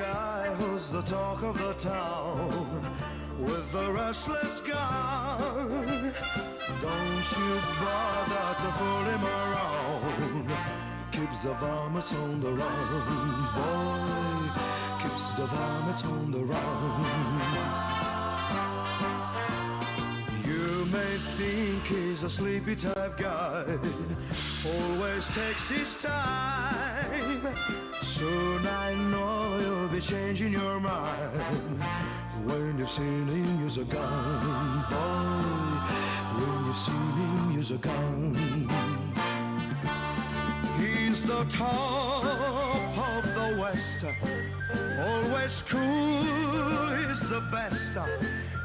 guy who's the talk of the town with the restless gun. Don't you bother to fool him around. Keeps the varmints on the run, boy. Keeps the varmints on the run. You may think he's a sleepy type guy, always takes his time. Soon I know you'll be changing your mind when you've seen him use a gun, boy. When you've seen him use a gun. He's the top of the West, always cool, he's the best.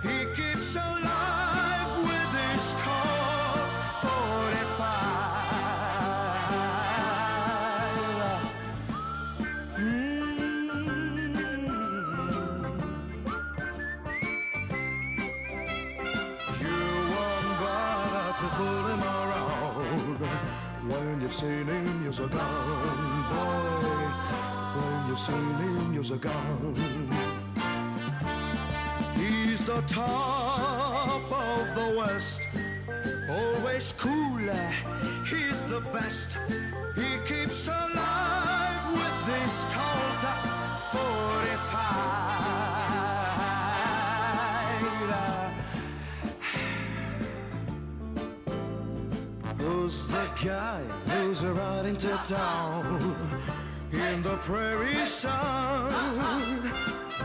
He keeps alive with his Colt 45. You won't bother to fool him around when you've seen him use a gun, boy. When you've seen him use a gun. He's the top of the West, always cool, he's the best. He keeps alive with this Colt 45. Who's the guy who's riding to town in the prairie sun?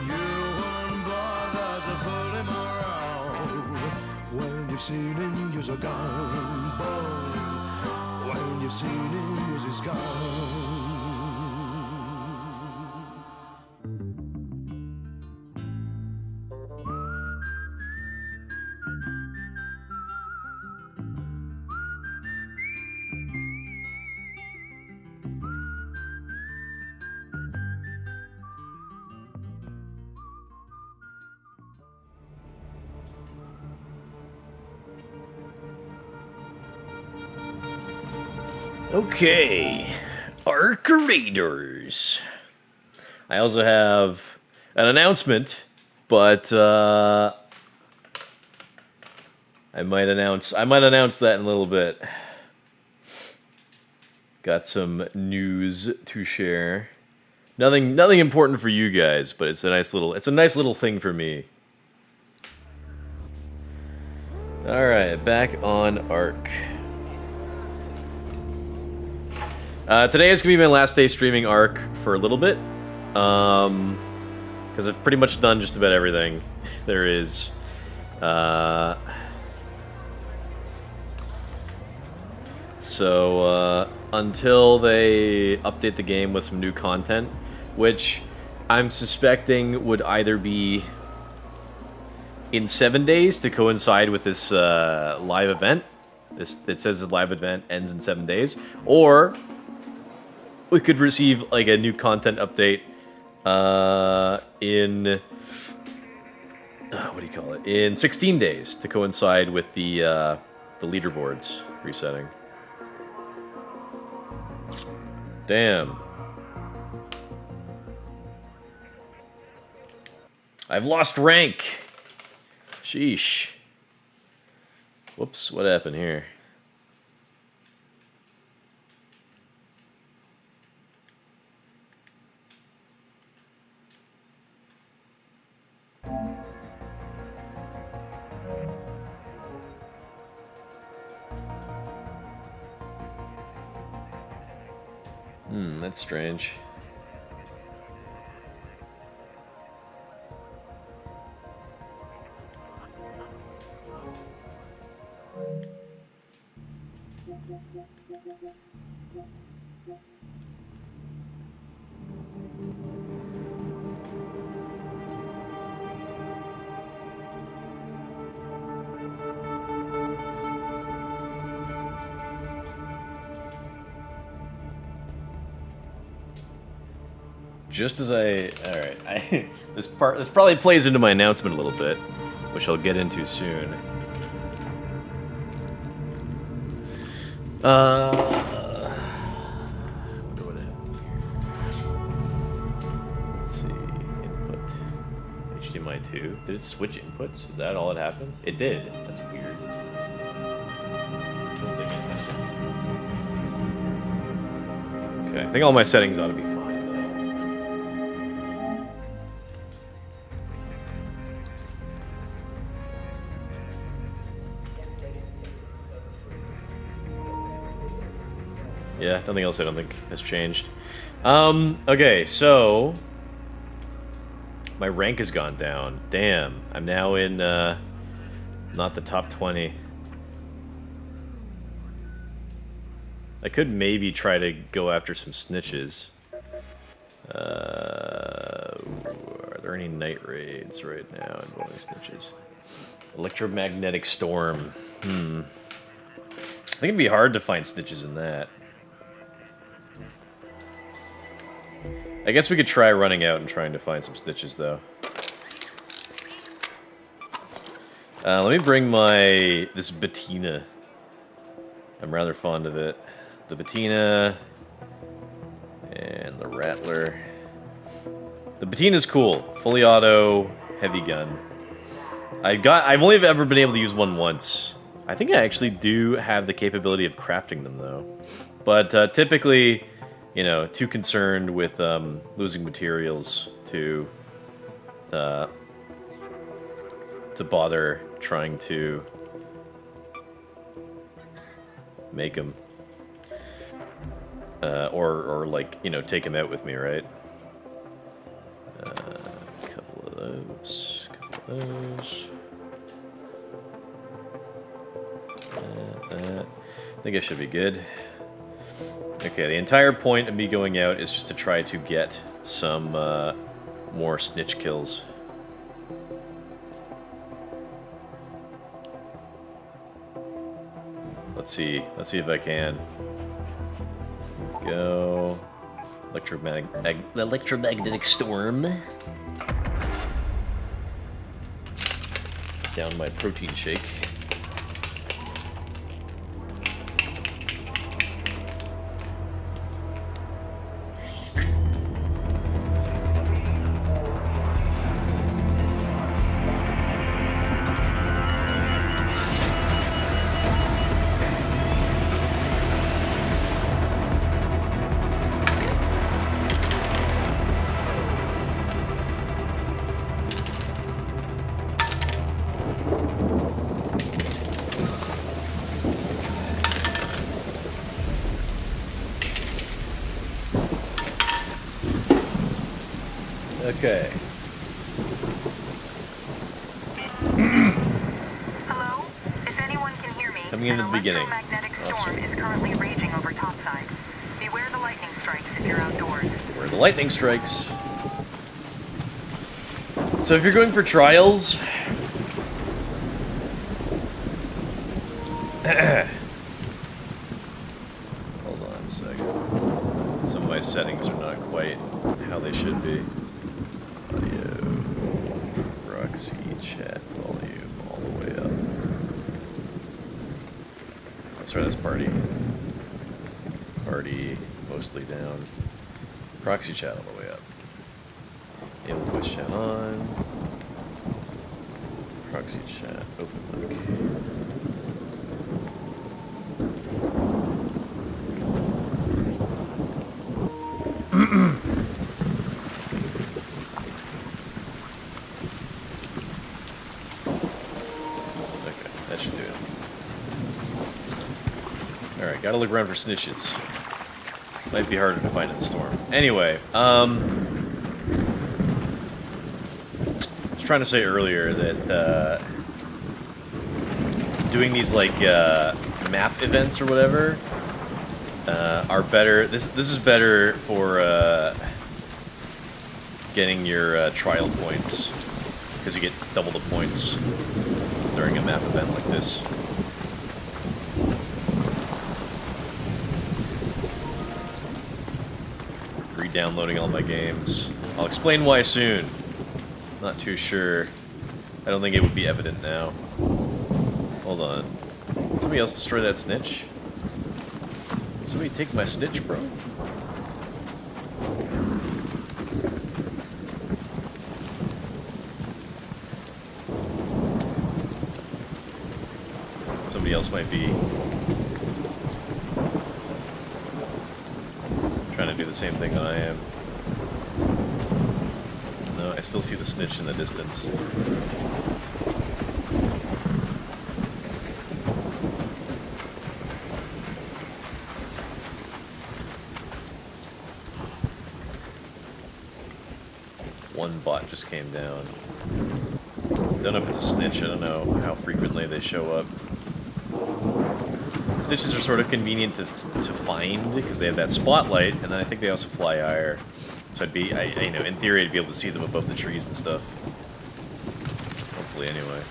You won't bother to fool him around when you've seen him use a gun, boy. When you've seen him use his gun. Okay, Arc Raiders. I also have an announcement, but I might announce that in a little bit. Got some news to share. Nothing important for you guys, but it's a nice little thing for me. All right, back on Arc. Today is going to be my last day streaming Arc for a little bit, because I've pretty much done just about everything there is. So until they update the game with some new content, which I'm suspecting would either be in 7 days to coincide with this live event. It says the live event ends in 7 days, or we could receive like a new content update in what do you call it? In 16 days to coincide with the leaderboards resetting. Damn. I've lost rank. Sheesh. Whoops, what happened here? That's strange. Just as alright, this probably plays into my announcement a little bit, which I'll get into soon. Wonder what happened here. Let's see. HDMI 2. Did it switch inputs? Is that all that happened? It did. That's weird. Okay, I think all my settings ought to be fine, though. Yeah, nothing else I don't think has changed. Okay, so... my rank has gone down. Damn, I'm now in, not the top 20. I could maybe try to go after some snitches. Are there any night raids right now involving snitches? Electromagnetic storm. I think it'd be hard to find snitches in that. I guess we could try running out and trying to find some snitches, though. Let me bring this Bettina. I'm rather fond of it. The Bettina and the Rattler. The Bettina's cool. Fully auto, heavy gun. I've only ever been able to use one once. I think I actually do have the capability of crafting them, though. But typically, you know, too concerned with losing materials to bother trying to make them. Or like, you know, take them out with me, right? A couple of those. I think I should be good. Okay, the entire point of me going out is just to try to get some more snitch kills. Let's see if I can. Go. Electromagnetic storm. Down my protein shake. Okay. Hello? If anyone can hear me, Coming into the beginning. Electromagnetic storm Awesome. is currently raging over topside. Beware the lightning strikes if you're outdoors. Where the lightning strikes. So if you're going for trials... Hold on a second. Some of my settings are not quite how they should be. Audio, proxy, chat, volume, all the way up. Let's try this party. Party, mostly down. Proxy chat all the way up. Enable voice chat on. Proxy chat, open mic. Okay, that should do it. Alright, gotta look around for snitches. Might be harder to find in the storm. Anyway, I was trying to say earlier that doing these like map events or whatever are better. This is better for getting your trial points, because you get double the points during a map event like this. Re-downloading all my games. I'll explain why soon. Not too sure. I don't think it would be evident now. Hold on. Did somebody else destroy that snitch? Did somebody take my snitch, bro? somebody else might be trying to do the same thing that I am. No, I still see the snitch in the distance. One bot just came down. Don't know if it's a snitch, I don't know how frequently they show up. Snitches are sort of convenient to find, because they have that spotlight, and then I think they also fly higher. So you know, in theory I'd be able to see them above the trees and stuff. Hopefully, anyway.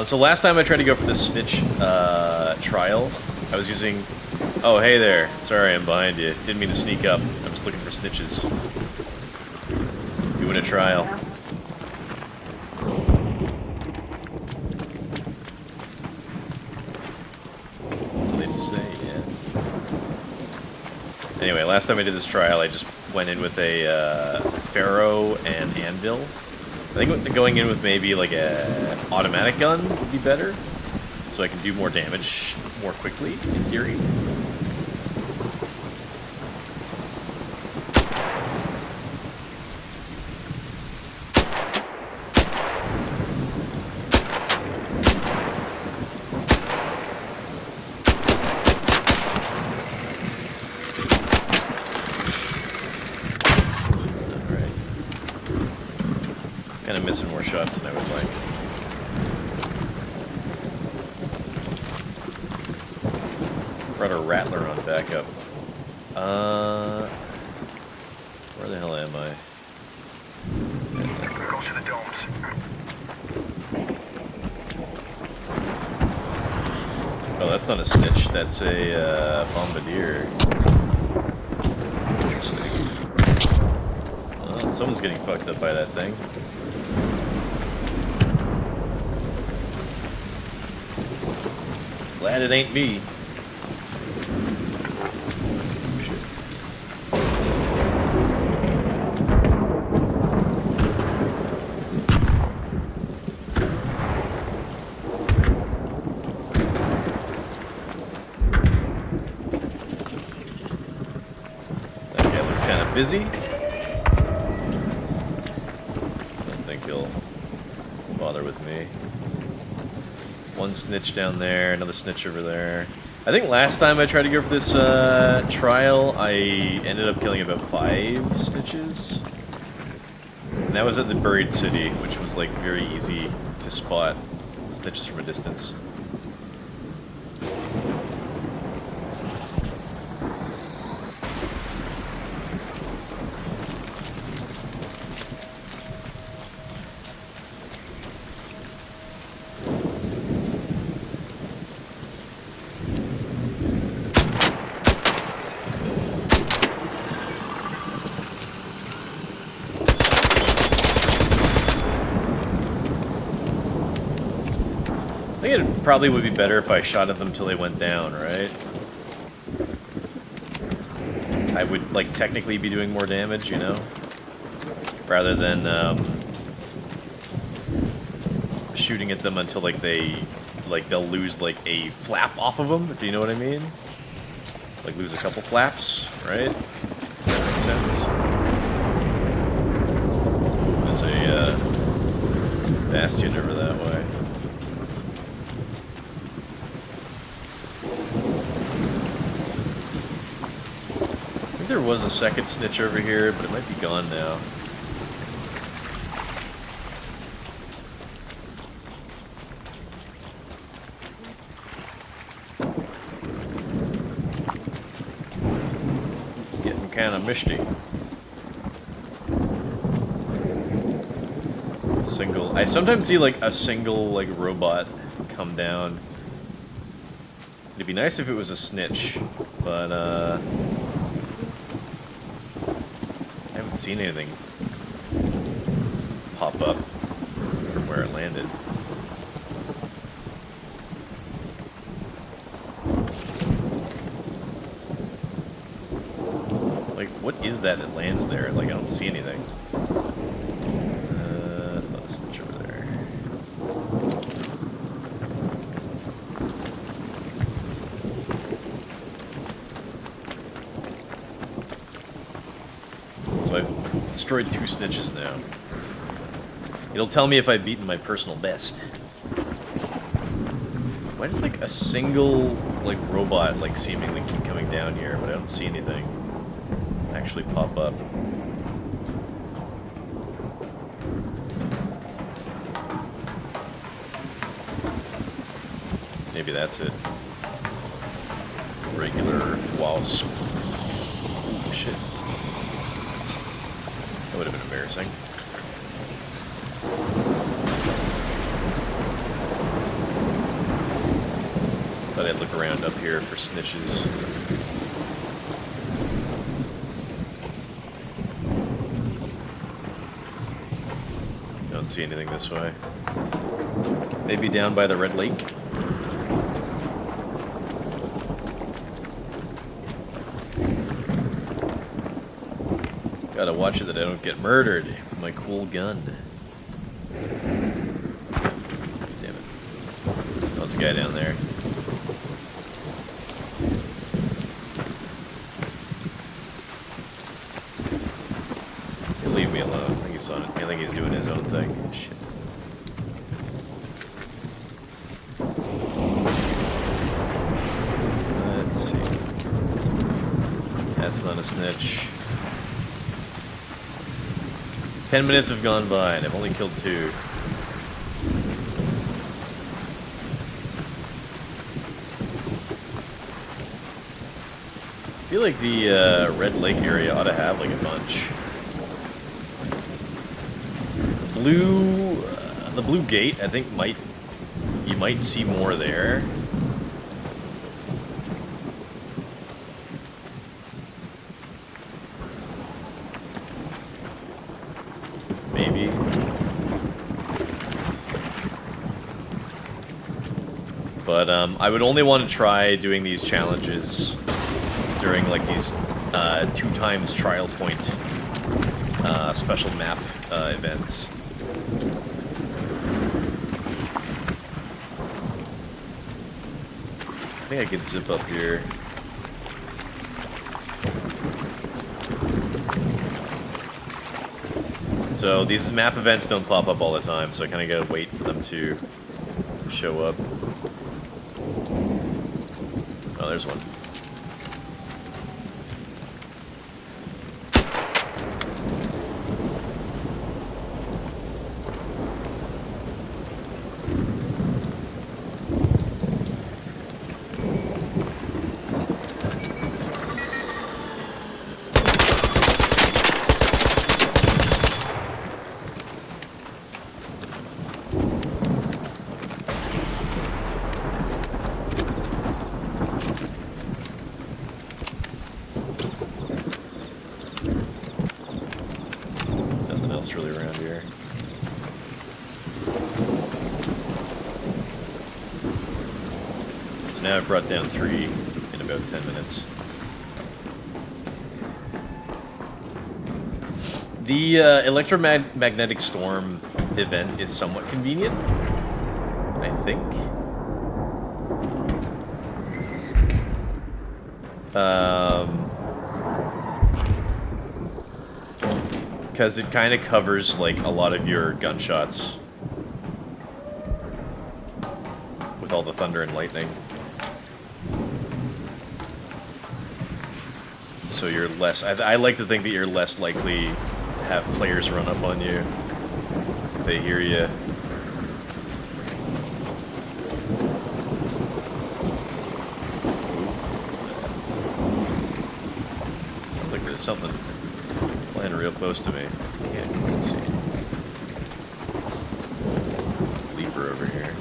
So last time I tried to go for the snitch trial, I was using... Oh, hey there. Sorry, I'm behind you. Didn't mean to sneak up. I'm just looking for snitches. Doing a trial. Anyway, last time I did this trial, I just went in with a Pharaoh and Anvil. I think going in with maybe like a automatic gun would be better, so I can do more damage more quickly, in theory. Missing more shots than I would like. Brought a Rattler on backup. Where the hell am I? Go to the domes. Oh, that's not a snitch. That's a bombardier. Interesting. Well, someone's getting fucked up by that thing. Glad it ain't me. Shit. That guy looked kind of busy. I don't think he'll bother with me. One snitch down there, another snitch over there. I think last time I tried to go for this trial, I ended up killing about 5 snitches. And that was at the Buried City, which was like very easy to spot snitches from a distance. I think it probably would be better if I shot at them until they went down, right? I would, like, technically be doing more damage, you know? Rather than, shooting at them until, like, they'll lose, like, a flap off of them, if you know what I mean? Like, lose a couple flaps, right? Does that make sense? There's a, bastion over that way. I think there was a second snitch over here, but it might be gone now. Getting kind of misty. I sometimes see like a single like robot come down. It'd be nice if it was a snitch, but I haven't seen anything pop up from where it landed. Like, what is that lands there? Like, I don't see anything. That's not a snitch over there. so I've destroyed 2 snitches now. It'll tell me if I've beaten my personal best. Why does, like, a single, like, robot, like, seemingly keep coming down here, but I don't see anything actually pop up? Maybe that's it. Regular wasp. Oh, shit. That would have been embarrassing. Thought I'd look around up here for snitches. Don't see anything this way. Maybe down by the Red Lake. Gotta watch it that I don't get murdered with my cool gun. Damn it. Oh, there's a guy down there. He'll leave me alone. I think he's on it. I think he's doing his own thing. Shit. Let's see. That's not a snitch. 10 minutes have gone by, and I've only killed 2. I feel like the Red Lake area ought to have, like, a bunch. The blue gate, I think, you might see more there. Maybe. But I would only want to try doing these challenges during like these 2 times trial point special map events. I think I could zip up here. So these map events don't pop up all the time, so I kind of gotta wait for them to show up. Oh, there's one. Really around here. So now I've brought down 3 in about 10 minutes. The electromagnetic storm event is somewhat convenient, I think. Because it kind of covers, like, a lot of your gunshots with all the thunder and lightning. So you're less... I like to think that you're less likely to have players run up on you if they hear you. Sounds like there's something flying real close to me. Yeah, let's see. Leaper over here.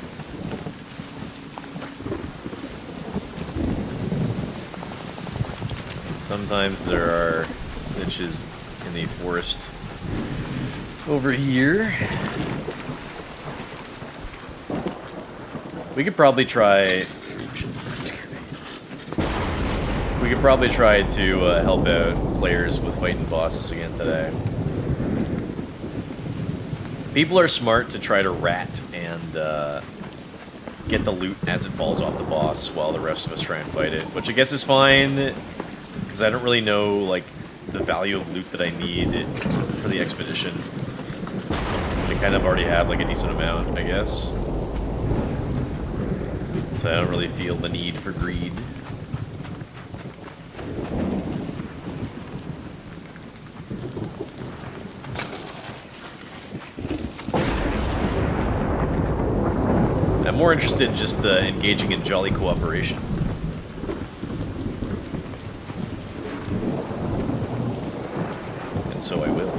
Sometimes there are snitches in the forest over here. We could probably try... We could probably try to help out players with fighting bosses again today. People are smart to try to rat and get the loot as it falls off the boss while the rest of us try and fight it, which I guess is fine, because I don't really know, like, the value of loot that I need for the expedition. I kind of already have like a decent amount, I guess. So I don't really feel the need for greed. I'm more interested in just engaging in jolly cooperation. And so I will.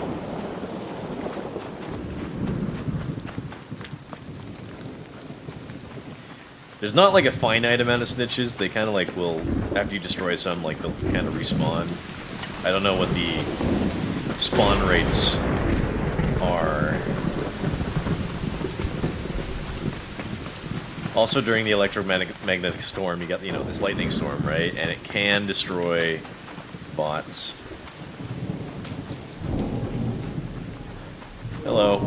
There's not like a finite amount of snitches. They kind of like will, after you destroy some, like they'll kind of respawn. I don't know what the spawn rates are. Also, during the electromagnetic storm, you got, you know, this lightning storm, right? And it can destroy bots. Hello.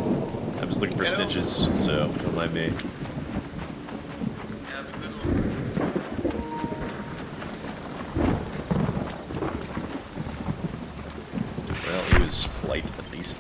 I'm just looking for snitches, so don't mind me. Well, he was polite, at least.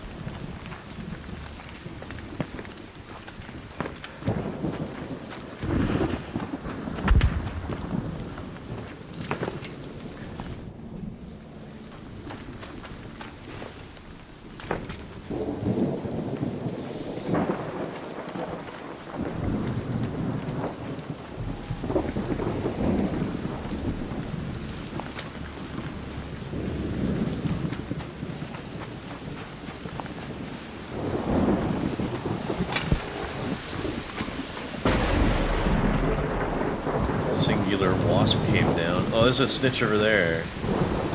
Singular wasp came down. Oh, there's a snitch over there.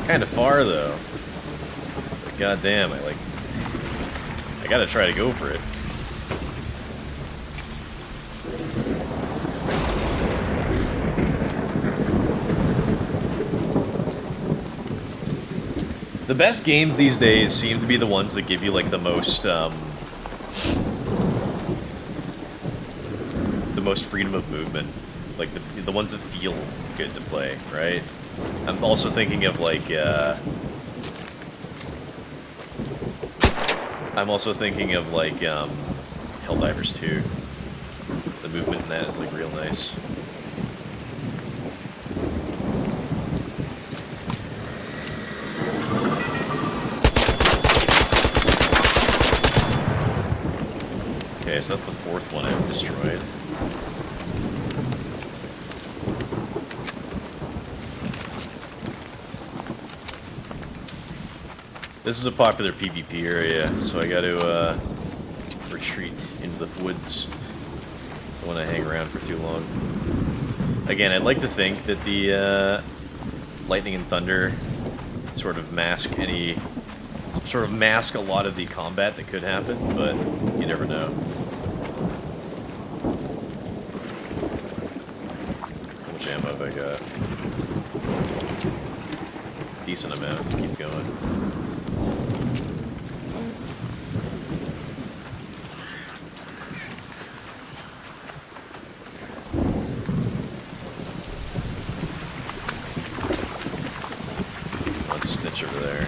Kind of far though. But goddamn, I gotta try to go for it. The best games these days seem to be the ones that give you like the most freedom of movement. Like the ones that feel good to play, right? I'm also thinking of like Helldivers 2. The movement in that is like real nice. Okay, so that's the fourth one I've destroyed. This is a popular PvP area, so I gotta retreat into the woods. Don't want to hang around for too long. Again, I'd like to think that the lightning and thunder sort of mask a lot of the combat that could happen, but you never know. How much ammo have I got? Decent amount to keep going. That's a snitch over there.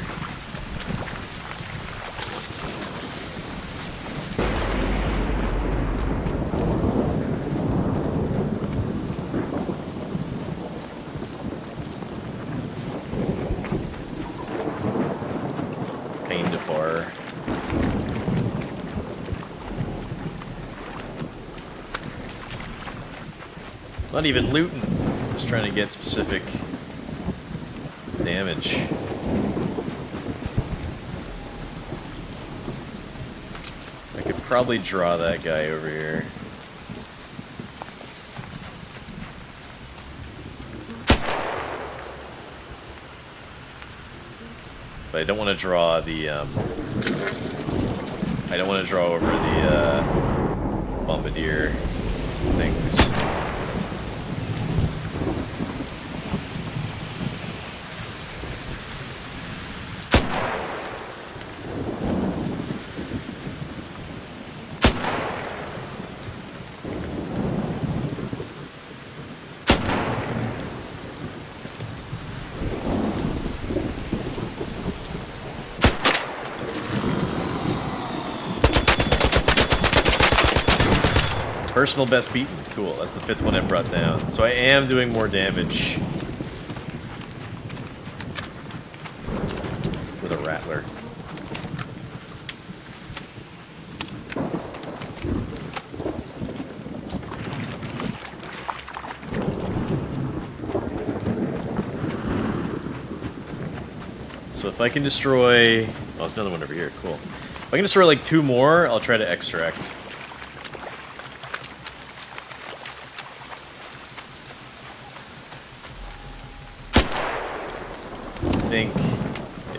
Kinda far. Not even looting. Just trying to get specific damage. I could probably draw that guy over here. But I don't want to draw the, I don't want to draw over the, bombardier things. Personal best beaten. Cool. That's the 5th one I brought down. So I am doing more damage with a rattler. So if I can destroy... Oh, there's another one over here. Cool. If I can destroy like 2 more, I'll try to extract. I think...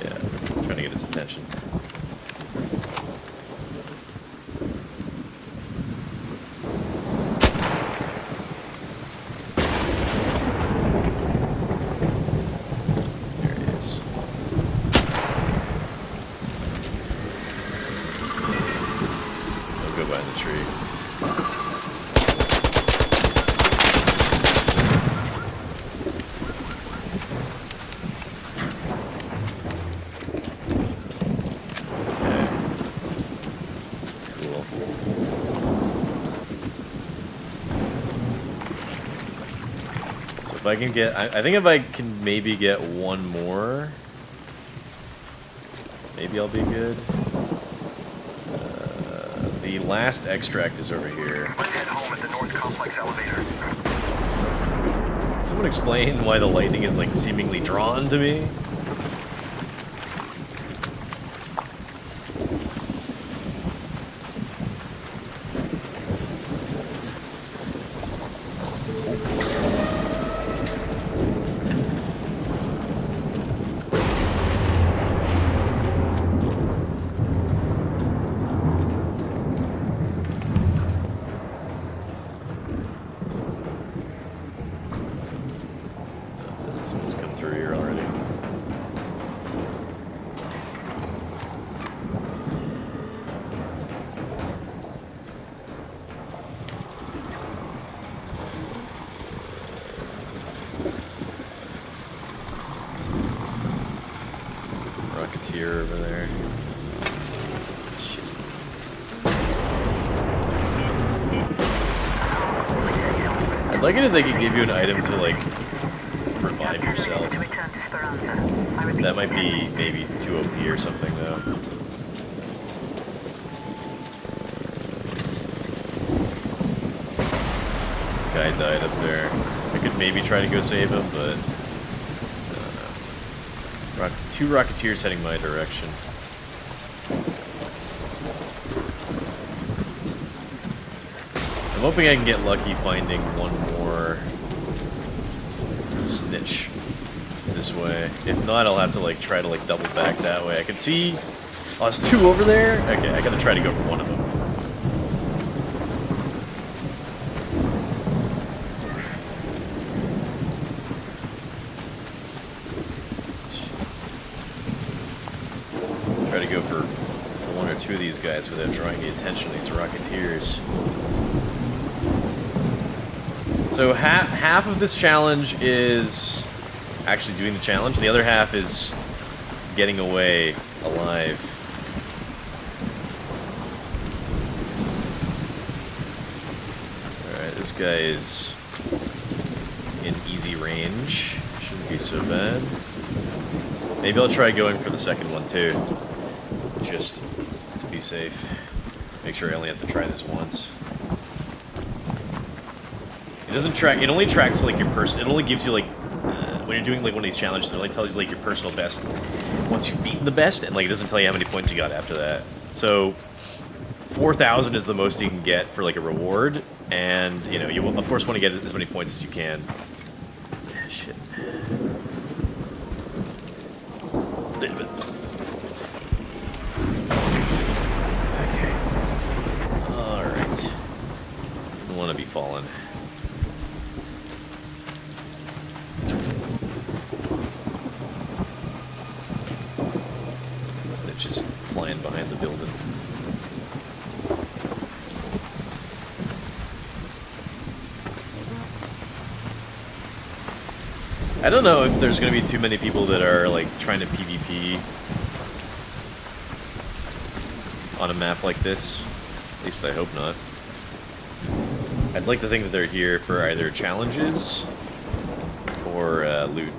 Yeah, I'm trying to get its attention. If I can get, I think if I can maybe get 1 more, maybe I'll be good. The last extract is over here. Let's head home at the North Complex elevator. Someone explain why the lightning is like seemingly drawn to me? Over there. Shit. I'd like it if they could give you an item to like revive yourself. That might be maybe too OP or something though. Guy died up there. I could maybe try to go save him, but 2 Rocketeers heading my direction. I'm hoping I can get lucky finding 1 more snitch this way. If not, I'll have to like try to like double back that way. I can see... Oh, there's 2 over there? Okay, I gotta try to go for 1 of them. Try to go for 1 or 2 of these guys without drawing the attention of these Rocketeers. So half of this challenge is actually doing the challenge. The other half is getting away alive. Alright, this guy is in easy range. Shouldn't be so bad. Maybe I'll try going for the second one too. Just to be safe. Make sure I only have to try this once. It doesn't track, it only tracks like your person, it only gives you like, when you're doing like one of these challenges, it only tells you like your personal best once you've beaten the best, and like it doesn't tell you how many points you got after that. So 4,000 is the most you can get for like a reward, and you know, you will of course want to get as many points as you can. Shit. Damn it. Okay. Alright. Don't want to be fallen. Snitch is flying behind the building. I don't know if there's going to be too many people that are like trying to PvP on a map like this. At least I hope not. I'd like to think that they're here for either challenges or loot.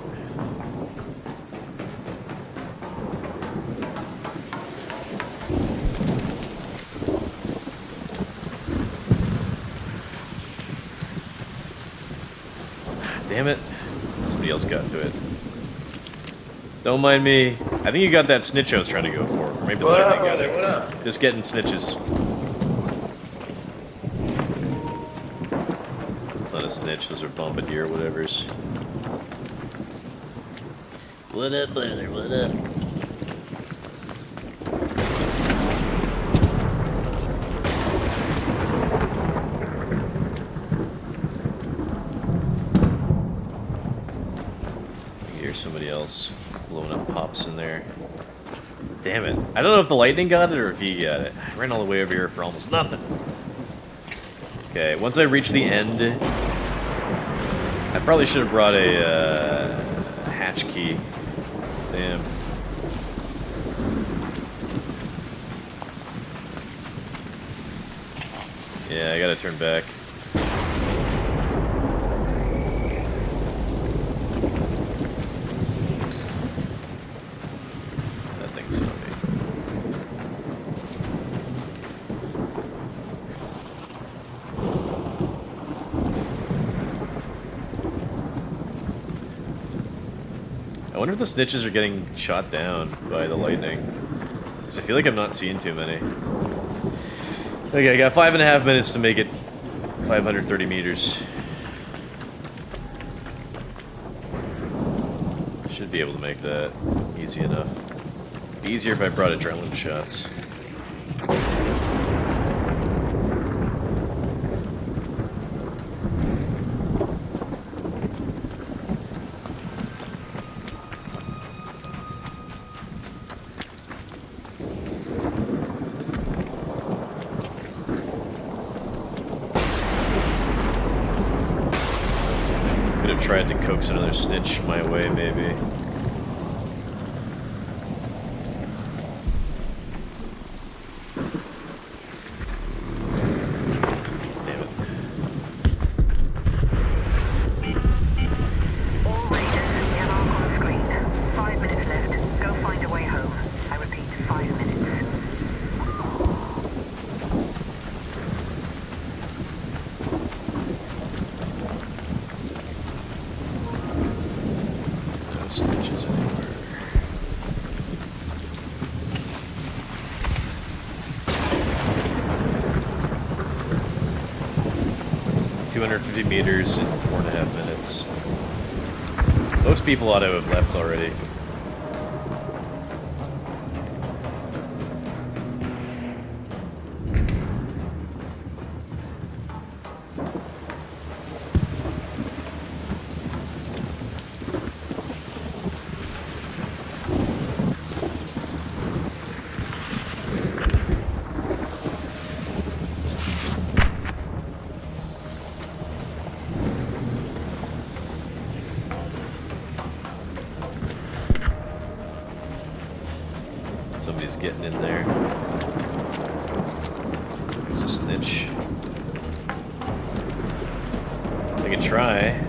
Damn it. Somebody else got to it. Don't mind me. I think you got that snitch I was trying to go for. Or maybe the What up, lightning got brother? it. What up? Just getting snitches. It's not a snitch, those are bombardier whatevers. What up, brother? What up? Here's somebody else blowing up pops in there. Damn it. I don't know if the lightning got it or if he got it. I ran all the way over here for almost nothing. Okay, once I reach the end, I probably should have brought a hatch key. Damn. Yeah, I gotta turn back. That thing's on me. I wonder if the snitches are getting shot down by the lightning. Because I feel like I'm not seeing too many. Okay, I got 5.5 minutes to make it 530 meters. Should be able to make that easy enough. Be easier if I brought adrenaline shots. Could have tried to coax another snitch my way, maybe. Damn it. All raiders, the alarm on screen. 5 minutes left. Go find a way home. I repeat, 5 minutes. No snitches anywhere. $250 meters in 4.5 minutes. Most people ought to have left already. Somebody's getting in there. There's a snitch. I can try.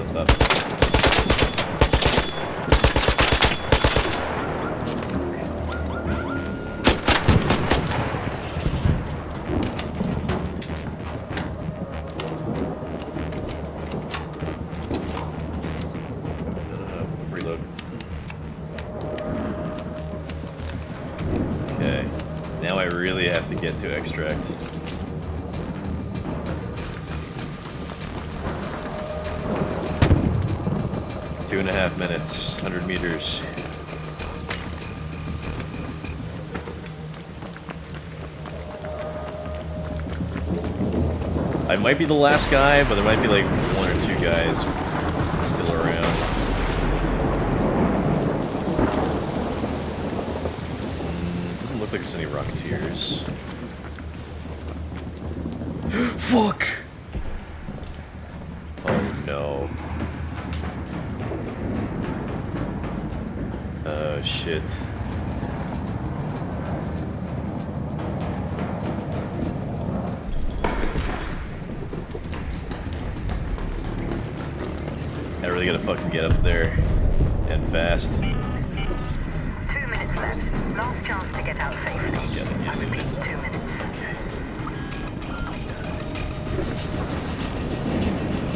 Stop. Reload. Okay. Now I really have to get to extract. Two and a half minutes, 100 meters. I might be the last guy, but there might be like one or two guys it's still around. Doesn't look like there's any Rocketeers. Fuck! Oh no. Oh shit. I really gotta fucking get up there and fast. 2 minutes left. Last chance to get out safely. I repeat, 2 minutes.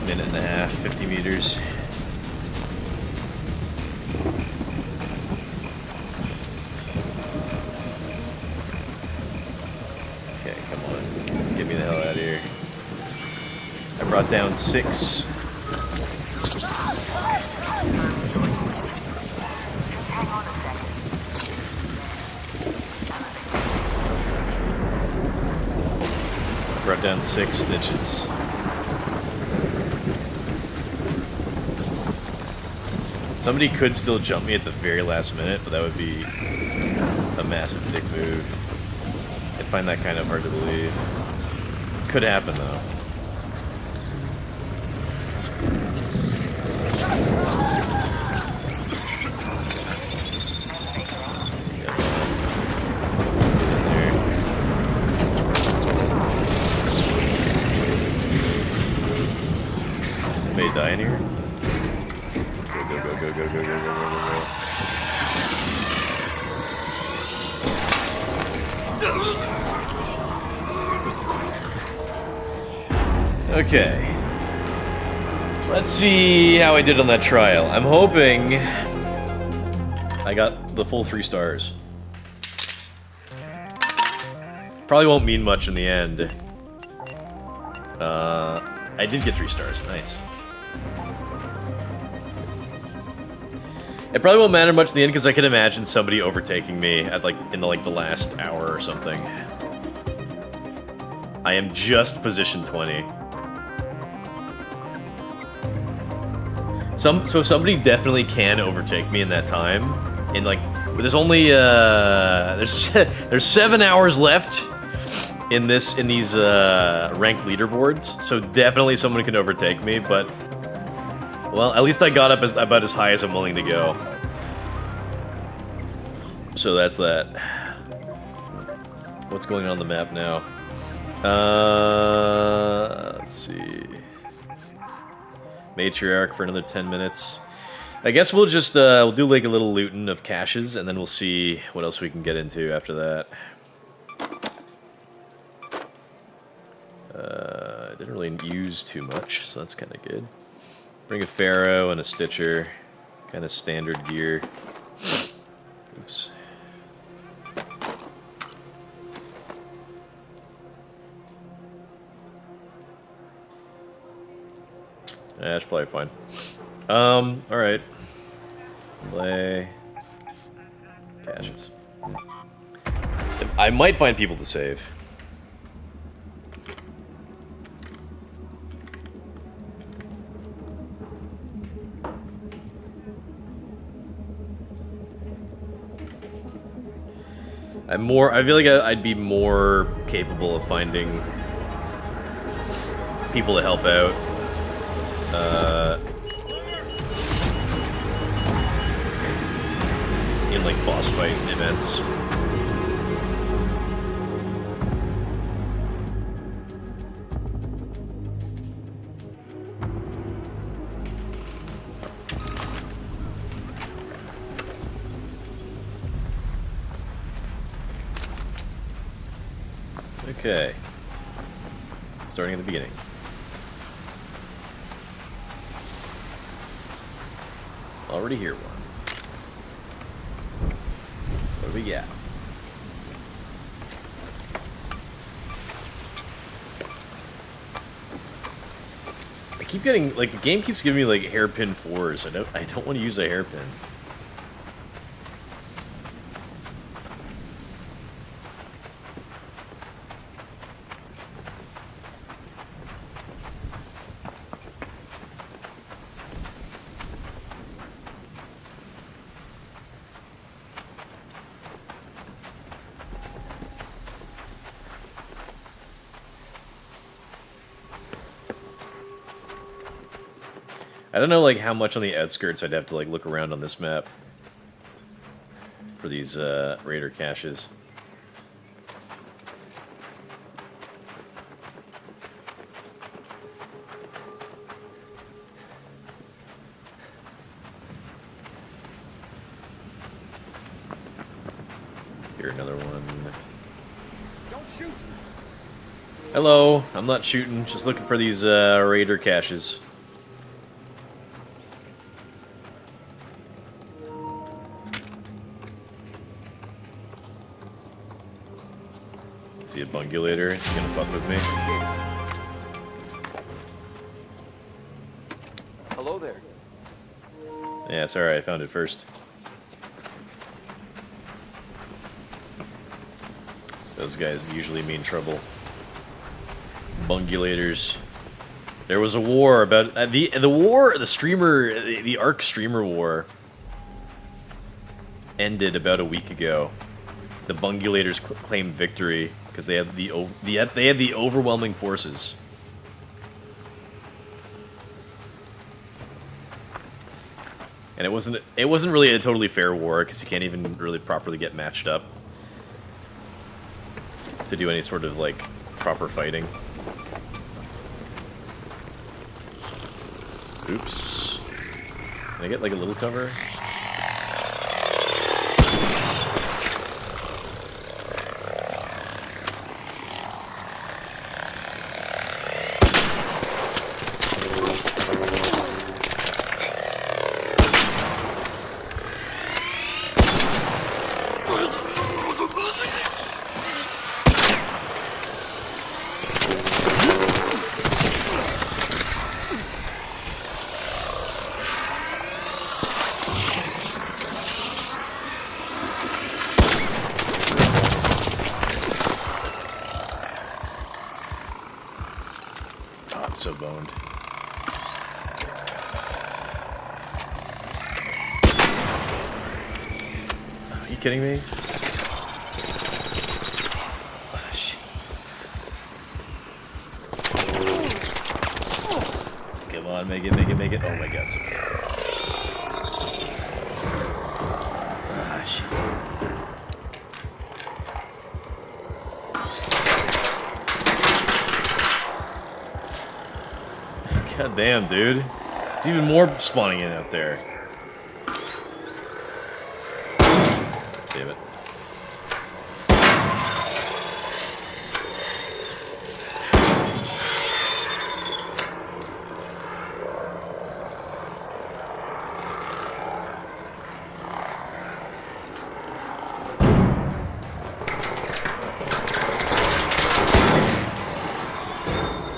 Minute and a half, 50 meters. Okay, come on. Get me the hell out of here. I brought down 6. Hang on a second. Brought down 6 snitches. Somebody could still jump me at the very last minute, but that would be a massive dick move. I find that kind of hard to believe. Could happen, though. May die in here? Go, go, go, go, go, go, go, go, go, go. Okay. Let's see how I did on that trial. I'm hoping I got the full 3 stars. Probably won't mean much in the end. I did get 3 stars. Nice. It probably won't matter much in the end because I can imagine somebody overtaking me at in the last hour or something. I am just position 20. So somebody definitely can overtake me in that time. And there's only there's 7 hours left in these ranked leaderboards. So definitely someone can overtake me, but well, at least I got up about as high as I'm willing to go. So that's that. What's going on the map now? Let's see. Matriarch for another 10 minutes. I guess we'll just we'll do like a little looting of caches, and then we'll see what else we can get into after that. I didn't really use too much, so that's kind of good. Bring a Pharaoh and a Stitcher. Kind of standard gear. Oops. Yeah, that's probably fine. Alright. Play. Caches. I might find people to save. I feel like I'd be more capable of finding people to help out. In like boss fight events. Okay. Starting at the beginning. Already here one. What do we got? I keep getting the game keeps giving me like hairpin 4s. I don't want to use a hairpin. I don't know like how much on the outskirts I'd have to like look around on this map for these raider caches. Here, another one. Don't shoot. Hello, I'm not shooting, just looking for these raider caches. See a bungulator, it's gonna fuck with me. Hello there. Yeah, it's alright, I found it first. Those guys usually mean trouble. Bungulators. There was a war about the Arc streamer war ended about a week ago. The Bungulators claimed victory because they had the overwhelming forces. And it wasn't really a totally fair war because you can't even really properly get matched up to do any sort of like proper fighting. Oops. Can I get like a little cover? So boned. Are you kidding me? Oh, shit. Come on, make it, make it, make it. Oh my god, so ah, shit. God damn, dude. There's even more spawning in out there. Damn it.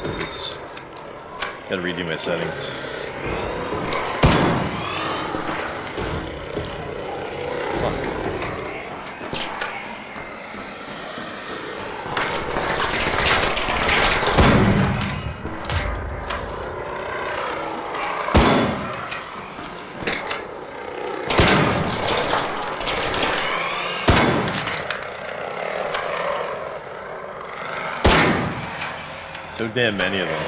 Oops. Gotta redo my settings. So damn many of them.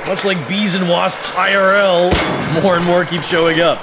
Much like bees and wasps IRL, more and more keep showing up.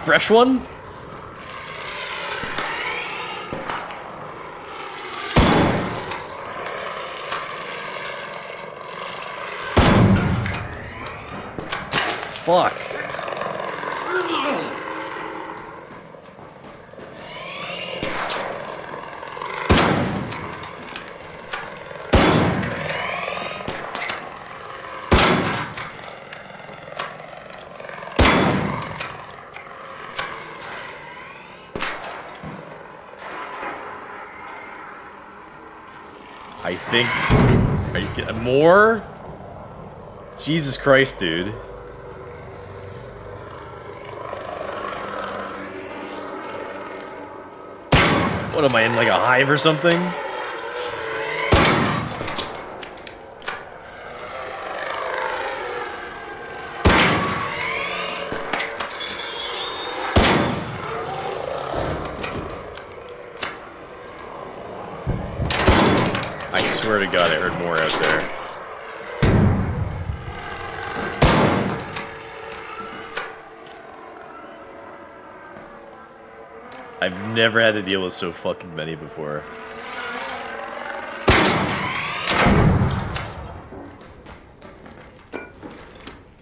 Fresh one? Fuck. I think... Are you getting more? Jesus Christ, dude. What am I in, like a hive or something? I swear to God, I heard more out there. I've never had to deal with so fucking many before.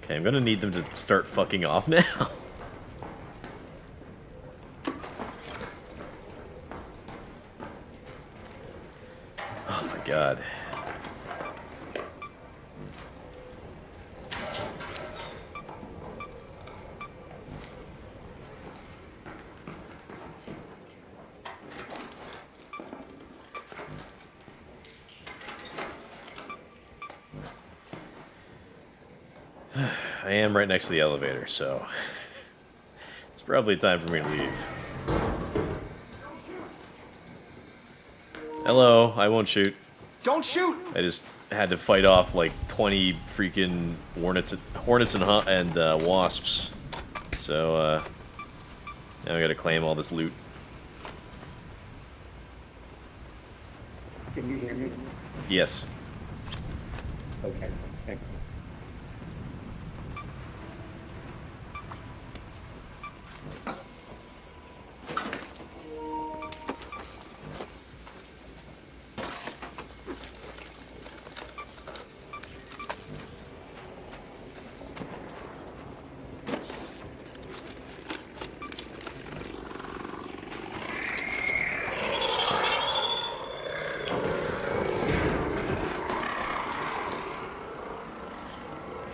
Okay, I'm gonna need them to start fucking off now. Oh my God. I am right next to the elevator, so it's probably time for me to leave. Hello, I won't shoot. Don't shoot! I just had to fight off like 20 freaking hornets and wasps. So now I gotta claim all this loot. Can you hear me? Yes. Okay, thanks.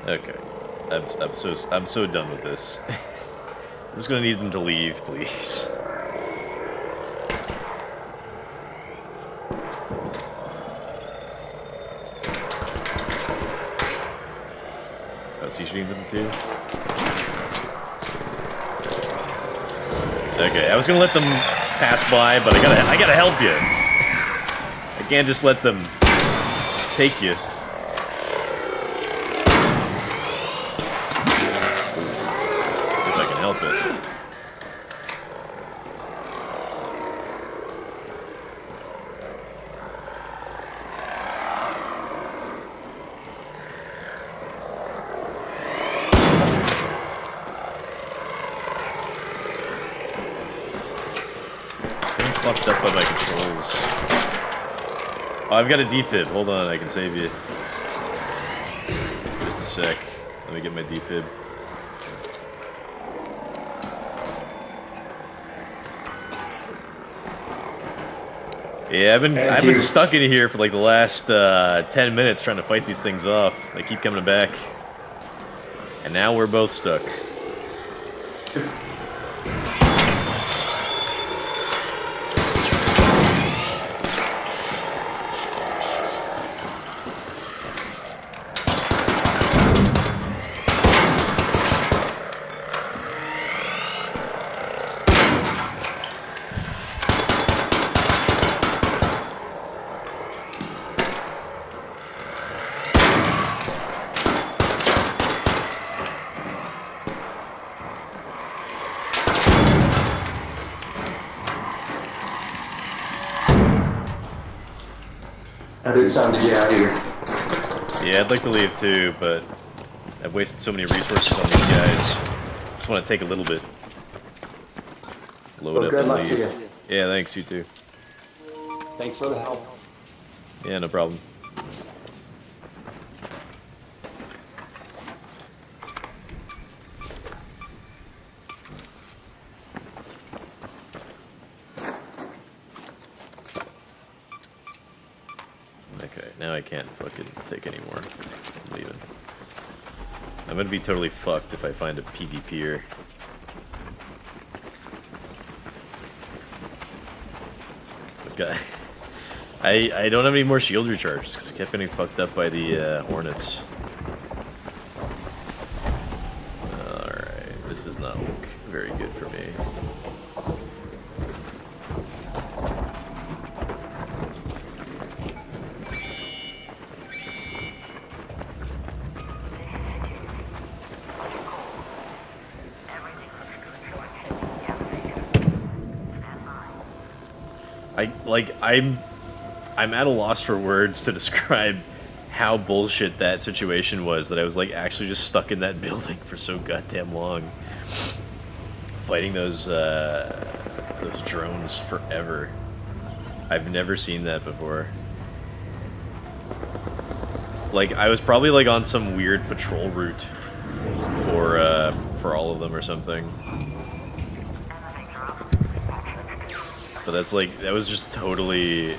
Okay. I'm so done with this. I'm just gonna need them to leave, please. Oh, is he shooting them too? Okay, I was gonna let them pass by, but I gotta help you. I can't just let them take you. If I can help it. I'm fucked up by my controls. Oh, I've got a defib. Hold on, I can save you. Just a sec. Let me get my defib. Yeah, I've been stuck in here for like the last 10 minutes trying to fight these things off. They keep coming back. And now we're both stuck. I think it's time to get out of here. Yeah, I'd like to leave too, but I've wasted so many resources on these guys. Just want to take a little bit. Load Well, up good and luck leave. to you. Yeah, thanks, you too. Thanks for the help. Yeah, no problem. Okay, now I can't fucking take anymore. I'm leaving. I'm gonna be totally fucked if I find a PvPer. Okay. I don't have any more shield recharges because I kept getting fucked up by the hornets. Alright, this does not look very good for me. I'm at a loss for words to describe how bullshit that situation was, that I was like actually just stuck in that building for so goddamn long. Fighting those drones forever. I've never seen that before. Like, I was probably like on some weird patrol route for all of them or something. But that's like, that was just totally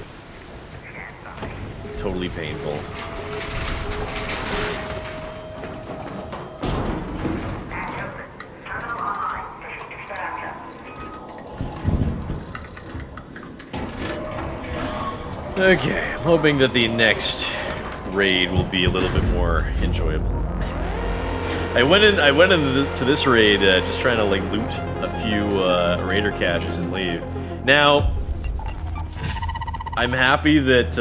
painful. Okay, I'm hoping that the next raid will be a little bit more enjoyable. I went into this raid just trying to like loot a few raider caches and leave. Now, I'm happy that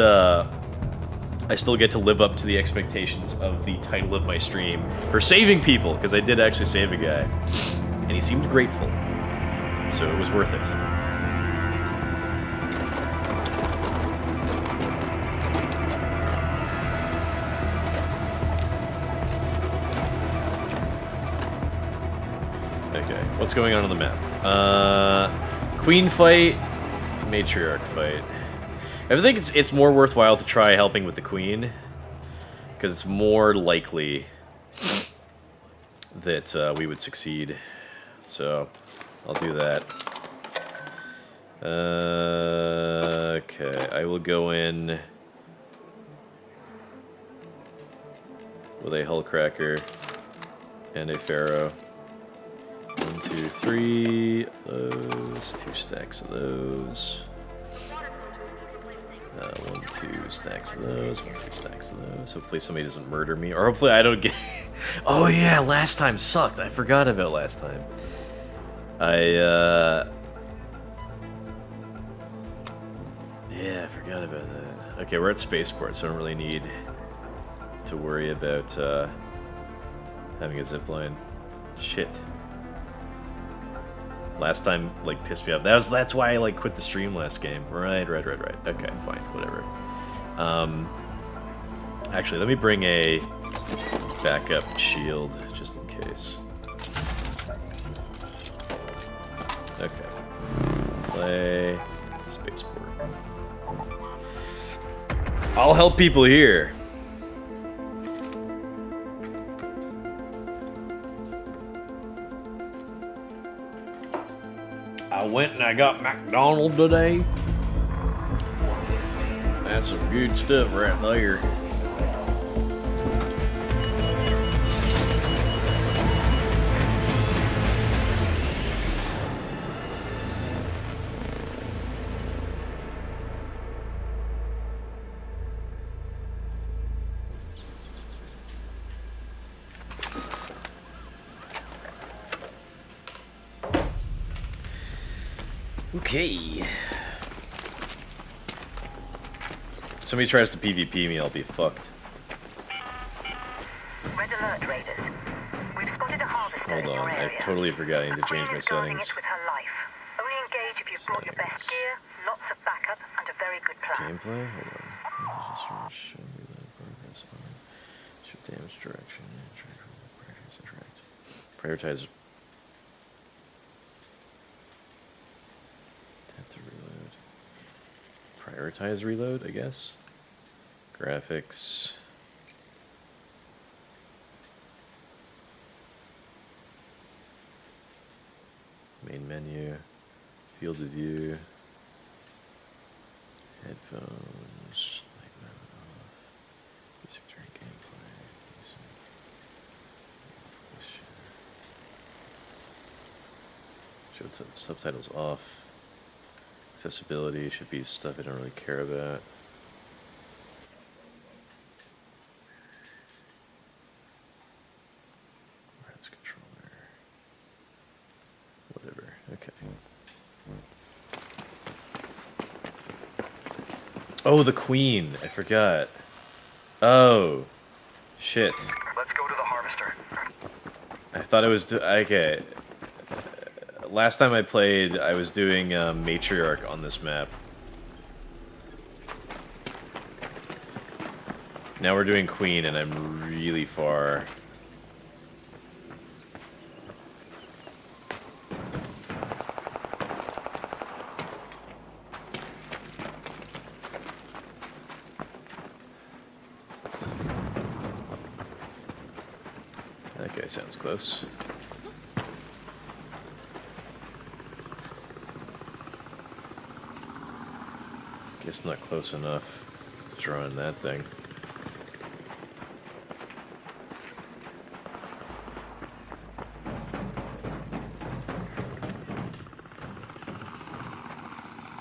I still get to live up to the expectations of the title of my stream for saving people, because I did actually save a guy, and he seemed grateful, so it was worth it. Okay, what's going on the map? Queen fight, matriarch fight. I think it's more worthwhile to try helping with the queen, because it's more likely that we would succeed. So I'll do that. Okay, I will go in with a Hullcracker and a Pharaoh. 1, 2, 3 of those, 2 stacks of those. 1, 2 stacks of those, 1, 2 stacks of those. Hopefully somebody doesn't murder me, or hopefully I don't get... Oh yeah, last time sucked. I forgot about last time. Yeah, I forgot about that. Okay, we're at Spaceport, so I don't really need to worry about having a zipline. Shit. Last time, like, pissed me off. That's why I, like, quit the stream last game. Right. Okay, fine, whatever. Actually, let me bring a backup shield, just in case. Okay. Play Spaceport. I'll help people here. I went and I got McDonald's today. That's some good stuff right there. Okay. Somebody tries to PvP me, I'll be fucked. Red alert, Raiders. We've spotted a harvester Hold in your on, I area. totally forgot I need to A change prey my is guarding settings. it with her life. Only engage if you've brought your best Settings. gear, lots of backup, and a very good plan. Gameplay? Hold on. Show me the progress on. Show damage direction. Prioritize. Have to reload. Prioritize reload, I guess. Graphics. Main menu. Field of view. Headphones. Night mode off. Music during gameplay. Show subtitles off. Accessibility should be stuff I don't really care about. Mouse controller. Whatever. Okay. Oh, the Queen. I forgot. Oh. Shit. Let's go to the harvester. I thought it was... Okay. Last time I played, I was doing Matriarch on this map. Now we're doing Queen, and I'm really far. That guy sounds close. Guess not close enough to draw in that thing.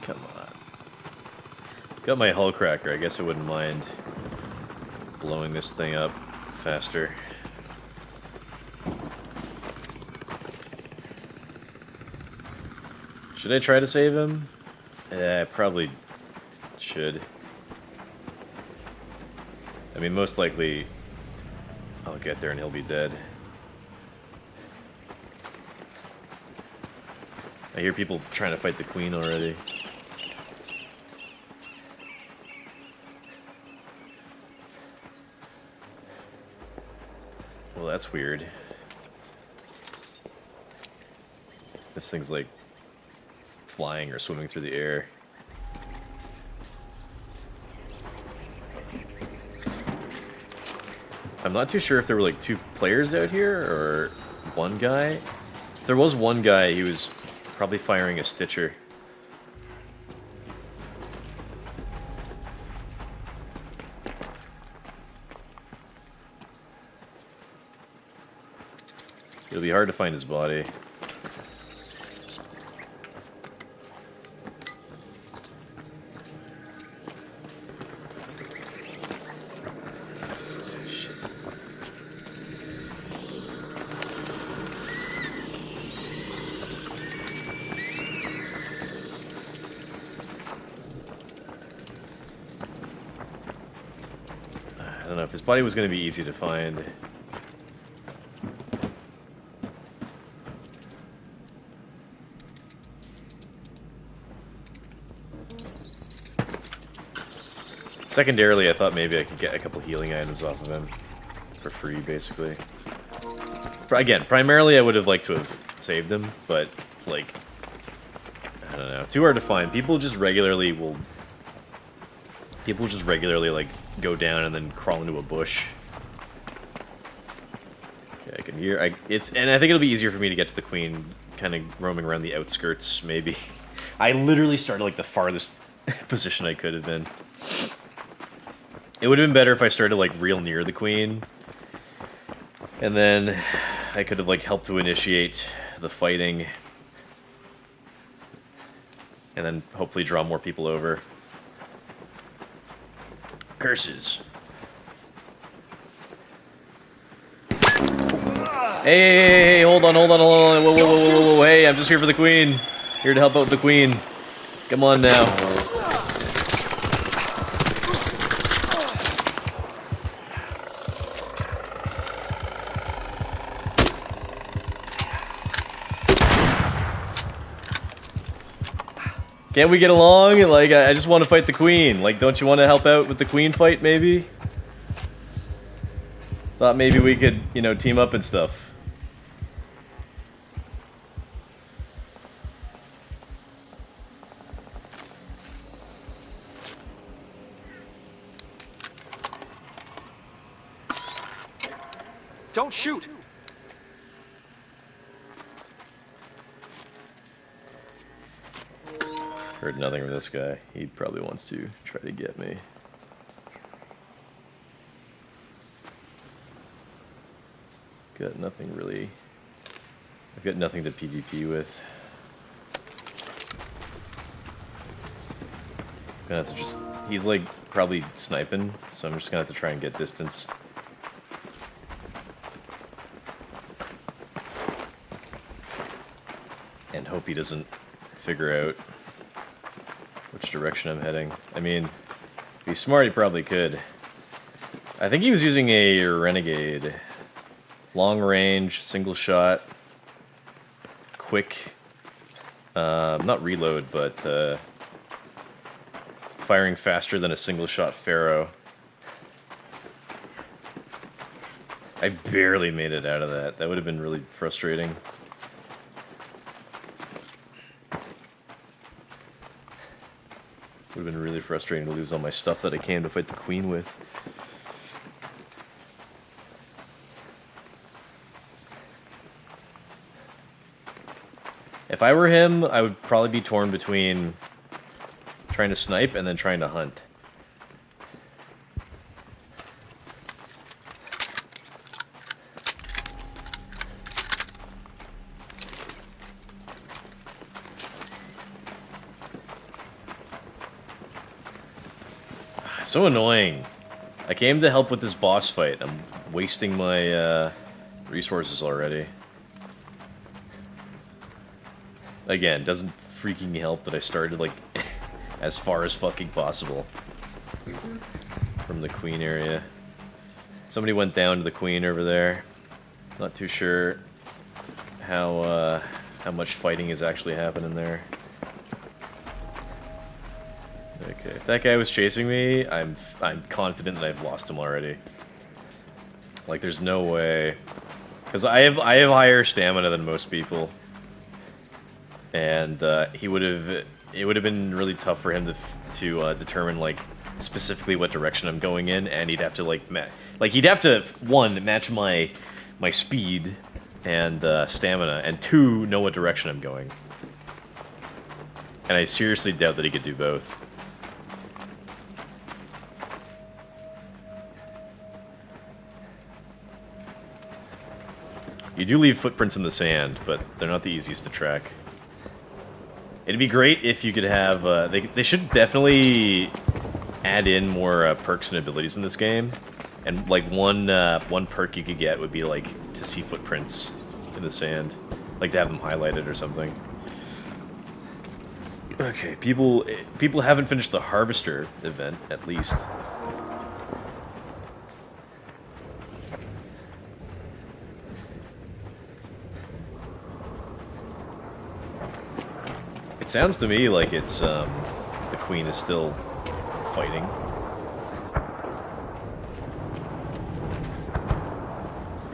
Come on. Got my hull cracker. I guess I wouldn't mind blowing this thing up faster. Should I try to save him? I probably should. I mean, most likely I'll get there and he'll be dead. I hear people trying to fight the Queen already. Well, that's weird. This thing's like flying or swimming through the air. I'm not too sure if there were like 2 players out here or one guy. If there was one guy, he was probably firing a Stitcher. It'll be hard to find his body. I don't know if his body was going to be easy to find. Secondarily, I thought maybe I could get a couple healing items off of him for free, basically. Again, primarily I would have liked to have saved him, but, like, I don't know. Too hard to find. People just regularly, like, go down and then crawl into a bush. Okay, I can hear... and I think it'll be easier for me to get to the Queen, kind of roaming around the outskirts, maybe. I literally started, like, the farthest position I could have been. It would have been better if I started, like, real near the Queen. And then I could have, like, helped to initiate the fighting. And then hopefully draw more people over. Curses. Hey, hold on. Whoa, hey, I'm just here for the Queen. Here to help out the Queen. Come on now. Can't we get along? Like, I just want to fight the Queen. Like, don't you want to help out with the Queen fight, maybe? Thought maybe we could, you know, team up and stuff. Don't shoot! Heard nothing from this guy. He probably wants to try to get me. Got nothing really. I've got nothing to PvP with. Gonna have to just. He's like probably sniping, so I'm just gonna have to try and get distance. And hope he doesn't figure out which direction I'm heading. I mean, if he's smart, he probably could. I think he was using a Renegade. Long range, single shot, quick, not reload, but firing faster than a single shot Pharaoh. I barely made it out of that. That would have been really frustrating. Would have been really frustrating to lose all my stuff that I came to fight the Queen with. If I were him, I would probably be torn between trying to snipe and then trying to hunt. So annoying. I came to help with this boss fight. I'm wasting my resources already. Again, doesn't freaking help that I started like as far as fucking possible from the Queen area. Somebody went down to the Queen over there. Not too sure how much fighting is actually happening there. Okay, if that guy was chasing me, I'm confident that I've lost him already. Like, there's no way, because I have higher stamina than most people, and it would have been really tough for him to determine like specifically what direction I'm going in, and he'd have to he'd have to match my speed and stamina, and 2 know what direction I'm going. And I seriously doubt that he could do both. You do leave footprints in the sand, but they're not the easiest to track. It'd be great if you could have... they should definitely add in more perks and abilities in this game. And, like, one perk you could get would be, like, to see footprints in the sand. Like, to have them highlighted or something. Okay, people haven't finished the Harvester event, at least. It sounds to me like it's, the Queen is still fighting.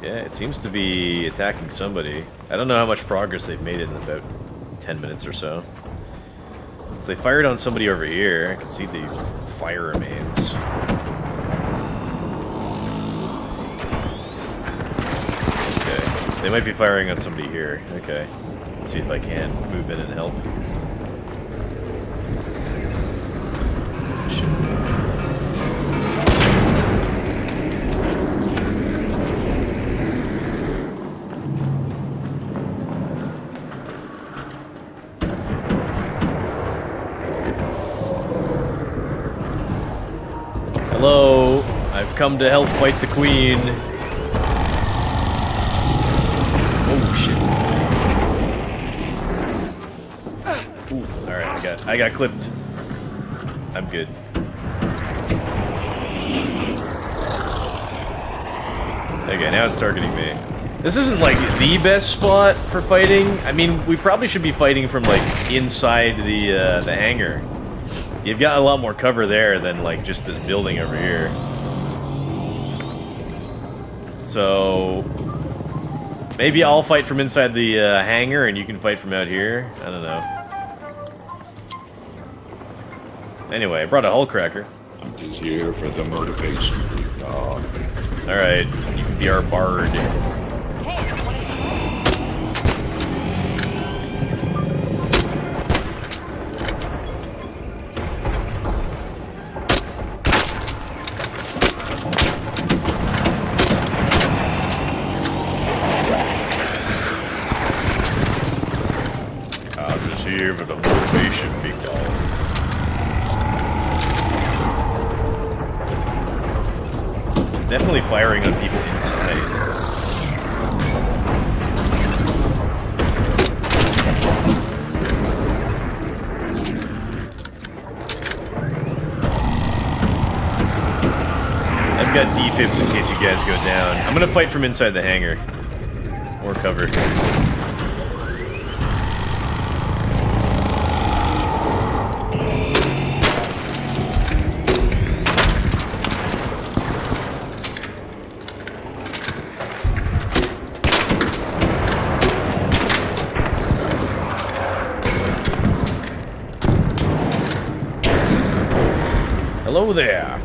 Yeah, it seems to be attacking somebody. I don't know how much progress they've made in about 10 minutes or so. So they fired on somebody over here. I can see the fire remains. Okay. They might be firing on somebody here. Okay. Let's see if I can move in and help. Hello, I've come to help fight the Queen. Oh shit. Ooh, alright, I got clipped. I'm good. Okay, now it's targeting me. This isn't like the best spot for fighting. I mean, we probably should be fighting from like inside the hangar. You've got a lot more cover there than, like, just this building over here. So... maybe I'll fight from inside the hangar and you can fight from out here? I don't know. Anyway, I brought a hull cracker. I'm just here for the motivation, big dog. Alright, you can be our bard. Definitely firing on people inside. I've got defibs in case you guys go down. I'm gonna fight from inside the hangar. Or cover. Hello there.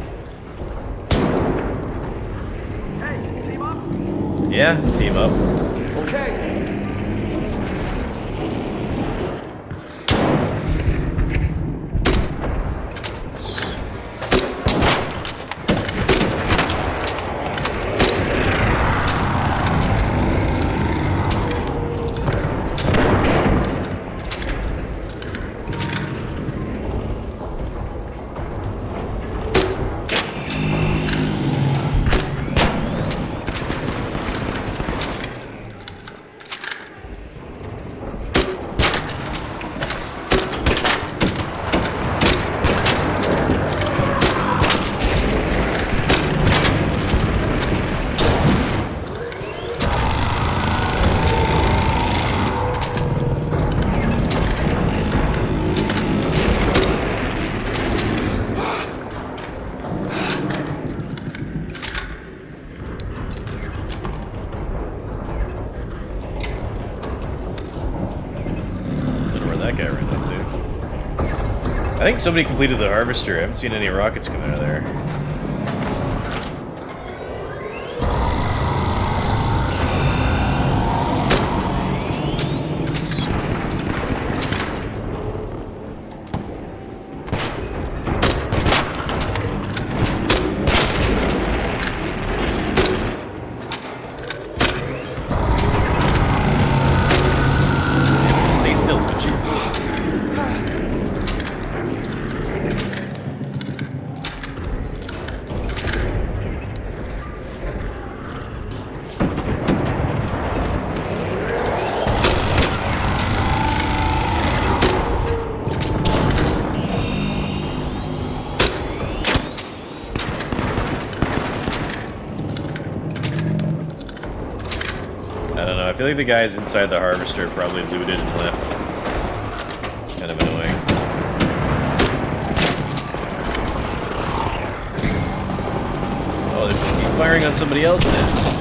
Hey, team up? Yeah, team up. Okay. I think somebody completed the harvester. I haven't seen any rockets come out of there. Stay still, would you? I feel like the guys inside the harvester probably looted and left. Kind of annoying. Oh, he's firing on somebody else now.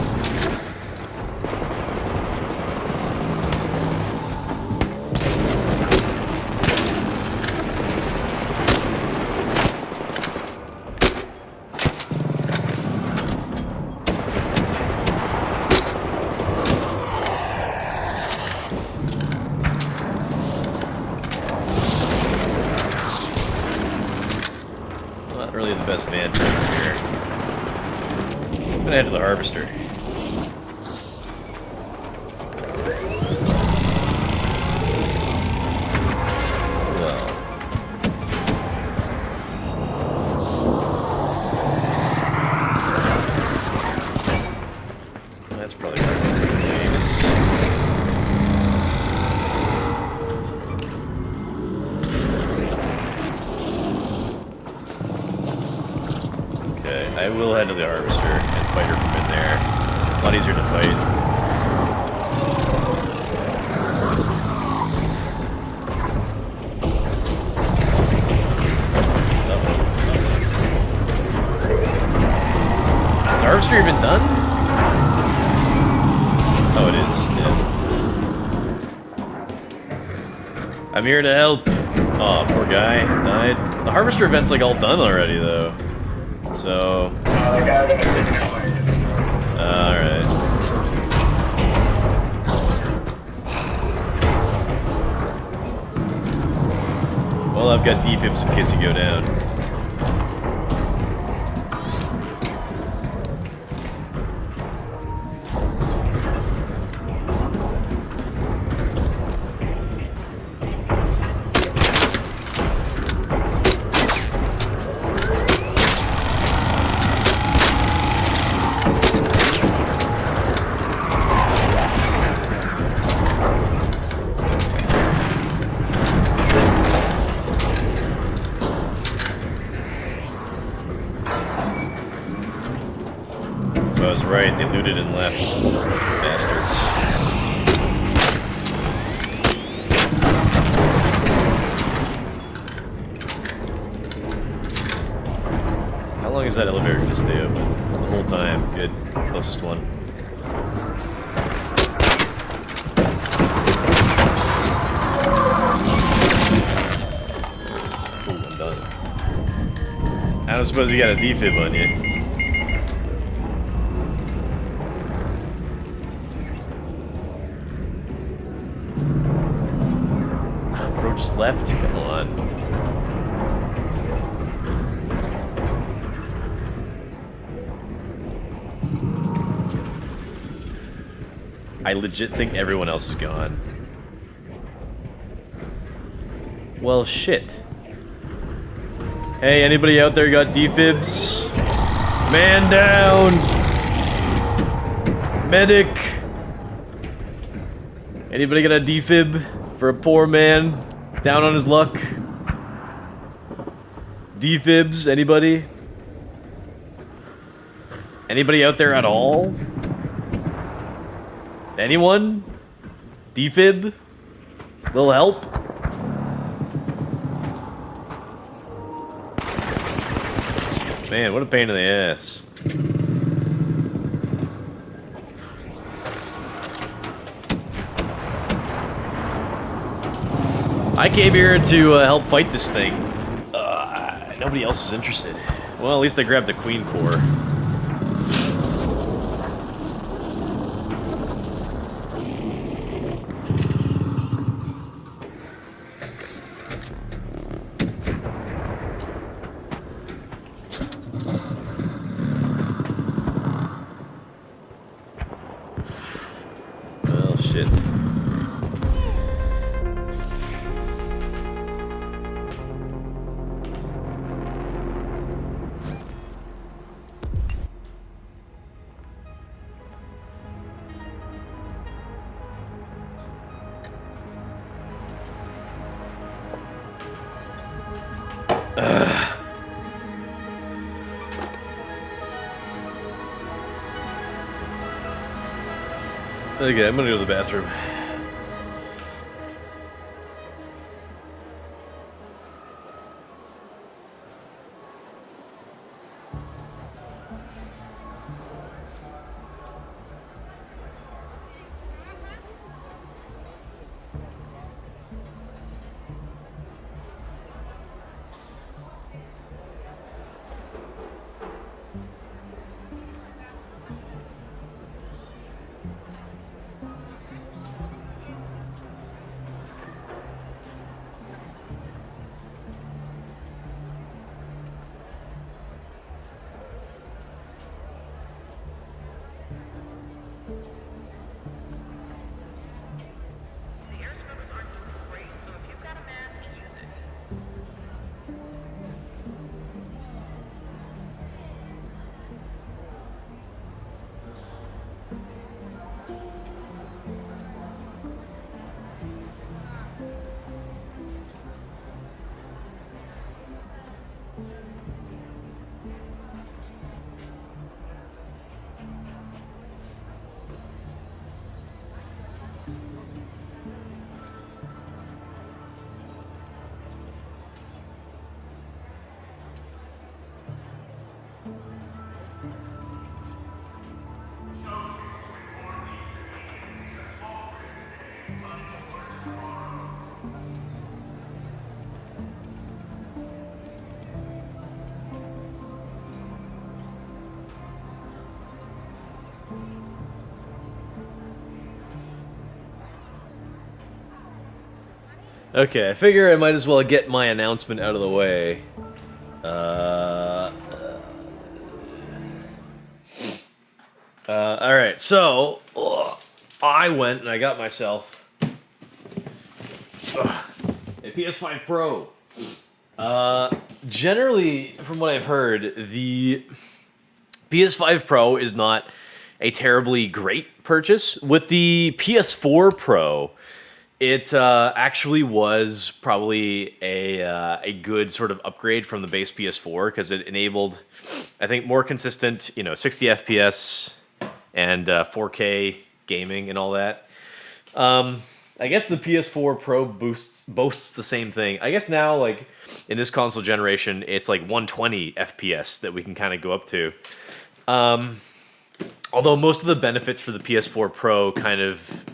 Really the best vantage here. I'm gonna head to the harvester. Well. That's probably not gonna be famous. I will head to the harvester and fight her from in there. A lot easier to fight. Is the harvester even done? Oh, it is. Yeah. I'm here to help. Oh, poor guy died. The harvester event's like all done already, though. So, alright. Well, I've got defibs in case you go down. So I was right, they looted and left. Bastards. How long is that elevator gonna stay open? The whole time. Good. Closest one. Cool, I'm done. I don't suppose you got a defib on you. Bro just left? Come on. I legit think everyone else is gone. Well, shit. Hey, anybody out there got defibs? Man down! Medic! Anybody got a defib for a poor man down on his luck? Defibs, anybody? Anybody out there at all? Anyone? Defib? Little help? Man, what a pain in the ass. I came here to help fight this thing. Nobody else is interested. Well, at least I grabbed the Queen Core. Well, shit. Okay, I'm gonna go to the bathroom. Okay, I figure I might as well get my announcement out of the way. Alright, so I went and I got myself a PS5 Pro. Generally, from what I've heard, the PS5 Pro is not a terribly great purchase. With the PS4 Pro, It actually was probably a good sort of upgrade from the base PS4 because it enabled, I think, more consistent, 60 FPS and 4K gaming and all that. I guess the PS4 Pro boasts the same thing. I guess now, like in this console generation, it's like 120 FPS that we can kind of go up to. Although most of the benefits for the PS4 Pro kind of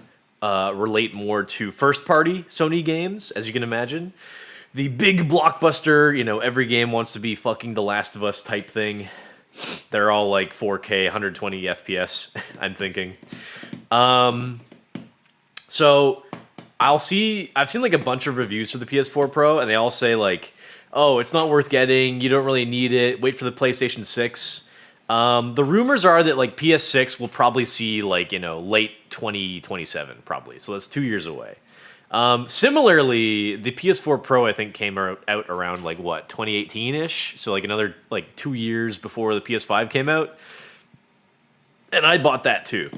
relate more to first-party Sony games, as you can imagine. The big blockbuster, every game wants to be fucking The Last of Us type thing. They're all like 4K, 120 FPS, I'm thinking. So I've seen like a bunch of reviews for the PS4 Pro, and they all say like, oh, it's not worth getting, you don't really need it, wait for the PlayStation 6. The rumors are that like PS6 will probably see like, late 2027 probably. So that's 2 years away. Similarly, the PS4 Pro I think came out around like what, 2018-ish? So like another like 2 years before the PS5 came out. And I bought that too.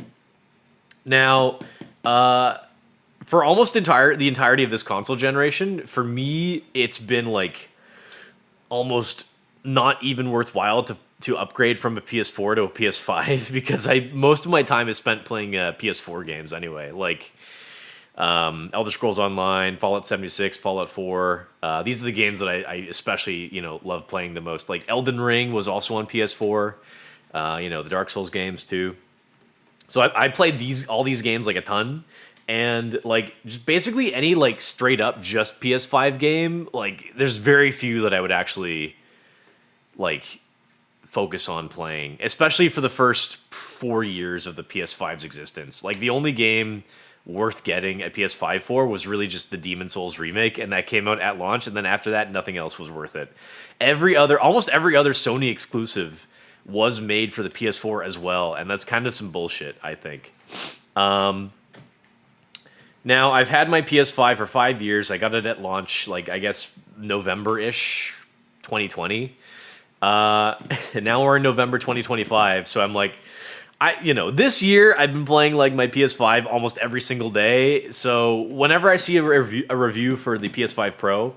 Now, for almost the entirety of this console generation, for me, it's been like almost not even worthwhile to upgrade from a PS4 to a PS5 because most of my time is spent playing PS4 games anyway, like Elder Scrolls Online, Fallout 76, Fallout 4. These are the games that I especially love playing the most. Like Elden Ring was also on PS4. The Dark Souls games too. So I played all these games like a ton. And like just basically any like straight up just PS5 game, like there's very few that I would actually like focus on playing, especially for the first 4 years of the PS5's existence. Like the only game worth getting a PS5 for was really just the Demon Souls remake, and that came out at launch, and then after that nothing else was worth it. Almost every other Sony exclusive was made for the PS4 as well, and that's kind of some bullshit, I think. Now, I've had my PS5 for 5 years. I got it at launch, like, I guess, November-ish, 2020. And now we're in November 2025, so I'm like, this year I've been playing, like, my PS5 almost every single day. So whenever I see a review for the PS5 Pro,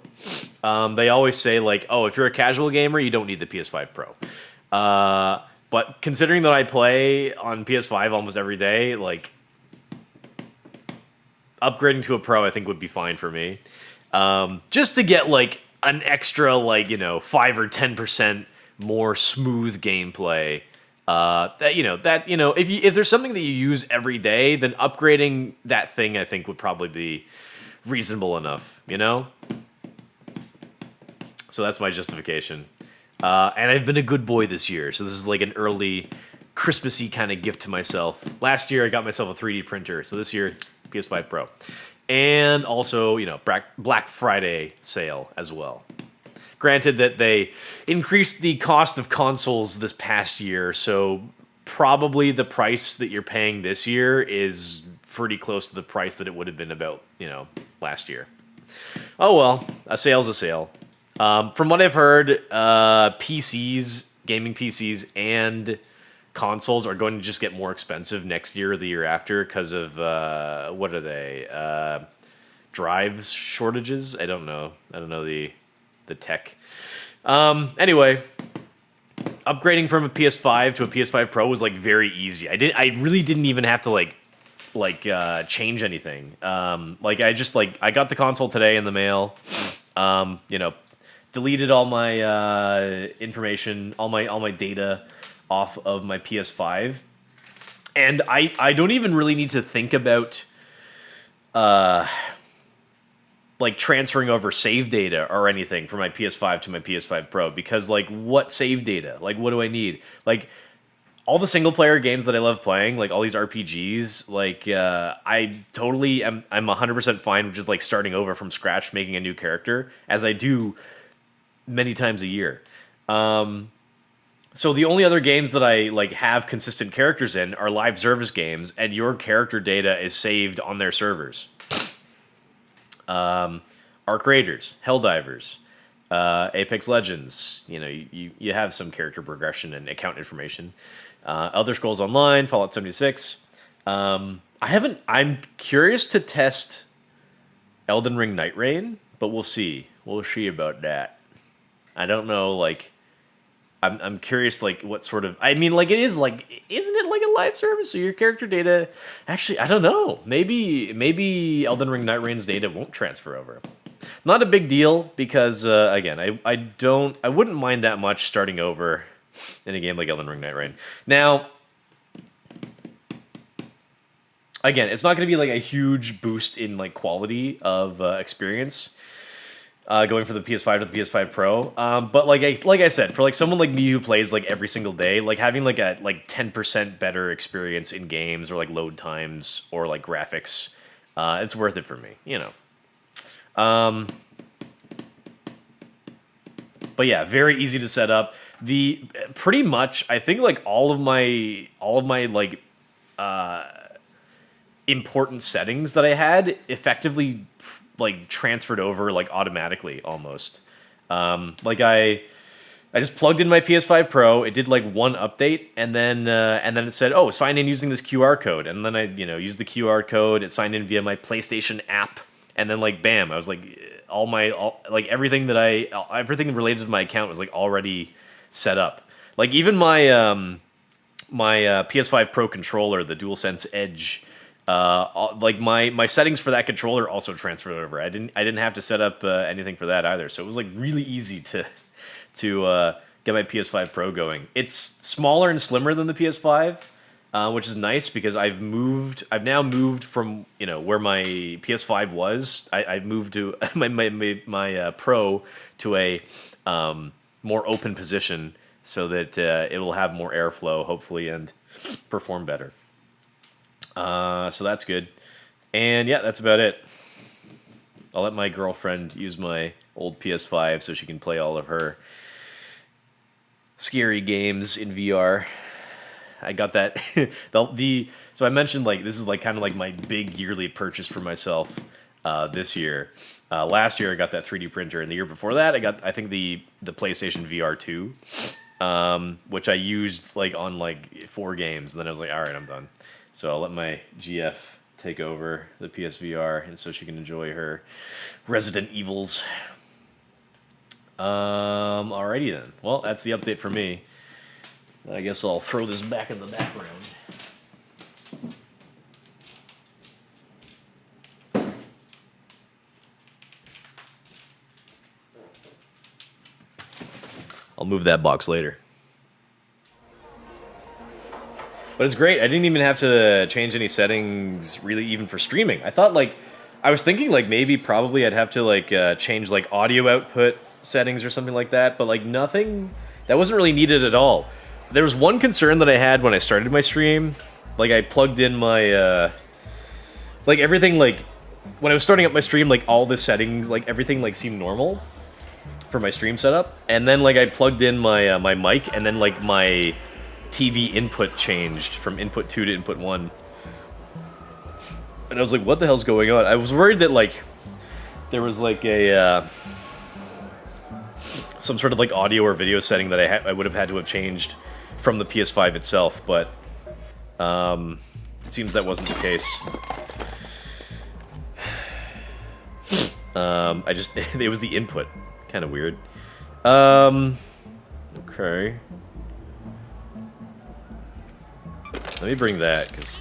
they always say, like, oh, if you're a casual gamer, you don't need the PS5 Pro. But considering that I play on PS5 almost every day, like, upgrading to a Pro, I think would be fine for me. Just to get like an extra, like 5 or 10% more smooth gameplay. If there's something that you use every day, then upgrading that thing, I think, would probably be reasonable enough. So that's my justification. And I've been a good boy this year, so this is like an early Christmassy kind of gift to myself. Last year I got myself a 3D printer, so this year PS5 Pro. And also, Black Friday sale as well. Granted that they increased the cost of consoles this past year, so probably the price that you're paying this year is pretty close to the price that it would have been about, last year. Oh well, a sale's a sale. From what I've heard, gaming PCs, and consoles are going to just get more expensive next year or the year after because of what are they? Drives shortages? I don't know the tech. Anyway, upgrading from a PS5 to a PS5 Pro was like very easy. I really didn't even have to change anything. I got the console today in the mail. Deleted all my information, all my data off of my PS5, and I don't even really need to think about transferring over save data or anything from my PS5 to my PS5 Pro, because what save data? What do I need? All the single player games that I love playing, all these RPGs, I totally I'm 100% fine with just starting over from scratch, making a new character, as I do many times a year. So the only other games that I have consistent characters in are live service games, and your character data is saved on their servers. Arc Raiders, Helldivers, Apex Legends. You have some character progression and account information. Elder Scrolls Online, Fallout 76. I'm curious to test Elden Ring Night Rain, but we'll see. We'll see about that. I don't know, like, I'm curious, like, what sort of, I mean, like, it is, like, isn't it like a live service? So your character data, actually, I don't know. Maybe Elden Ring Night Rain's data won't transfer over. Not a big deal, because, again, I wouldn't mind that much starting over in a game like Elden Ring Night Rain. Now, again, it's not going to be, like, a huge boost in, like, quality of experience, going from the PS5 to the PS5 Pro, but like I said, for like someone like me who plays like every single day, like having like a 10% better experience in games or like load times or like graphics, it's worth it for me, you know. But yeah, very easy to set up. Pretty much, I think like all of my like important settings that I had effectively like transferred over like automatically almost. Like I just plugged in my PS5 Pro. It did like one update, and then it said, "Oh, sign in using this QR code." And then I used the QR code. It signed in via my PlayStation app, and then like bam, I was like everything related to my account was like already set up. Like even my my PS5 Pro controller, the DualSense Edge. Like my settings for that controller also transferred over. I didn't have to set up anything for that either. So it was like really easy to get my PS5 Pro going. It's smaller and slimmer than the PS5, which is nice because I've now moved from where my PS5 was. I've moved to my Pro to a more open position so that it will have more airflow hopefully and perform better. So that's good. And yeah, that's about it. I'll let my girlfriend use my old PS5 so she can play all of her scary games in VR. I got that. So I mentioned like this is like kind of like my big yearly purchase for myself this year. Last year I got that 3D printer, and the year before that I got the PlayStation VR 2, which I used like on like 4 games. And then I was like, all right, I'm done. So I'll let my GF take over the PSVR, and so she can enjoy her Resident Evils. Alrighty then. Well, that's the update for me. I guess I'll throw this back in the background. I'll move that box later. But it's great. I didn't even have to change any settings, really, even for streaming. I thought, like, I was thinking, like, maybe probably I'd have to, like, change, like, audio output settings or something like that. But, like, nothing, that wasn't really needed at all. There was one concern that I had when I started my stream. Like, I plugged in my, like, everything, like, when I was starting up my stream, like, all the settings, like, everything, like, seemed normal for my stream setup. And then, like, I plugged in my, my mic, and then, like, my TV input changed from input 2 to input 1. And I was like, what the hell's going on? I was worried that, like, there was, like, a, some sort of, like, audio or video setting that I would have had to have changed from the PS5 itself, but, it seems that wasn't the case. It was the input. Kind of weird. Okay. Let me bring that, because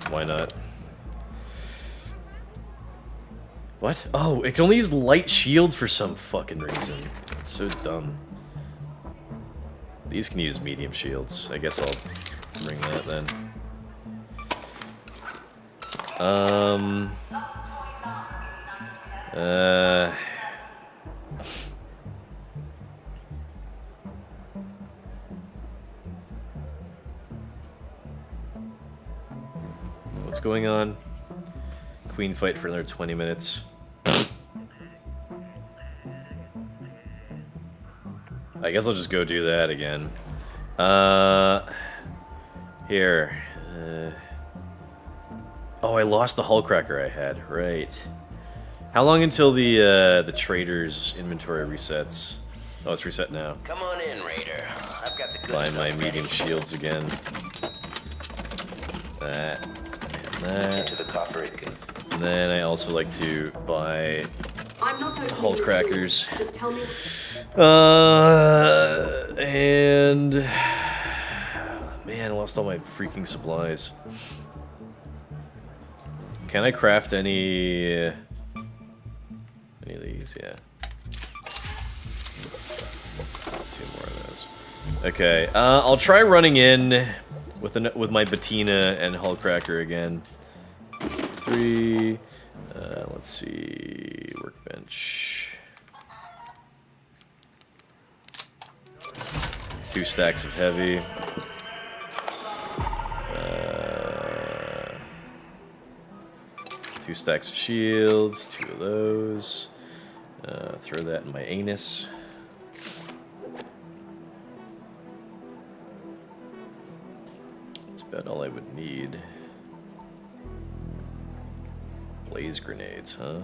why not? What? Oh, it can only use light shields for some fucking reason. It's so dumb. These can use medium shields. I guess I'll bring that then. What's going on? Queen fight for another 20 minutes. I guess I'll just go do that again. Here. Oh, I lost the hull cracker I had. Right. How long until the trader's inventory resets? Oh, it's reset now. Come on in, Raider. I've got the good Buy stuff my ready. medium shields again. That. And that. Into the copper it goes. And then I also like to buy I'm not Hull crackers. Just tell me. And man, I lost all my freaking supplies. Can I craft any of these? Yeah. 2 more of those. Okay, I'll try running in with my Bettina and Hull cracker again. 3. Let's see. Workbench. 2 stacks of heavy. 2 stacks of shields. 2 of those. Throw that in my anus. That's about all I would need. Blaze grenades, huh?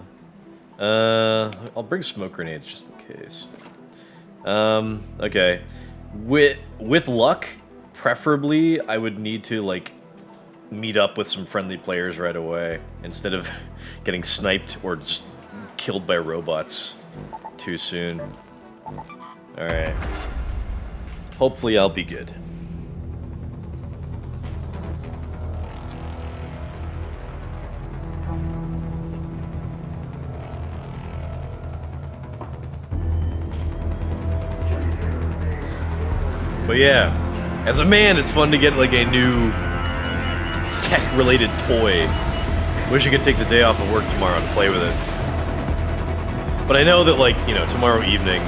I'll bring smoke grenades just in case. Okay. With luck, preferably, I would need to, like, meet up with some friendly players right away, instead of getting sniped or just killed by robots too soon. Alright. Hopefully I'll be good. But yeah, as a man, it's fun to get like a new tech-related toy. Wish I could take the day off of work tomorrow and play with it. But I know that, like, you know, tomorrow evening,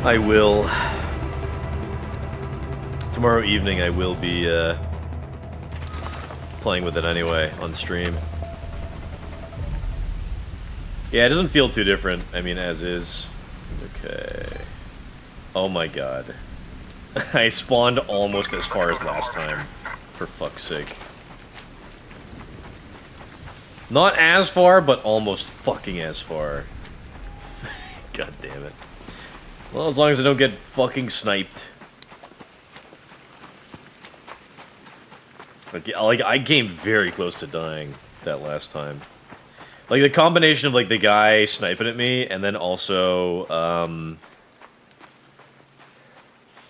I will... Tomorrow evening I will be, playing with it anyway, on stream. Yeah, it doesn't feel too different, I mean, as is. Okay. Oh my god. I spawned almost as far as last time. For fuck's sake. Not as far, but almost fucking as far. God damn it. Well, as long as I don't get fucking sniped. Like, I came very close to dying that last time. Like, the combination of, like, the guy sniping at me, and then also,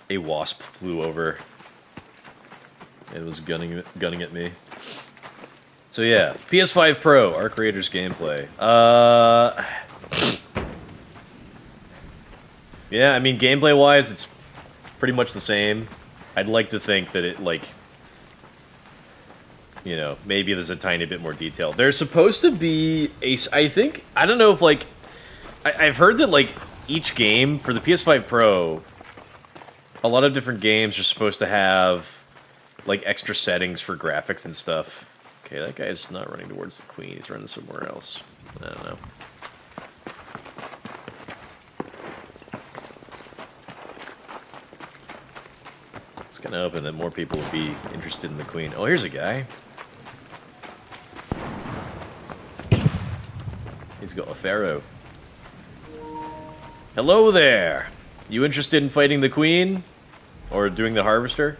a wasp flew over. It was gunning at me. So yeah, PS5 Pro, Arc Raiders gameplay. Yeah, I mean, gameplay-wise, it's pretty much the same. I'd like to think that it, like, you know, maybe there's a tiny bit more detail. There's supposed to be a, I think, I don't know if, like, I've heard that, like, each game for the PS5 Pro, a lot of different games are supposed to have, like, extra settings for graphics and stuff. Okay, that guy's not running towards the queen. He's running somewhere else. I don't know. It's kind of hoping that more people would be interested in the queen. Oh, here's a guy. He's got a pharaoh. Hello there. You interested in fighting the queen? Or doing the harvester?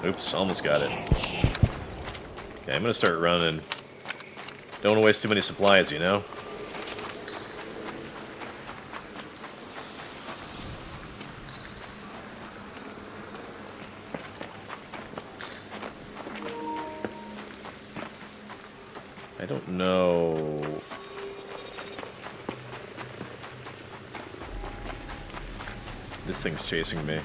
Oops, almost got it. Okay, I'm gonna start running. Don't want to waste too many supplies, you know? I don't know... This thing's chasing me.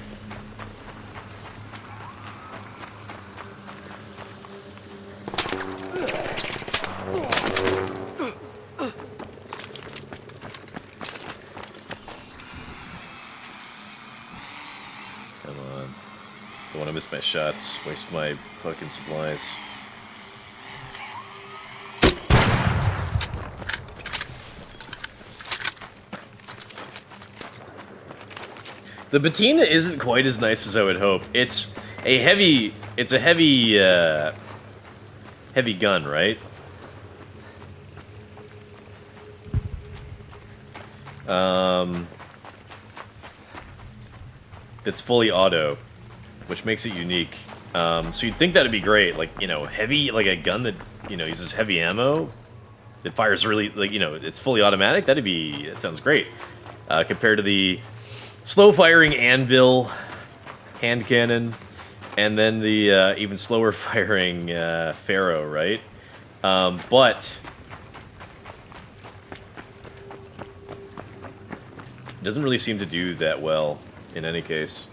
My shots, waste my fucking supplies. The Bettina isn't quite as nice as I would hope. It's a heavy heavy gun, right? That's fully auto, which makes it unique. So you'd think that'd be great, like, you know, heavy, like a gun that, you know, uses heavy ammo. It fires really, like, you know, it's fully automatic. That sounds great. Compared to the slow-firing Anvil hand cannon, and then the even slower-firing Pharaoh, right? But it doesn't really seem to do that well in any case.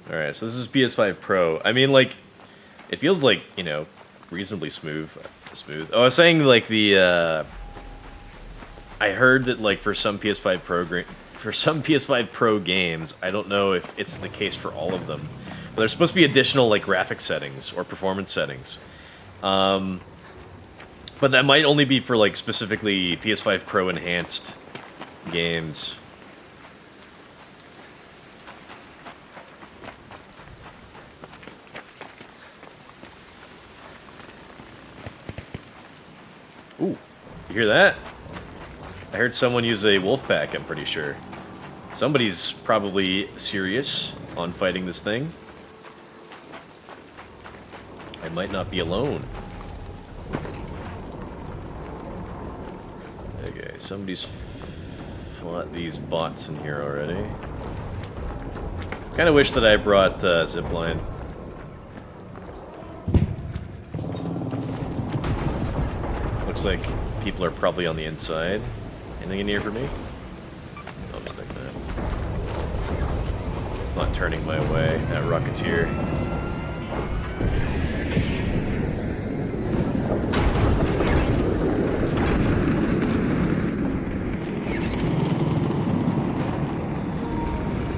Alright, so this is PS5 Pro. I mean, like, it feels like, you know, reasonably smooth. Oh, I was saying, like, the, I heard that, like, for some PS5 Pro games, I don't know if it's the case for all of them, but there's supposed to be additional, like, graphic settings or performance settings. But that might only be for, like, specifically PS5 Pro enhanced games. Ooh, you hear that? I heard someone use a wolf pack, I'm pretty sure. Somebody's probably serious on fighting this thing. I might not be alone. Okay, somebody's fought these bots in here already. Kinda wish that I brought zipline. Looks like people are probably on the inside. Anything in here for me? I'll stick that. It's not turning my way, that Rocketeer.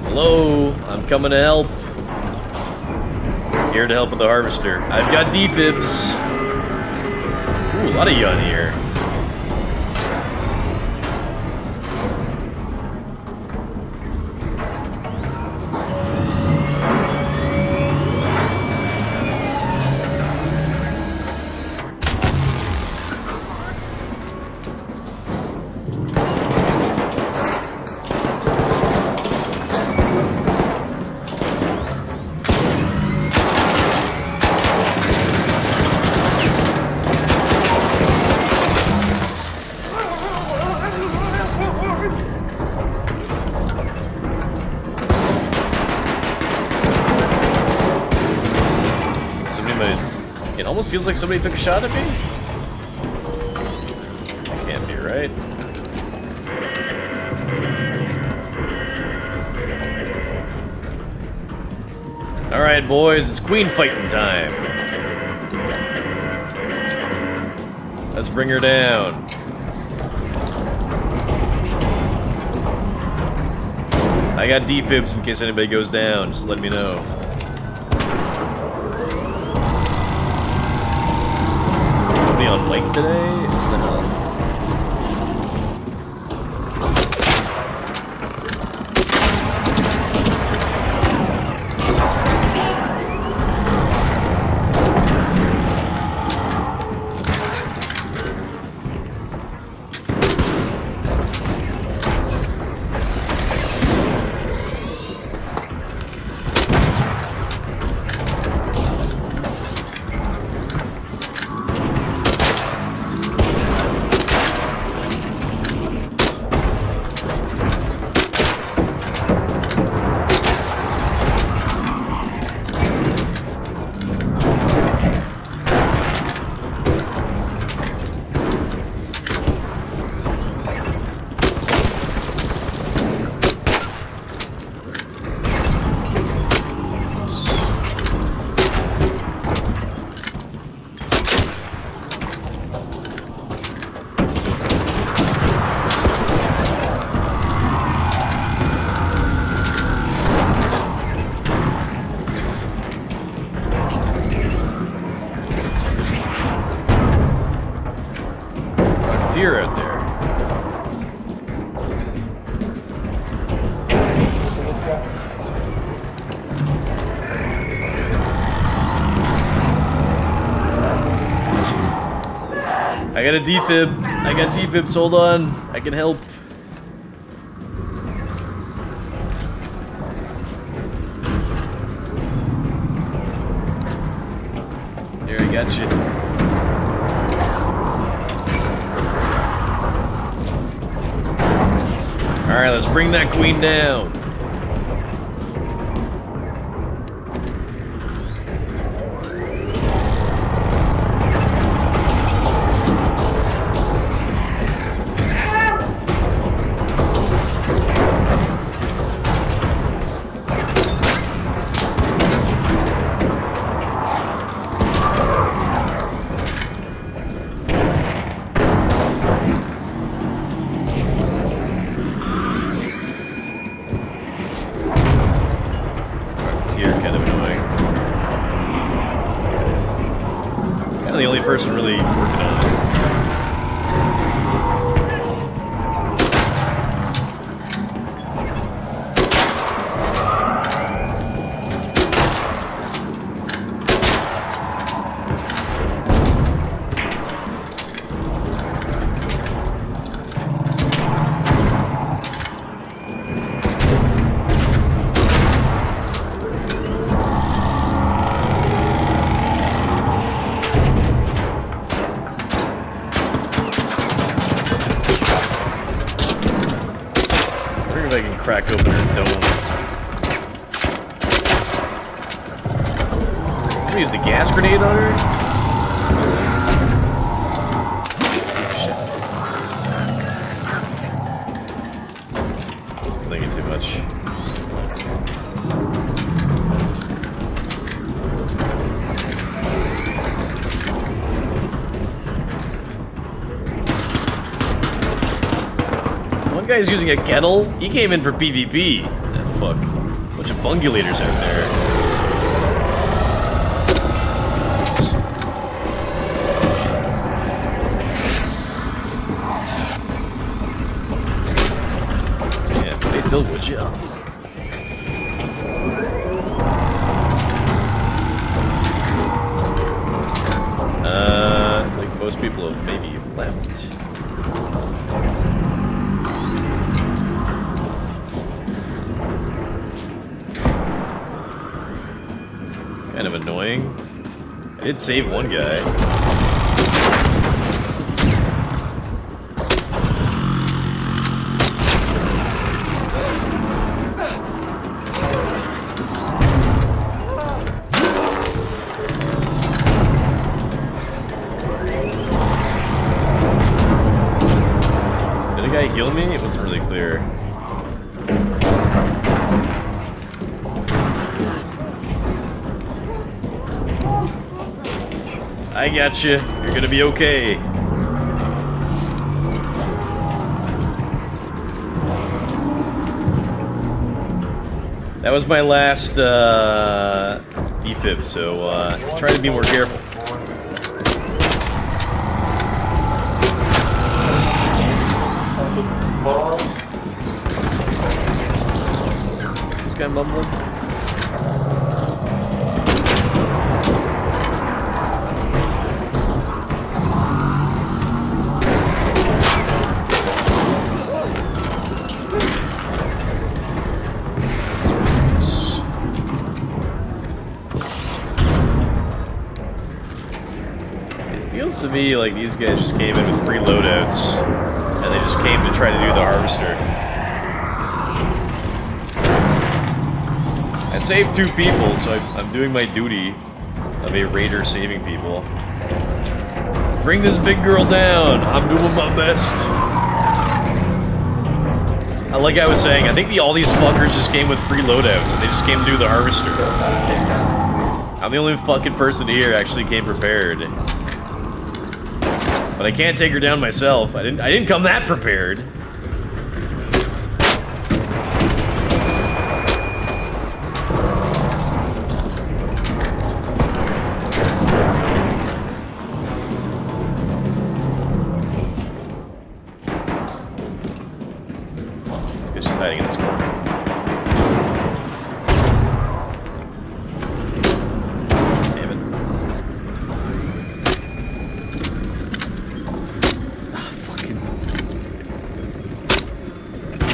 Hello, I'm coming to help. Here to help with the harvester. I've got defibs. Ooh, a lot of you on here. It almost feels like somebody took a shot at me. That can't be right. Alright, boys, it's queen fighting time. Let's bring her down. I got defibs in case anybody goes down. Just let me know. On Lake today? What the hell? Deer out there. I got a defib. I got defibs. Hold on. I can help. Here, I got you. Alright, let's bring that queen down. The only person really working on it. I can crack open her dome. Somebody used a gas grenade on her? Shit. Wasn't thinking too much. One guy's using a kettle. He came in for PvP. That fuck. Bunch of bungulators out there. Yeah, stay still, would you? Oh, fuck. Like most people have maybe left. Kind of annoying. I did save one guy. Did a guy heal me? It wasn't really clear. I got you. You're gonna be okay. That was my last defib, so try to be more careful. What's this guy mumbling? To me, like, these guys just came in with free loadouts, and they just came to try to do the harvester. I saved 2 people, so I'm doing my duty of a raider saving people. Bring this big girl down! I'm doing my best! Like I was saying, I think all these fuckers just came with free loadouts, and they just came to do the harvester. I'm the only fucking person here actually came prepared. But I can't take her down myself. I didn't come that prepared. It's because she's hiding in this corner.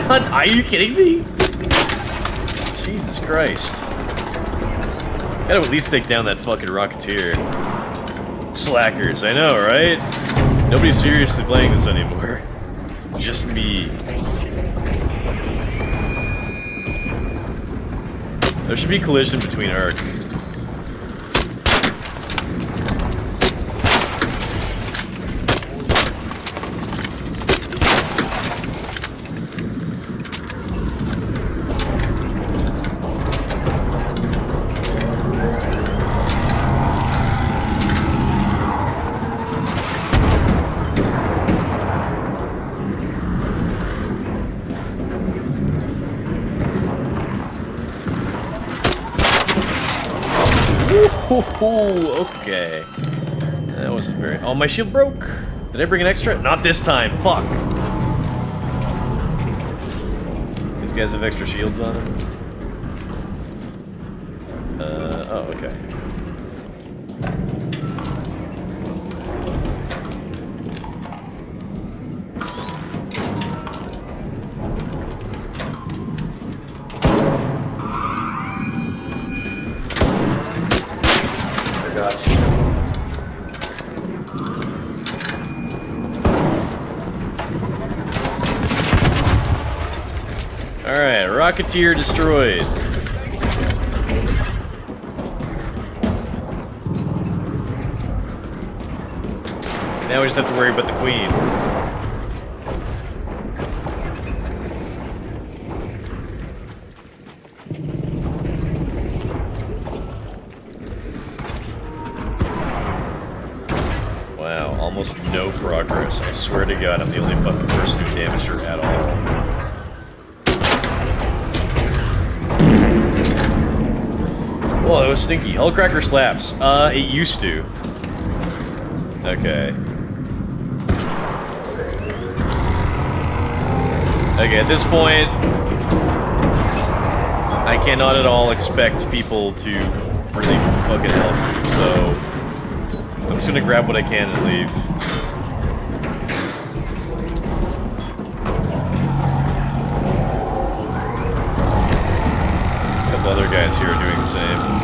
God, are you kidding me? Jesus Christ. Gotta at least take down that fucking Rocketeer. Slackers, I know, right? Nobody's seriously playing this anymore. Just me. There should be collision between Arc. Okay. That wasn't very... Oh, my shield broke! Did I bring an extra? Not this time! Fuck! These guys have extra shields on them? Oh, okay. Alright, Rocketeer destroyed. Now we just have to worry about the Queen. Wow, almost no progress. I swear to God, I'm the only fucking person who damaged her at all. Whoa, that was stinky. Hullcracker slaps. It used to. Okay. Okay, at this point, I cannot at all expect people to really fucking help. So, I'm just gonna grab what I can and leave. A couple other guys here are doing the same.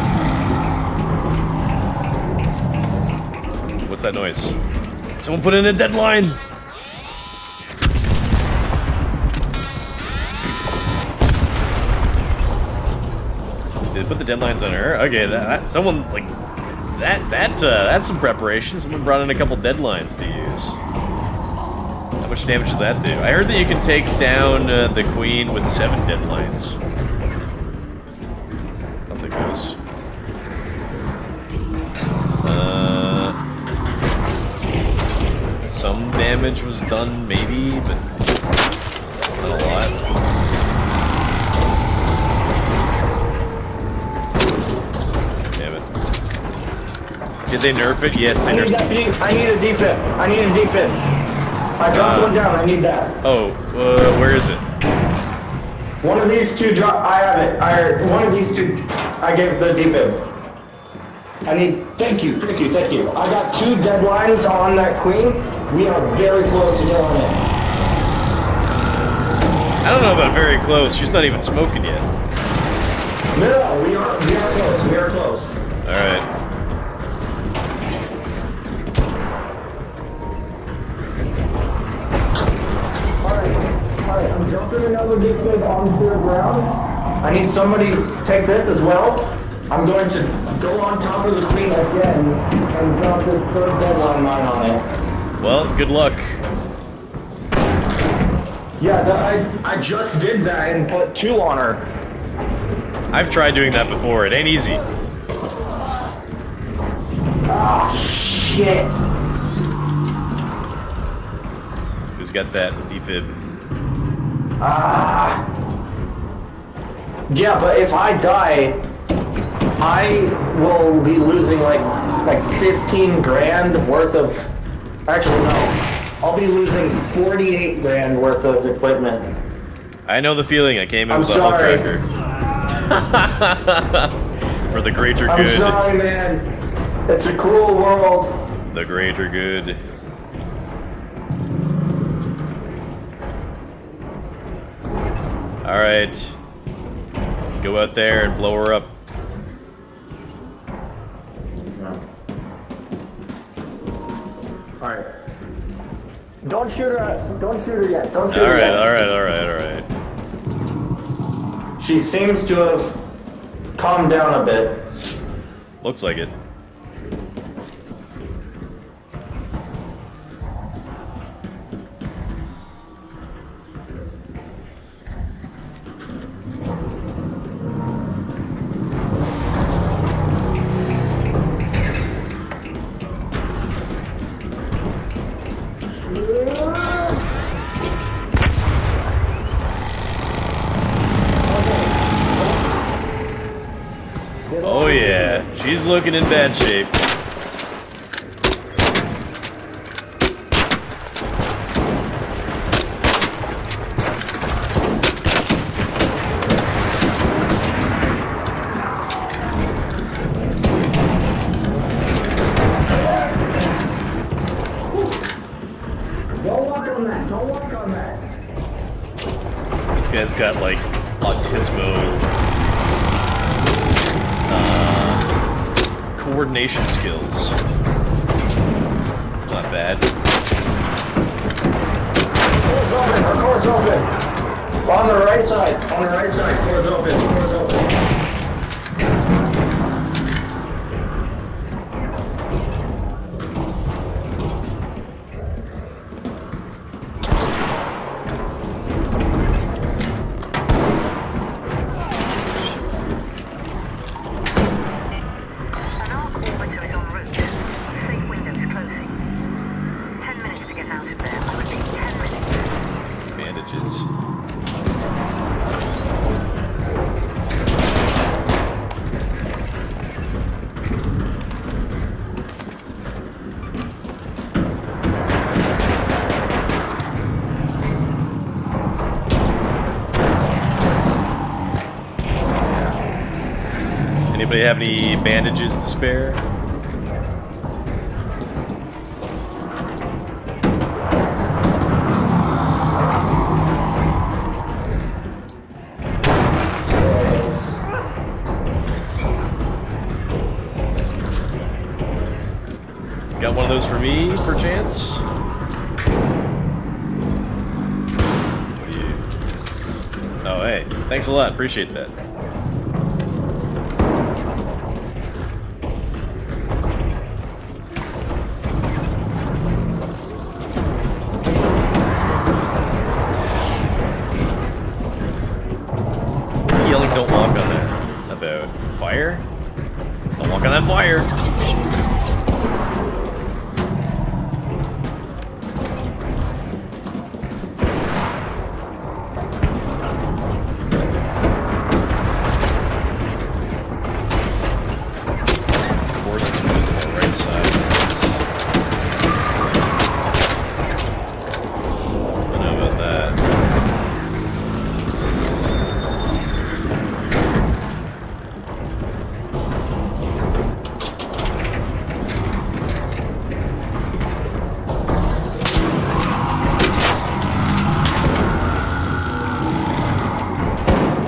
What's that noise? Someone put in a deadline! Did they put the deadlines on her? Okay, someone, like, that's some preparation. Someone brought in a couple deadlines to use. How much damage does that do? I heard that you can take down the Queen with 7 deadlines. I'll take those. Some damage was done, maybe, but not a lot. Damn it. Did they nerf it? Yes, they nerfed it. I need a defib. I need a defib. I dropped one down. I need that. Oh, where is it? One of these two drop. I have it. One of these two. I gave the defib. I need. Thank you. Thank you. Thank you. I got 2 deadlines on that Queen. We are very close to killing it. I don't know about very close. She's not even smoking yet. No, we are close. We are close. All right. Alright, I'm jumping another defib onto the ground. I need somebody to take this as well. I'm going to go on top of the Queen again and drop this 3rd deadline mine on it. Well, good luck. Yeah, I just did that and put 2 on her. I've tried doing that before. It ain't easy. Ah, shit. Who's got that defib? Ah. Yeah, but if I die, I will be losing like 15 grand worth of. Actually, no. I'll be losing 48 grand worth of equipment. I know the feeling. I came in I'm with a sorry. Hullcracker. For the greater good. I'm sorry, man. It's a cruel world. The greater good. Alright. Go out there and blow her up. Alright. Don't shoot her. Don't shoot her yet. Don't shoot her yet. Alright. She seems to have calmed down a bit. Looks like it. Oh yeah, she's looking in bad shape. Don't walk on that. Don't walk on that. This guy's got like autismo coordination skills. It's not bad. Door's open. Our door's open. On the right side. On the right side. Door's open. Door's open. An arc orbiter is en route. Safe windows closing. 10 minutes to get out of there. I repeat, 10 minutes. Bandages. Anybody have any bandages to spare? Got one of those for me, perchance? What do you... Oh, hey. Thanks a lot. Appreciate that. What's he yelling, don't walk on that? About fire? Don't walk on that fire! Doors exposed on the right side. I don't know about that.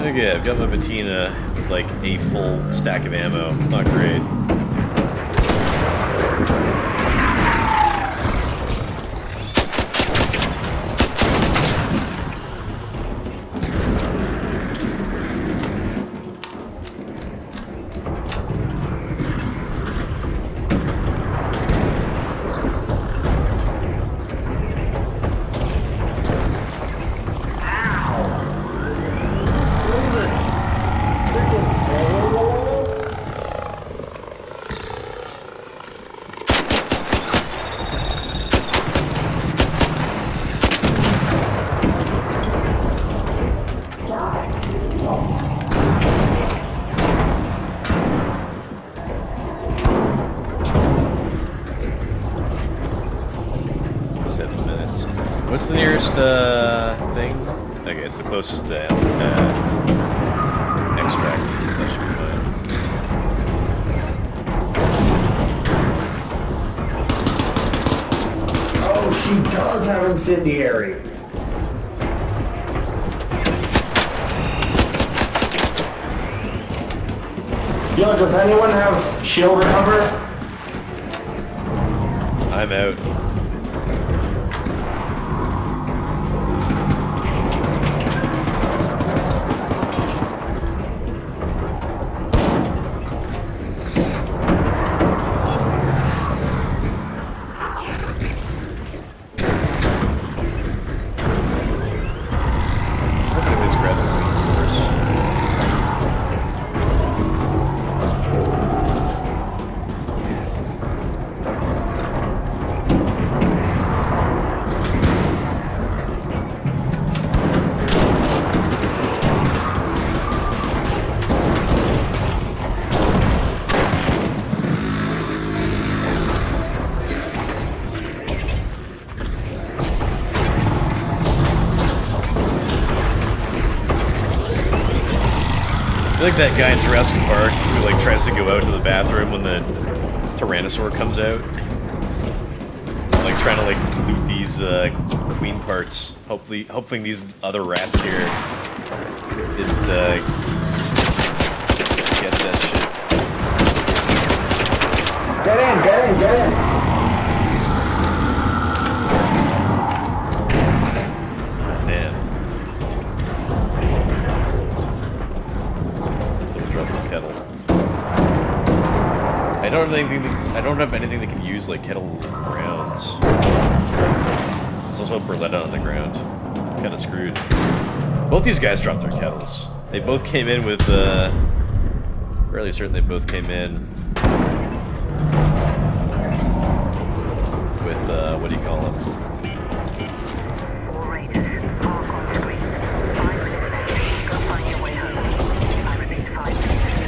Okay, I've got my patina with like a full stack of ammo. It's not great. What's the nearest thing? Okay, it's the closest to extract, so that should be fine. Oh, she does have incendiary. Yo, does anyone have shield recover? I'm out. Hopefully this grab the queen first. I feel like that guy in Jurassic Park who like tries to go out to the bathroom when the Tyrannosaur comes out. Like trying to like loot these queen parts. Hoping these other rats here didn't get that shit. Get in, get in, get in! Damn. Someone dropped the kettle. I don't have anything that can use like kettle rounds. There's also a Berletta on the ground. Kind of screwed. Both these guys dropped their kettles. They both came in with fairly certain they both came in with what do you call them? All Raiders, mark on screen. 5 minutes left. Go find your way home. I repeat, 5 minutes.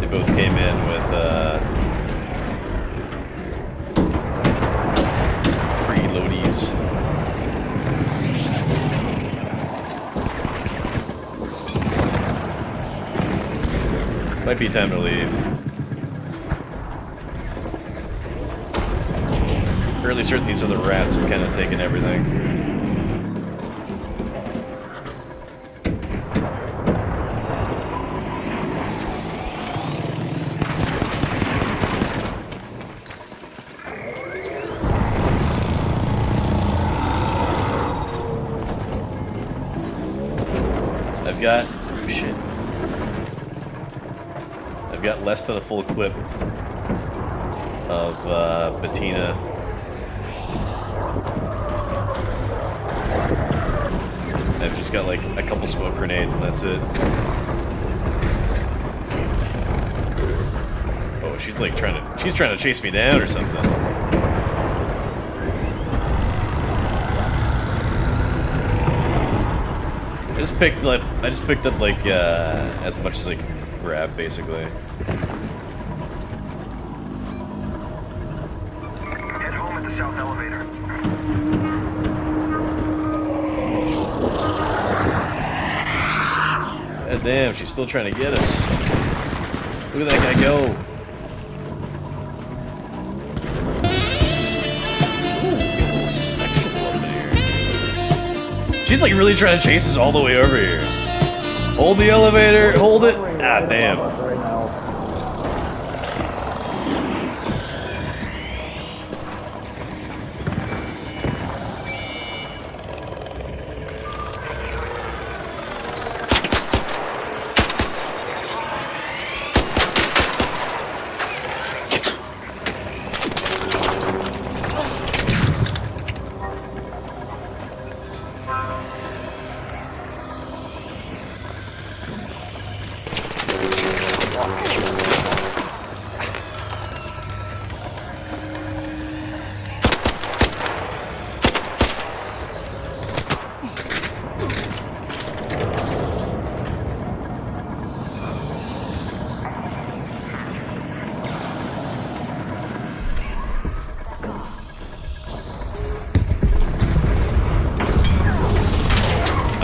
They both came in with free loadies. Might be time to leave. Fairly certain these other rats have kind of taken everything. I've got... oh, shit. I've got less than a full clip of Bettina. I've just got like a couple smoke grenades and that's it. Oh, she's like she's trying to chase me down or something. I just picked up like as much as I can grab, basically. Head home at the south elevator. God damn, she's still trying to get us. Look at that guy go. Ooh, sexual up in here. She's like really trying to chase us all the way over here. Hold the elevator, hold it. Ah, damn. Right now.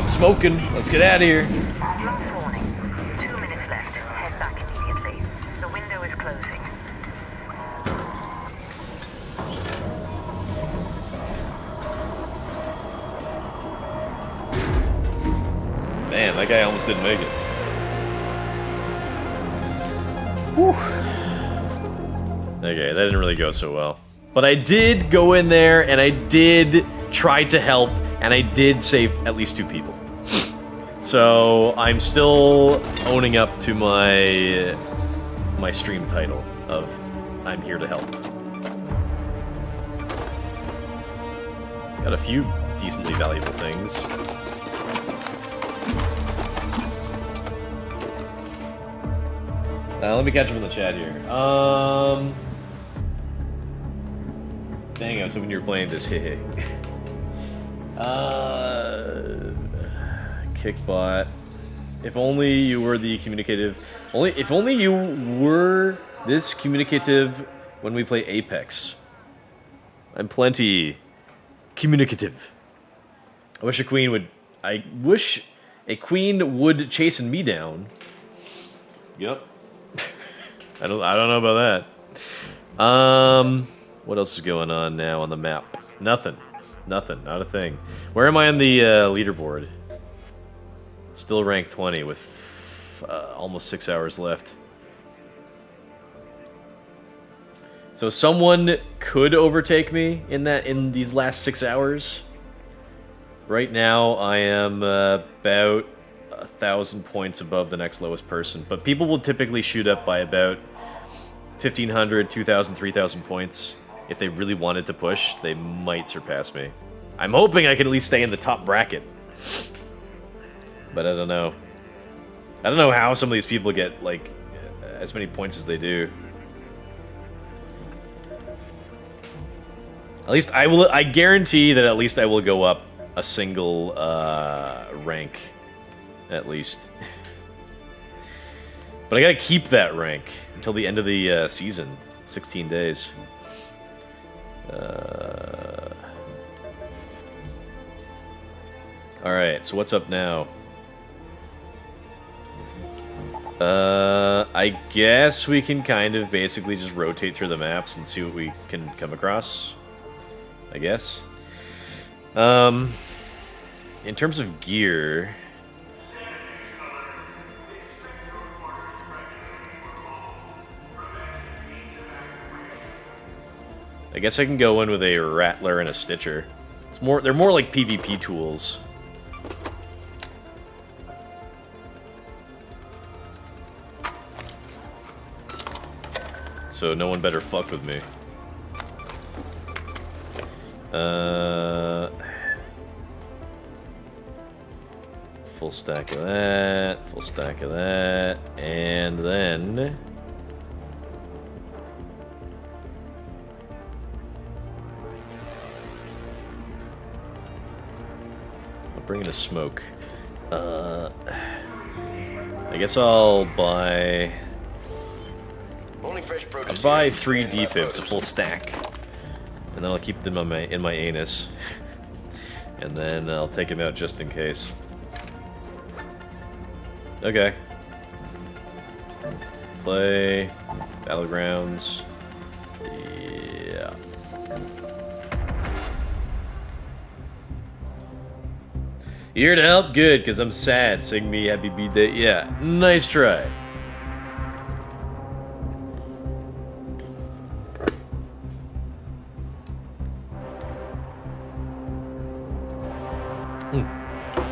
Smoking. Let's get out of here. Last warning. 2 minutes left. Head back immediately. The window is closing. Man, that guy almost didn't make it. Whew. Okay, that didn't really go so well. But I did go in there, and I did try to help, and I did save at least 2 people. So, I'm still owning up to my stream title of I'm here to help. Got a few decently valuable things. Let me catch him in the chat here. Dang, I was hoping you were playing this. Hey. Kickbot. If only you were the communicative. If only you were this communicative when we play Apex. I'm plenty communicative. I wish a queen would. I wish a queen would chasten me down. Yep. I don't know about that. What else is going on now on the map? Nothing. Nothing. Not a thing. Where am I on the leaderboard? Still rank 20 with almost 6 hours left. So someone could overtake me in these last 6 hours. Right now, I am about 1,000 points above the next lowest person, but people will typically shoot up by about 1,500, 2,000, 3,000 points. If they really wanted to push, they might surpass me. I'm hoping I can at least stay in the top bracket. But I don't know. I don't know how some of these people get, like, as many points as they do. At least I guarantee that at least I will go up a single rank. At least. But I gotta keep that rank until the end of the season. 16 days. Alright, so what's up now? I guess we can kind of basically just rotate through the maps and see what we can come across. I guess. In terms of gear... I guess I can go in with a Rattler and a Stitcher. They're more like PvP tools. So no one better fuck with me. Full stack of that, full stack of that, and then... Bring in a smoke. I guess I'll buy... I'll buy 3 defibs, a full stack. And then I'll keep them in my anus. And then I'll take them out just in case. Okay. Play. Battlegrounds. Yeah. You here to help? Good, because I'm sad. Sing me happy birthday. Yeah, nice try.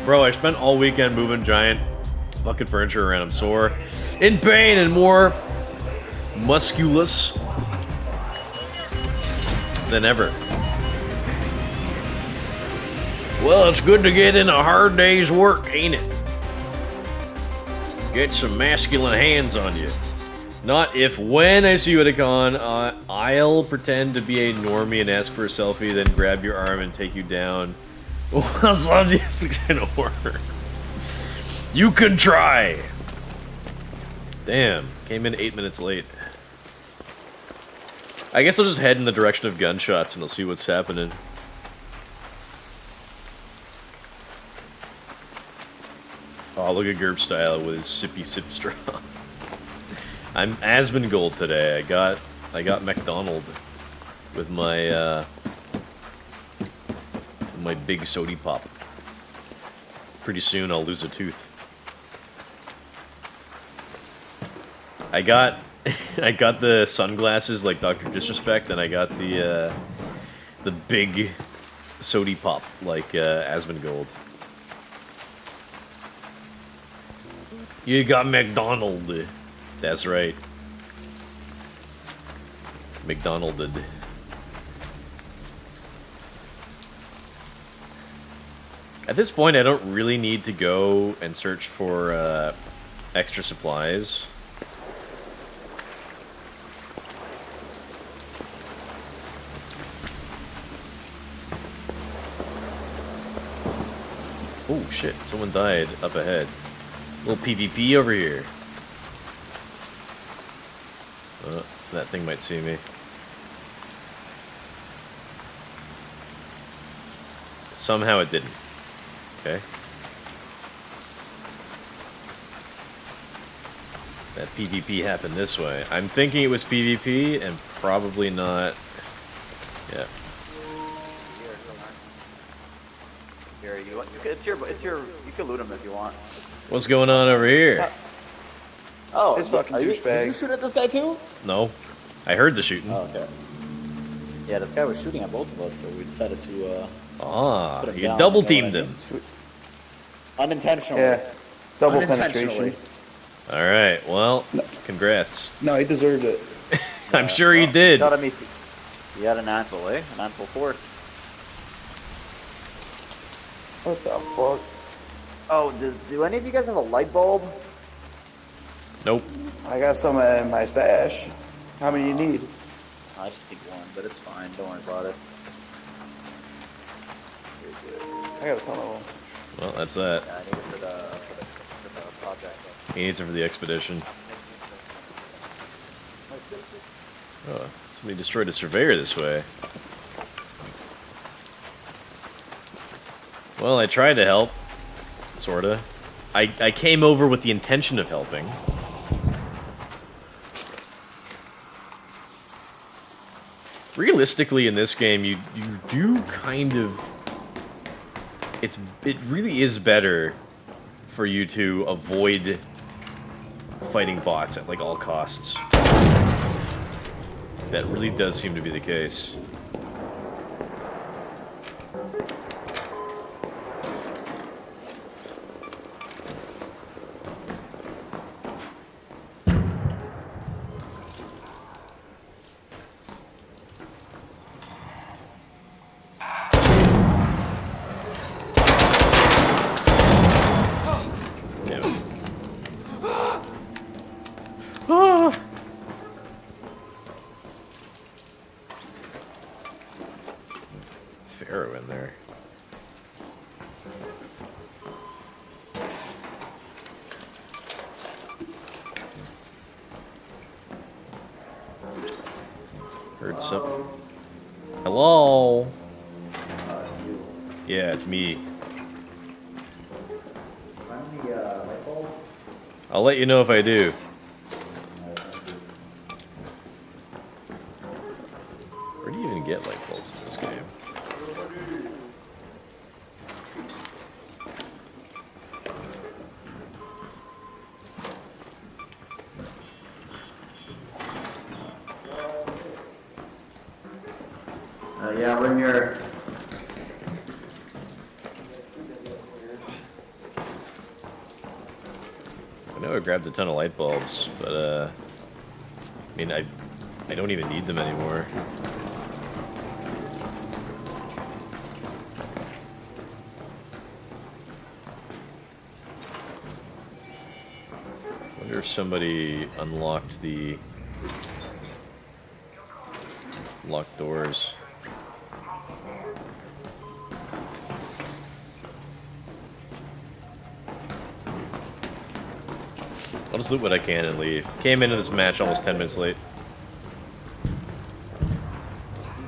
Bro, I spent all weekend moving giant fucking furniture around. I'm sore, in pain, and more musculous than ever. Well, it's good to get in a hard day's work, ain't it? Get some masculine hands on you. Not if when I see you at a con, I'll pretend to be a normie and ask for a selfie, then grab your arm and take you down. Well, some just gonna work. You can try. Damn, came in 8 minutes late. I guess I'll just head in the direction of gunshots and I'll see what's happening. Oh, look at Greptyle with his sippy sip straw. I'm Asmongold today. I got McDonald with my my big sody pop. Pretty soon I'll lose a tooth. I got I got the sunglasses like Dr. Disrespect, and I got the big sody pop like Asmongold. You got McDonald. That's right. McDonalded. At this point, I don't really need to go and search for extra supplies. Oh shit, someone died up ahead. Little PvP over here. That thing might see me. Somehow it didn't. Okay. That PvP happened this way. I'm thinking it was PvP and probably not. Yeah. Here, it's your. You can loot him if you want. What's going on over here? Oh, It's fucking did you douchebag. shoot at this guy too? No. I heard the shooting. Oh, okay. Yeah, this guy was shooting at both of us, so we decided to. Ah, put him you down, double you know teamed what I him. mean? Unintentionally. Yeah. Double Unintentionally. penetration. Alright, well, congrats. No, he deserved it. I'm sure he did. Got him. He had an anvil, eh? An anvil 4. What the fuck? Oh, do any of you guys have a light bulb? Nope. I got some in my stash. How many you need? I just need one, but it's fine. Don't worry about it. I got a ton of them. Well, that's that. Yeah, I need it for the project. He needs it for the expedition. Oh, somebody destroyed a surveyor this way. Well, I tried to help. Sorta. I came over with the intention of helping. Realistically, in this game, you do kind of... It really is better for you to avoid fighting bots at, like, all costs. That really does seem to be the case. Pharaoh in there. Heard some. Hello? Yeah, it's me. I'll let you know if I do. Where do you even get light bulbs in this game? Yeah, when you're... I know I grabbed a ton of light bulbs, but I mean, I don't even need them anymore. I wonder if somebody unlocked the locked doors. I'll just loot what I can and leave. Came into this match almost 10 minutes late.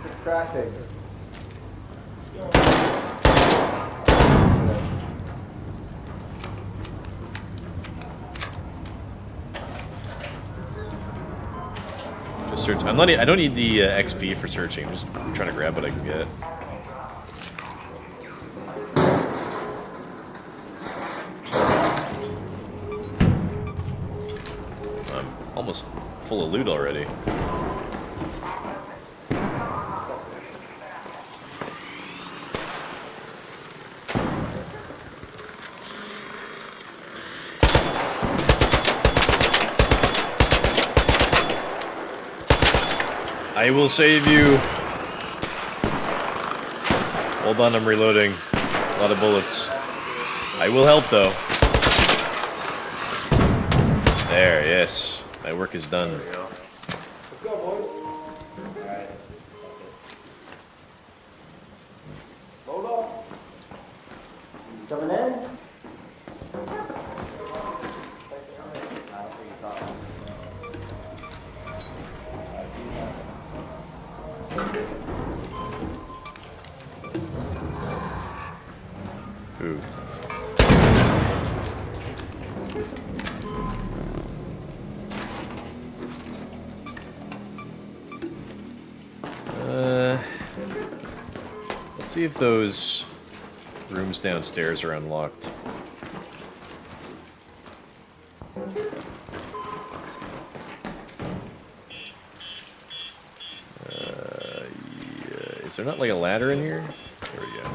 Distracting. Just search. I'm not. I don't need the XP for searching. I'm just trying to grab what I can get. almost full of loot already. I will save you. Hold on, I'm reloading. A lot of bullets. I will help, though. There, yes. My work is done. Let's go, boys. Alright. Load up. Coming in? Ooh. Let's see if those rooms downstairs are unlocked. Yeah. Is there not like a ladder in here? There we go.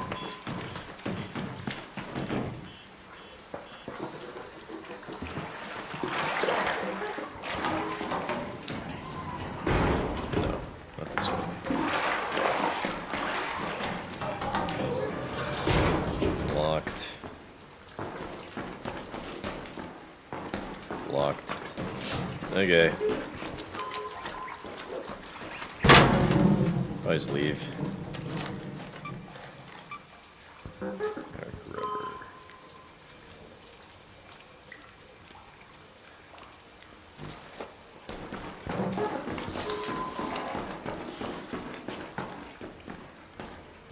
Okay. I'll just leave. Rubber.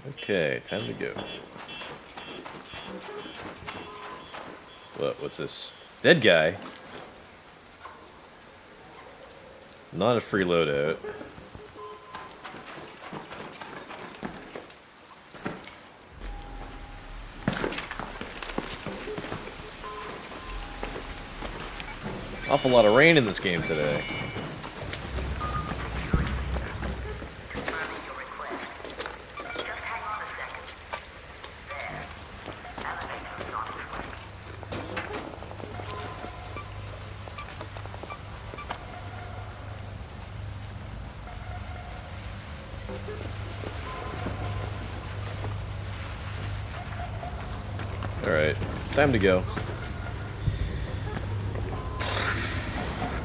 Okay, time to go. What's this? Dead guy? Not a free loadout. Awful lot of rain in this game today. Alright, time to go.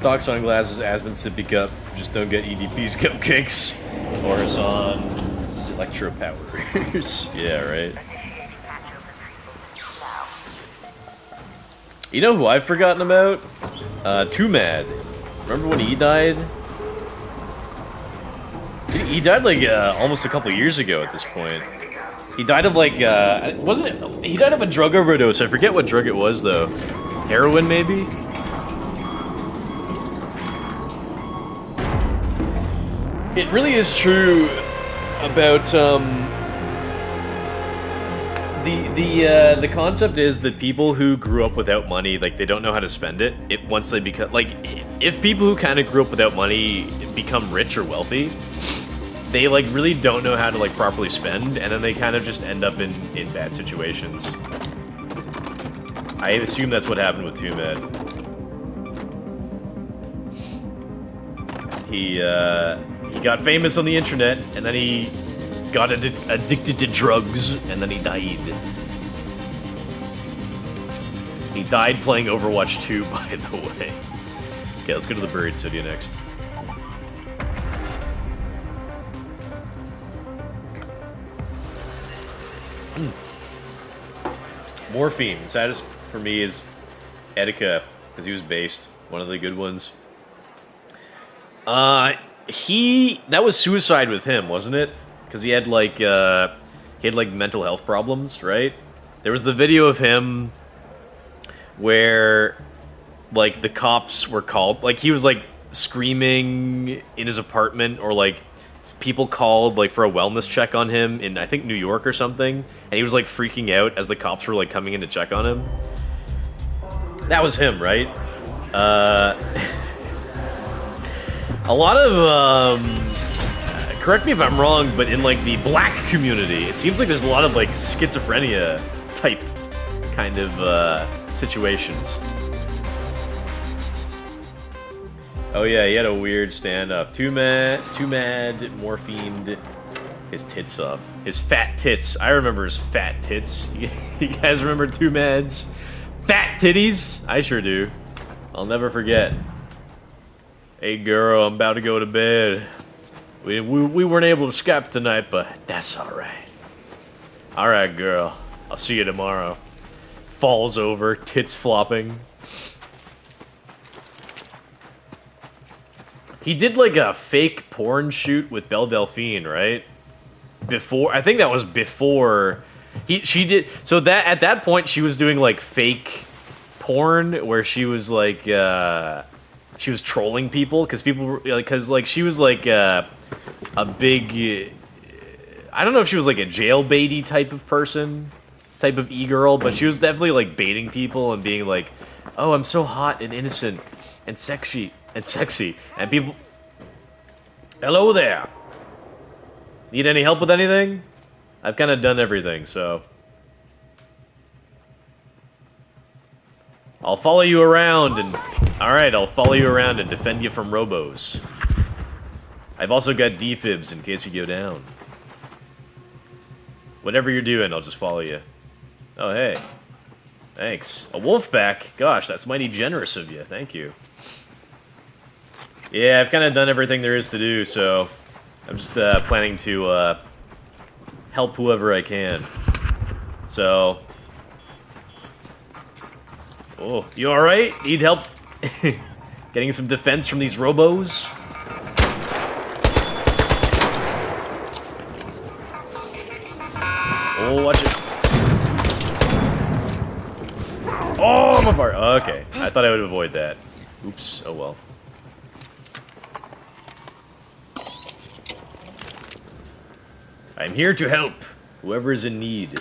Doc sunglasses, Aspen sippy cup. Just don't get EDP's cupcakes. Or Hassan's electro powers. Yeah, right. You know who I've forgotten about? Too Mad. Remember when he died? He died like almost a couple years ago at this point. He died of like, he died of a drug overdose. I forget what drug it was though. Heroin maybe? It really is true about, the concept is that people who grew up without money, like, they don't know how to spend it. Once they become, like, if people who kind of grew up without money become rich or wealthy, they, like, really don't know how to, like, properly spend, and then they kind of just end up in bad situations. I assume that's what happened with Too Mad. He got famous on the internet, and then he got addicted to drugs, and then he died. He died playing Overwatch 2, by the way. Okay, let's go to the Buried City next. Morphine. Saddest for me is Etika, because he was based. One of the good ones. That was suicide with him, wasn't it? Because he had like mental health problems, right? There was the video of him where like the cops were called, like he was like screaming in his apartment, or like people called like for a wellness check on him in, I think, New York or something, and he was like freaking out as the cops were like coming in to check on him. That was him, right? A lot of, correct me if I'm wrong, but in, like, the black community, it seems like there's a lot of, like, schizophrenia type kind of, situations. Oh yeah, he had a weird standoff. Too mad, morphined his tits off. His fat tits. I remember his fat tits. You guys remember Two Mad's fat titties? I sure do. I'll never forget. Hey girl, I'm about to go to bed. We weren't able to Skype tonight, but that's alright. Alright girl, I'll see you tomorrow. Falls over, tits flopping. He did like a fake porn shoot with Belle Delphine, right? Before, I think that was before she did. So that at that point she was doing like fake porn where she was like she was trolling people because people were because like she was like a big I don't know if she was like a jailbaity type of person, type of e-girl, but she was definitely like baiting people and being like, "Oh, I'm so hot and innocent and sexy." And people... Hello there! Need any help with anything? I've kind of done everything, so... I'll follow you around and... Alright, I'll follow you around and defend you from robos. I've also got defibs in case you go down. Whatever you're doing, I'll just follow you. Oh, hey. Thanks. A wolf pack? Gosh, that's mighty generous of you. Thank you. Yeah, I've kind of done everything there is to do, so I'm just planning to help whoever I can. So, oh, you all right? Need help getting some defense from these robos? Oh, watch it! Oh, I'm on fire. Okay, I thought I would avoid that. Oops. Oh well. I'm here to help whoever is in need.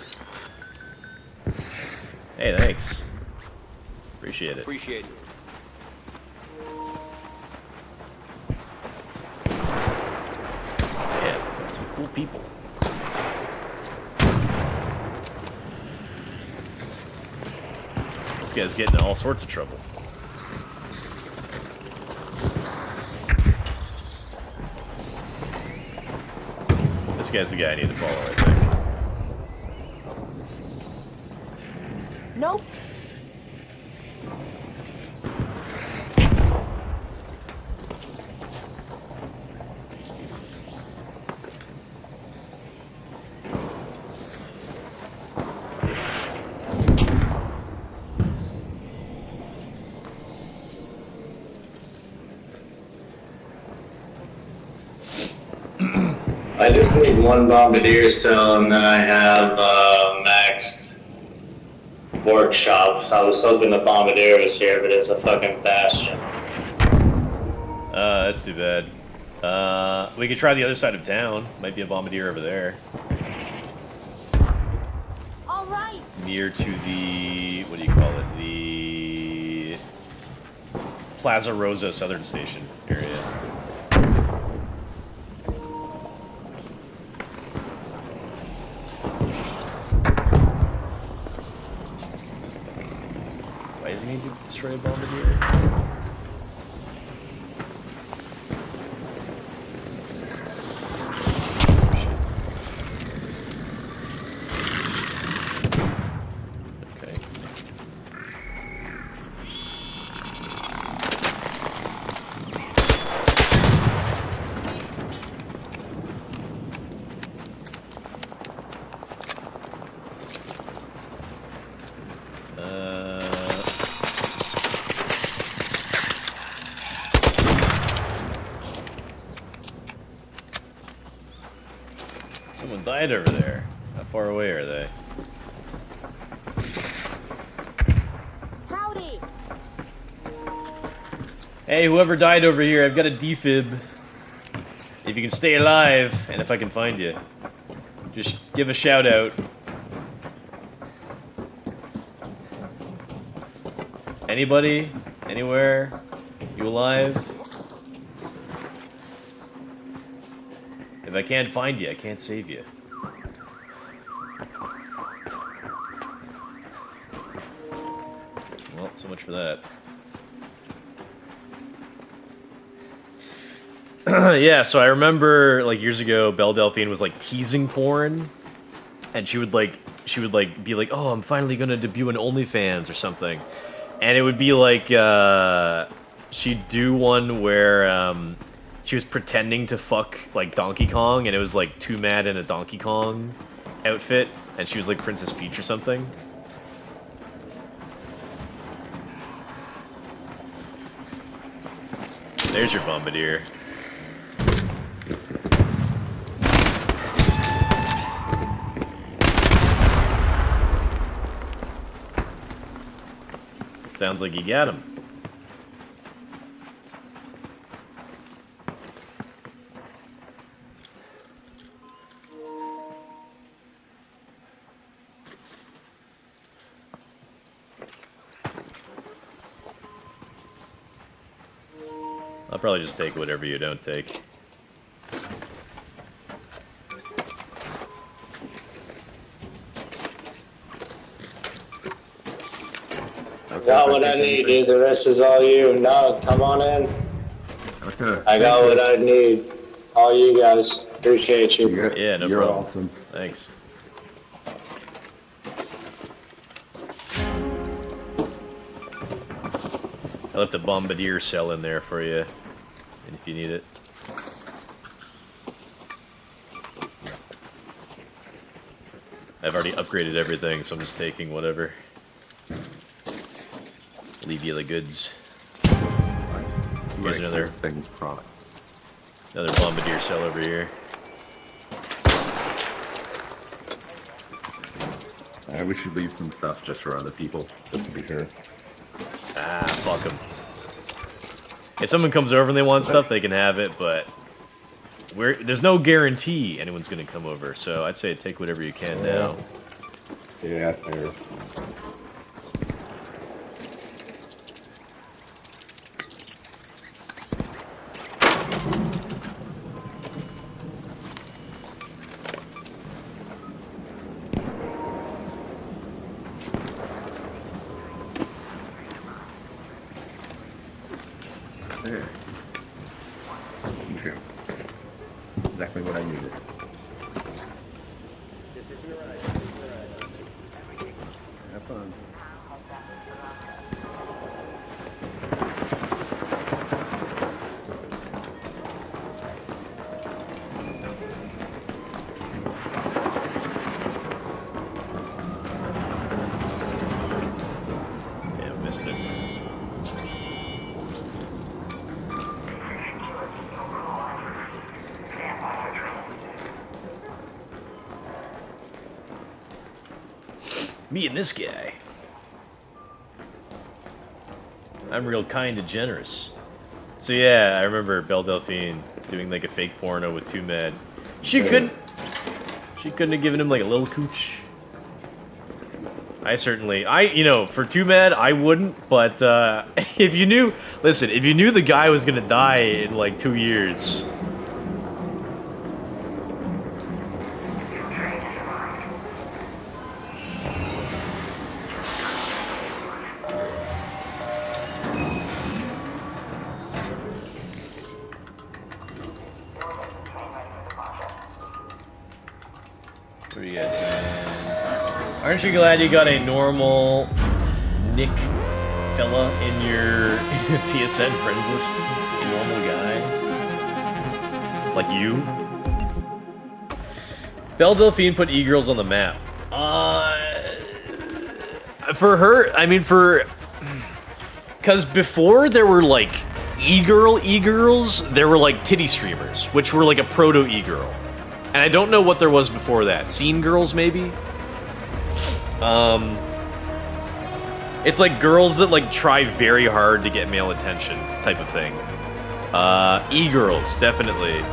Hey, thanks. Appreciate it. Appreciate it. Yeah, got some cool people. This guy's getting in all sorts of trouble. This guy's the guy I need to follow, I think. Nope. I just need one bombardier cell and then I have maxed workshops. I was hoping the bombardier was here, but it's a fucking bastion. That's too bad. We could try the other side of town. Might be a bombardier over there. All right. Near to the... what do you call it? The... Plaza Rosa Southern Station area. Why does he need to destroy a bombardier? Okay. Someone died over there. How far away are they? Howdy. Hey, whoever died over here, I've got a defib. If you can stay alive, and if I can find you, just give a shout out. Anybody? Anywhere? You alive? If I can't find you, I can't save you. Well, so much for that. Yeah, so I remember, like, years ago, Belle Delphine was, like, teasing porn. And she would be like, oh, I'm finally gonna debut an OnlyFans or something. And it would be like, she'd do one where, she was pretending to fuck, like, Donkey Kong, and it was, like, Too Mad in a Donkey Kong outfit, and she was, like, Princess Peach or something. There's your Bombardier. Sounds like you got him. I'll probably just take whatever you don't take. Got what I need, dude. The rest is all you. No, come on in. Okay. I got what I need. All you guys. Appreciate you. Yeah, no You're problem. awesome. Thanks. I left a Bombardier cell in there for you, if you need it. I've already upgraded everything, so I'm just taking whatever. Leave you the goods. Here's another things product. Another Bombardier cell over here. We should leave some stuff just for other people, just to be sure. Ah, fuck them. If someone comes over and they want stuff, they can have it, but there's no guarantee anyone's gonna come over, so I'd say take whatever you can now. Yeah, fair. There. Okay. Exactly what I needed. Have fun. Yeah, missed it. Me and this guy. I'm real kind and generous. So yeah, I remember Belle Delphine doing like a fake porno with Too Mad. She couldn't have given him like a little cooch. You know, for Too Mad, I wouldn't, but if you knew the guy was gonna die in like 2 years. What are you guys saying? Aren't you glad you got a normal Nick fella in your PSN friends list? A normal guy? Like you? Belle Delphine put e-girls on the map. For her, I mean because before there were like e-girls, there were like titty streamers, which were like a proto e-girl. And I don't know what there was before that. Scene girls, maybe? It's like girls that like try very hard to get male attention type of thing. E-girls, definitely.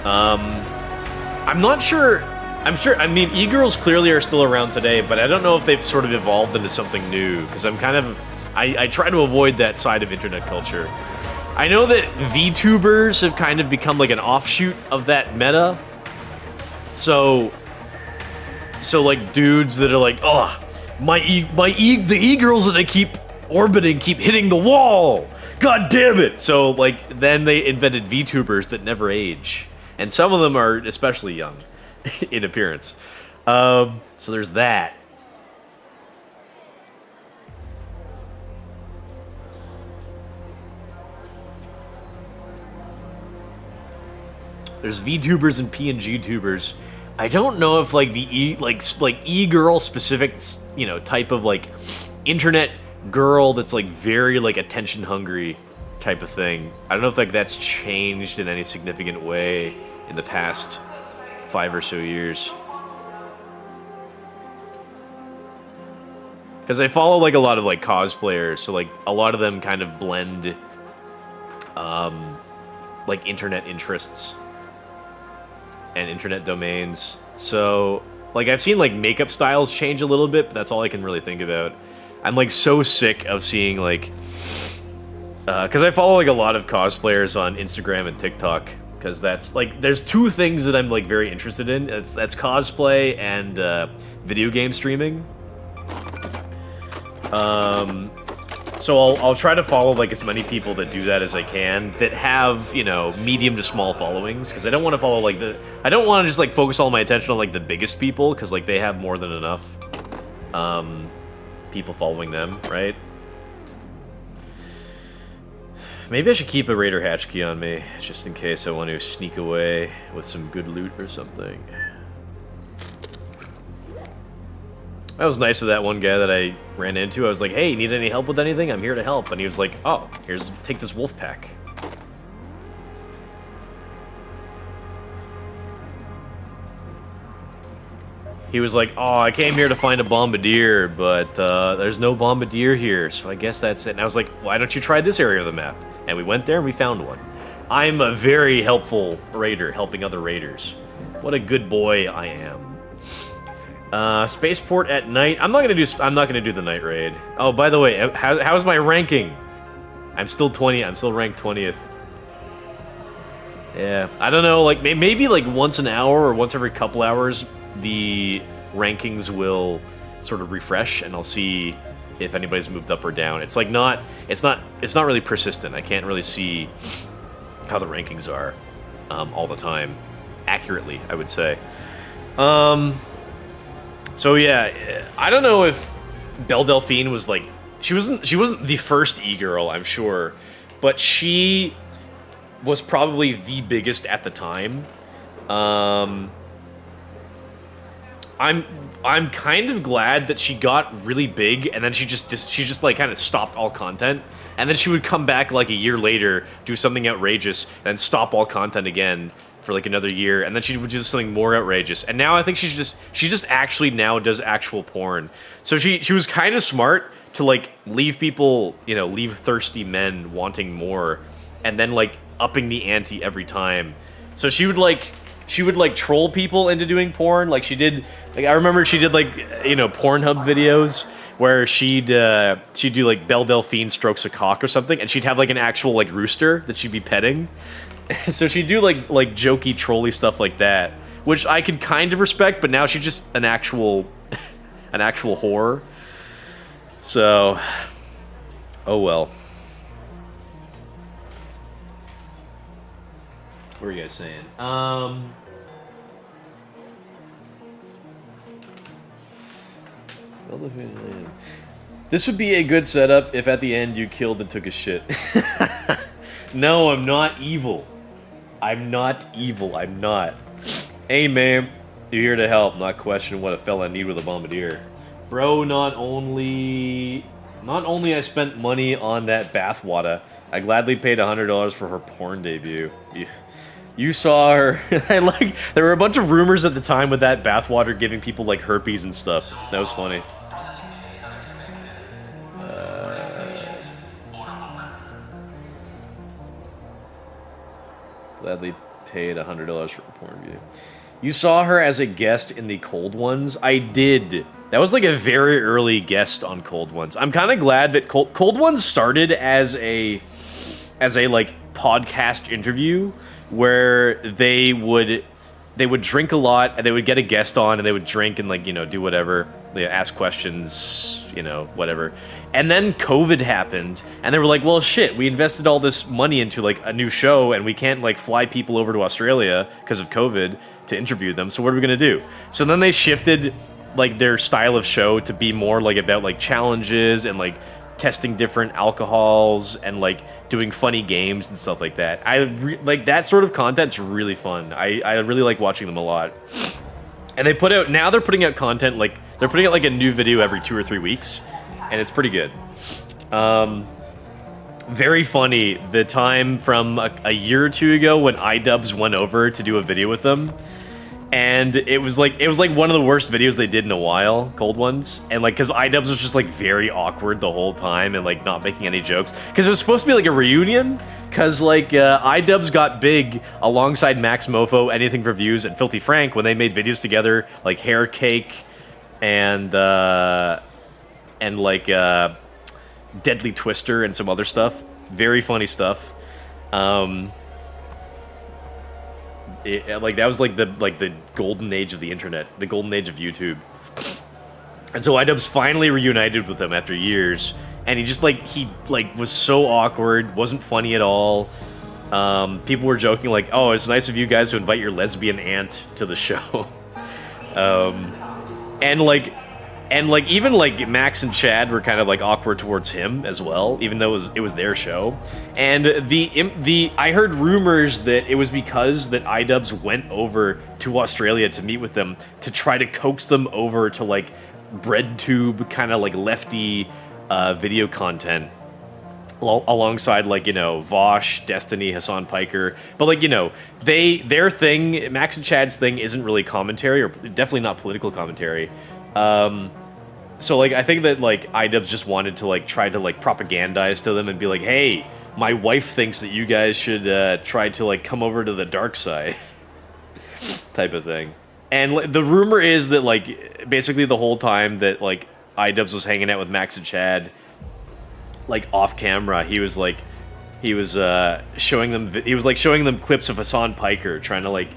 I'm not sure. I mean, e-girls clearly are still around today, but I don't know if they've sort of evolved into something new, because I'm kind of... I try to avoid that side of internet culture. I know that VTubers have kind of become like an offshoot of that meta, So like dudes that are like, oh, the e-girls that I keep orbiting keep hitting the wall. God damn it! So like then they invented VTubers that never age, and some of them are especially young in appearance. So there's that. There's VTubers and PNG tubers. I don't know if like the e-girl specific, you know, type of like internet girl that's like very like attention hungry type of thing. I don't know if like that's changed in any significant way in the past 5 or so years. Because I follow like a lot of like cosplayers, so like a lot of them kind of blend like internet interests and internet domains. So like I've seen like makeup styles change a little bit, but that's all I can really think about. I'm like so sick of seeing like because I follow like a lot of cosplayers on Instagram and TikTok, because that's like there's two things that I'm like very interested in. That's cosplay and video game streaming. So I'll try to follow like as many people that do that as I can, that have, you know, medium to small followings, because I don't want to follow like I don't want to just like focus all my attention on like the biggest people, because like they have more than enough people following them, right? Maybe I should keep a Raider hatch key on me, just in case I want to sneak away with some good loot or something. That was nice of that one guy that I ran into. I was like, hey, need any help with anything? I'm here to help. And he was like, oh, take this wolf pack. He was like, oh, I came here to find a bombardier, but there's no bombardier here, so I guess that's it. And I was like, why don't you try this area of the map? And we went there and we found one. I'm a very helpful raider, helping other raiders. What a good boy I am. Spaceport at night. I'm not gonna do the night raid. Oh, by the way, how's my ranking? I'm still 20. I'm still ranked 20th. Yeah, I don't know. Like maybe like once an hour or once every couple hours, the rankings will sort of refresh, and I'll see if anybody's moved up or down. It's like it's not really persistent. I can't really see how the rankings are all the time accurately, I would say. So yeah, I don't know if Belle Delphine was like she wasn't the first e-girl, I'm sure, but she was probably the biggest at the time. I'm kind of glad that she got really big, and then she just like kind of stopped all content, and then she would come back like a year later, do something outrageous, and stop all content again for like another year, and then she would do something more outrageous. And now I think she just actually now does actual porn. So she was kind of smart to like leave people, you know, leave thirsty men wanting more, and then like upping the ante every time. So she would like troll people into doing porn. Like she did, like I remember she did like, you know, Pornhub videos where she'd do like Belle Delphine strokes a cock or something, and she'd have like an actual like rooster that she'd be petting. So she'd do like jokey trolly stuff like that, which I could kind of respect, but now she's just an actual whore. So, oh well. What are you guys saying? This would be a good setup if at the end you killed and took a shit. No, I'm not evil. I'm not evil. I'm not. Hey, man. You're here to help, not question what a fella need with a bombardier. Bro, not only I spent money on that bathwater, I gladly paid $100 for her porn debut. You saw her. There were a bunch of rumors at the time with that bathwater giving people like herpes and stuff. That was funny. Gladly paid $100 for a porn view. You saw her as a guest in the Cold Ones? I did. That was like a very early guest on Cold Ones. I'm kind of glad that Cold Ones started as a like podcast interview where they would they would drink a lot, and they would get a guest on, and they would drink and, like, you know, do whatever. They ask questions, you know, whatever. And then COVID happened, and they were like, well, shit, we invested all this money into, like, a new show, and we can't, like, fly people over to Australia because of COVID to interview them, so what are we gonna do? So then they shifted, like, their style of show to be more, like, about, like, challenges and, like, testing different alcohols and, like, doing funny games and stuff like that. Like, that sort of content's really fun. I really like watching them a lot. And they they're putting out content, like, they're putting out, like, a new video every 2 or 3 weeks, and it's pretty good. Very funny, the time from a year or two ago when iDubbbz went over to do a video with them, and it was like one of the worst videos they did in a while, Cold Ones, and, like, because iDubbbz was just, like, very awkward the whole time and, like, not making any jokes, because it was supposed to be like a reunion, because, like, iDubbbz got big alongside Max Mofo, Anything for Views, and Filthy Frank when they made videos together, like Hair Cake and like Deadly Twister and some other stuff. Very funny stuff. Like, that was like the golden age of the internet, the golden age of YouTube. And so iDubbbz finally reunited with them after years, and he was so awkward, wasn't funny at all. People were joking like, "Oh, it's nice of you guys to invite your lesbian aunt to the show." And even like Max and Chad were kind of like awkward towards him as well, even though it was their show. And I heard rumors that it was because that iDubbbz went over to Australia to meet with them to try to coax them over to, like, BreadTube kind of like lefty video content alongside, like, you know, Vosh, Destiny, Hassan Piker. But, like, you know, their thing, Max and Chad's thing, isn't really commentary, or definitely not political commentary. So, like, I think that, like, iDubbbz just wanted to, like, try to, like, propagandize to them and be like, hey, my wife thinks that you guys should try to, like, come over to the dark side type of thing. And the rumor is that, like, basically the whole time that, like, iDubbbz was hanging out with Max and Chad, like, off camera, he was showing them clips of Hassan Piker, trying to, like,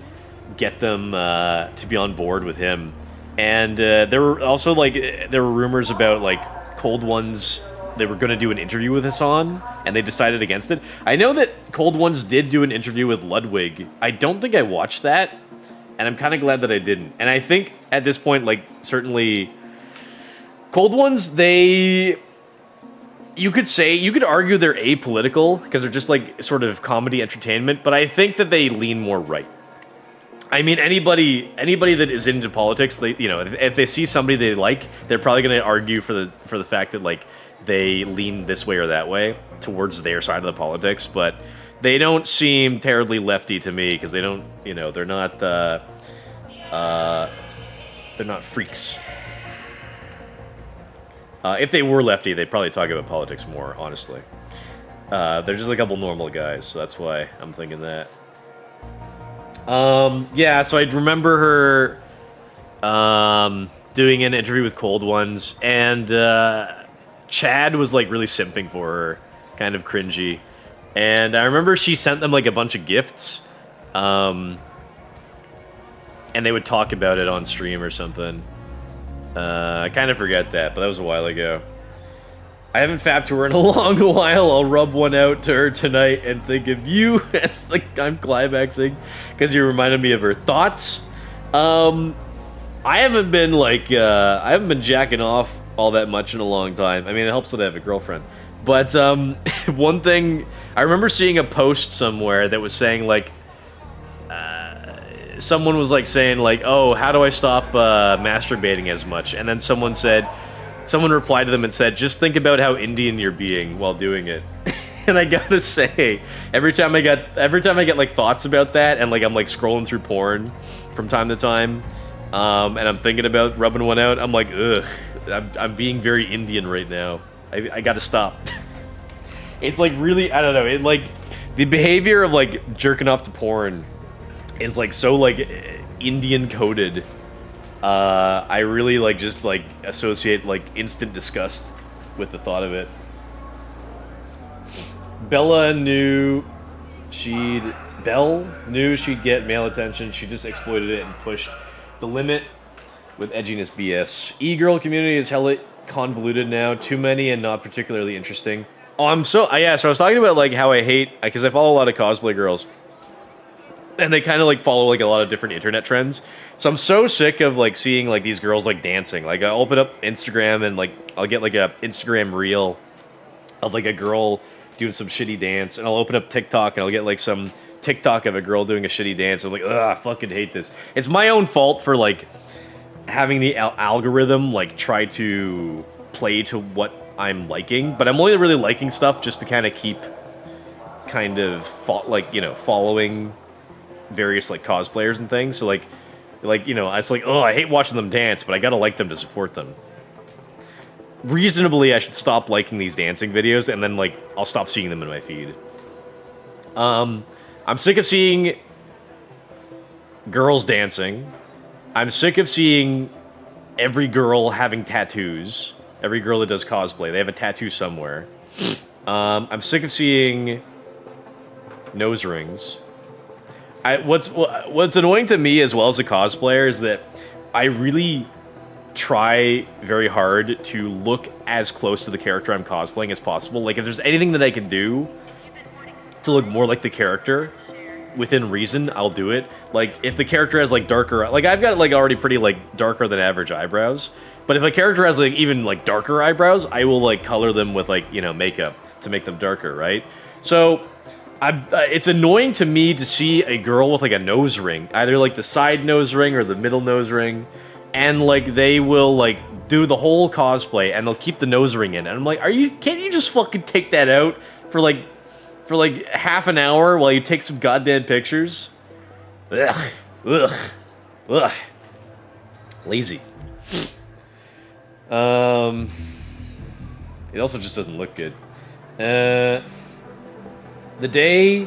get them to be on board with him. And there were also, like, there were rumors about, like, Cold Ones, they were going to do an interview with Hassan, and they decided against it. I know that Cold Ones did do an interview with Ludwig. I don't think I watched that, and I'm kind of glad that I didn't. And I think, at this point, like, certainly, Cold Ones, you could argue they're apolitical, because they're just, like, sort of comedy entertainment, but I think that they lean more right. I mean, anybody that is into politics, they, you know, if they see somebody they like, they're probably going to argue for the fact that, like, they lean this way or that way towards their side of the politics, but they don't seem terribly lefty to me, because they don't, you know, they're not freaks. If they were lefty, they'd probably talk about politics more, honestly. They're just a couple normal guys, so that's why I'm thinking that. Yeah, so I remember her doing an interview with Cold Ones, and Chad was, like, really simping for her, kind of cringy. And I remember she sent them, like, a bunch of gifts, and they would talk about it on stream or something. I kind of forget that, but that was a while ago. I haven't fapped to her in a long while. I'll rub one out to her tonight and think of you as, like, I'm climaxing, because you reminded me of her. Thoughts? I haven't been, like, I haven't been jacking off all that much in a long time. I mean, it helps that I have a girlfriend. But, one thing, I remember seeing a post somewhere that was saying, like, someone was, like, saying, like, oh, how do I stop masturbating as much? And then someone replied to them and said, just think about how Indian you're being while doing it. And I gotta say, every time I get like thoughts about that, and, like, I'm, like, scrolling through porn from time to time, and I'm thinking about rubbing one out, I'm like, ugh, I'm being very Indian right now. I gotta stop. It's, like, really, I don't know, it, like, the behavior of, like, jerking off to porn is, like, so, like, Indian coded. I really, like, just, like, associate, like, instant disgust with the thought of it. Bella knew she'd Belle knew she'd get male attention. She just exploited it and pushed the limit with edginess BS. E-girl community is hella convoluted now. Too many and not particularly interesting. Oh, so I was talking about like how I hate, because I follow a lot of cosplay girls. And they kind of like follow like a lot of different internet trends. So I'm so sick of like seeing like these girls like dancing. Like I open up Instagram and like I'll get like a Instagram reel of like a girl doing some shitty dance, and I'll open up TikTok and I'll get like some TikTok of a girl doing a shitty dance. I'm like, ugh, I fucking hate this. It's my own fault for like having the algorithm like try to play to what I'm liking, but I'm only really liking stuff just to kind of keep kind of following various like cosplayers and things. So like it's like, oh, I hate watching them dance, but I gotta like them to support them. Reasonably, I should stop liking these dancing videos, and then like I'll stop seeing them in my feed. I'm sick of seeing girls dancing. I'm sick of seeing every girl having tattoos. Every girl that does cosplay, they have a tattoo somewhere. I'm sick of seeing nose rings. What's annoying to me as well as a cosplayer is that I really try very hard to look as close to the character I'm cosplaying as possible. Like, if there's anything that I can do to look more like the character, within reason, I'll do it. Like, if the character has, like, darker... Like, I've got, like, already pretty, like, darker than average eyebrows. But if a character has, like, even, like, darker eyebrows, I will, like, color them with, like, you know, makeup to make them darker, right? So, it's annoying to me to see a girl with, like, a nose ring. Either, like, the side nose ring or the middle nose ring. And, like, they will, like, do the whole cosplay, and they'll keep the nose ring in. And I'm like, can't you just fucking take that out for, like, half an hour while you take some goddamn pictures? Ugh. Ugh. Ugh. Lazy. It also just doesn't look good. The day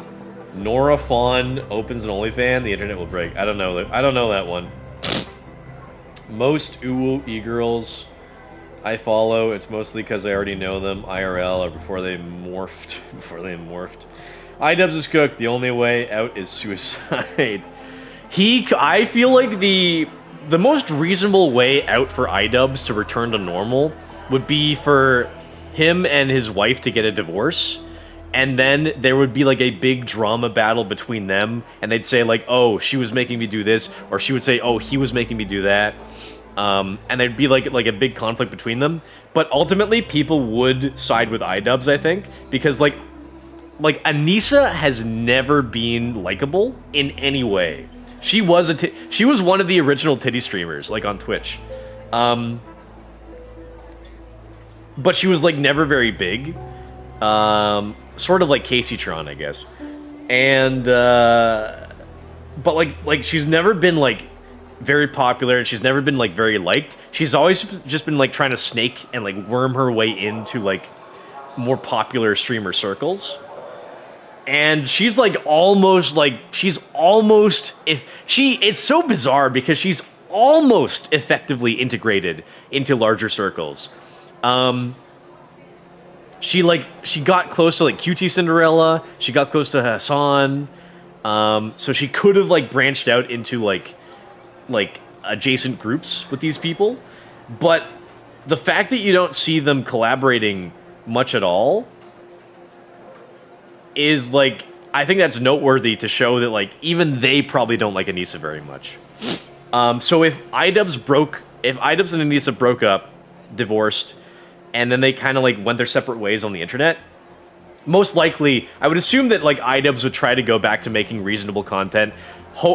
Nora Fawn opens an OnlyFans, the internet will break. I don't know that one. Most uwu e-girls I follow, it's mostly because I already know them IRL or before they morphed. iDubbbz is cooked. The only way out is suicide. I feel like the most reasonable way out for iDubbbz to return to normal would be for him and his wife to get a divorce, and then there would be like a big drama battle between them, and they'd say like, oh, she was making me do this, or she would say, oh, he was making me do that. And there'd be like a big conflict between them, but ultimately people would side with iDubbbz, I think, because like Anissa has never been likable in any way. She was one of the original titty streamers, like on Twitch, but she was like never very big, sort of like Casey Tron, I guess, and but like she's never been like very popular, and she's never been like very liked. She's always just been like trying to snake and like worm her way into like more popular streamer circles. And it's so bizarre because she's almost effectively integrated into larger circles. She got close to like QT Cinderella, she got close to Hassan, so she could have like branched out into like adjacent groups with these people, but the fact that you don't see them collaborating much at all is like, I think that's noteworthy to show that like even they probably don't like Anissa very much. So if iDubbbz and Anissa broke up, divorced, and then they kind of like went their separate ways on the internet, most likely I would assume that like iDubbbz would try to go back to making reasonable content.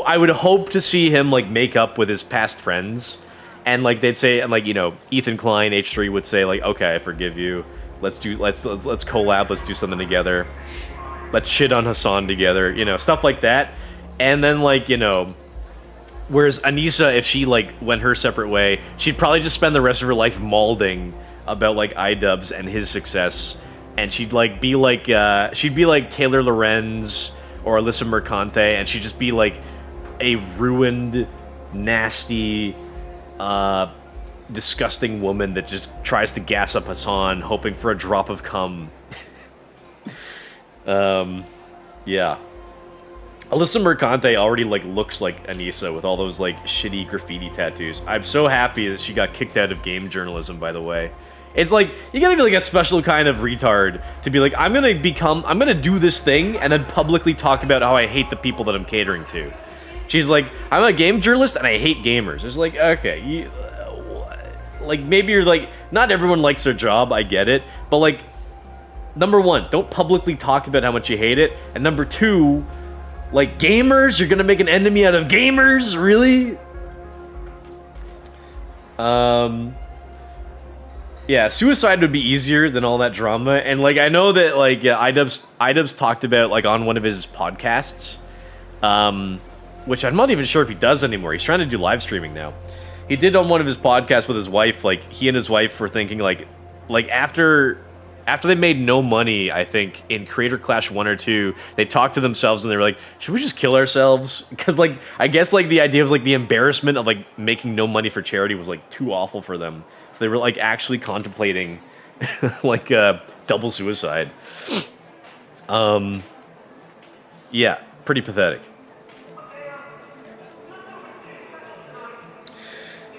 I would hope to see him like make up with his past friends, and like they'd say, and like, you know, Ethan Klein H3 would say like, okay, I forgive you. Let's collab. Let's do something together. Let's shit on Hassan together. You know, stuff like that. And then like, you know, whereas Anissa, if she like went her separate way, she'd probably just spend the rest of her life mauling about like iDubbbz and his success, and she'd be like Taylor Lorenz or Alyssa Mercante, and she'd just be like a ruined, nasty, disgusting woman that just tries to gas up Hassan, hoping for a drop of cum. Yeah. Alyssa Mercante already like looks like Anissa with all those like shitty graffiti tattoos. I'm so happy that she got kicked out of game journalism, by the way. It's like, you gotta be like a special kind of retard to be like, I'm gonna do this thing and then publicly talk about how I hate the people that I'm catering to. She's like, I'm a game journalist and I hate gamers. It's like, okay, like maybe you're like, not everyone likes their job, I get it, but like, number one, don't publicly talk about how much you hate it, and number two, like, gamers? You're gonna make an enemy out of gamers? Really? Yeah, suicide would be easier than all that drama. And, like, I know that, like, iDubbbz talked about, like, on one of his podcasts, which I'm not even sure if he does anymore. He's trying to do live streaming now. He did on one of his podcasts with his wife, like, he and his wife were thinking, like after they made no money, I think, in Creator Clash 1 or 2, they talked to themselves and they were like, should we just kill ourselves? Because, like, I guess, like, the idea was, like, the embarrassment of, like, making no money for charity was, like, too awful for them. So they were, like, actually contemplating, like, double suicide. Yeah, pretty pathetic.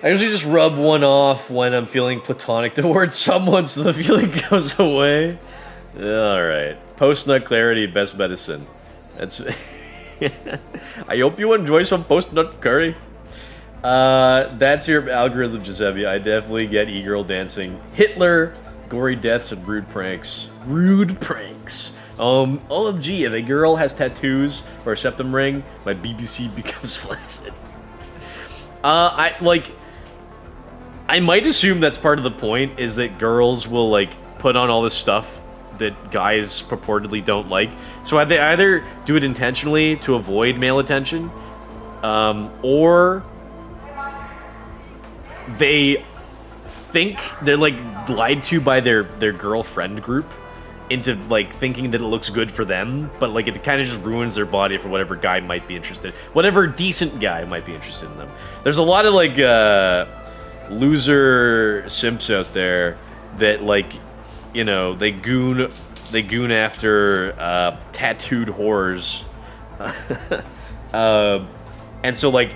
I usually just rub one off when I'm feeling platonic towards someone so the feeling goes away. Alright. Post-nut clarity, best medicine. That's... I hope you enjoy some post-nut curry. That's your algorithm, Giuseppe. I definitely get e-girl dancing. Hitler, gory deaths, and rude pranks. Rude pranks. OMG, if a girl has tattoos or a septum ring, my BBC becomes flaccid. I might assume that's part of the point, is that girls will, like, put on all this stuff that guys purportedly don't like. So they either do it intentionally to avoid male attention, or they think they're, like, lied to by their girlfriend group into, like, thinking that it looks good for them, but, like, it kind of just ruins their body for whatever guy might be interested. Whatever decent guy might be interested in them. There's a lot of, like, loser simps out there that, like, you know, they goon after tattooed whores, and so, like,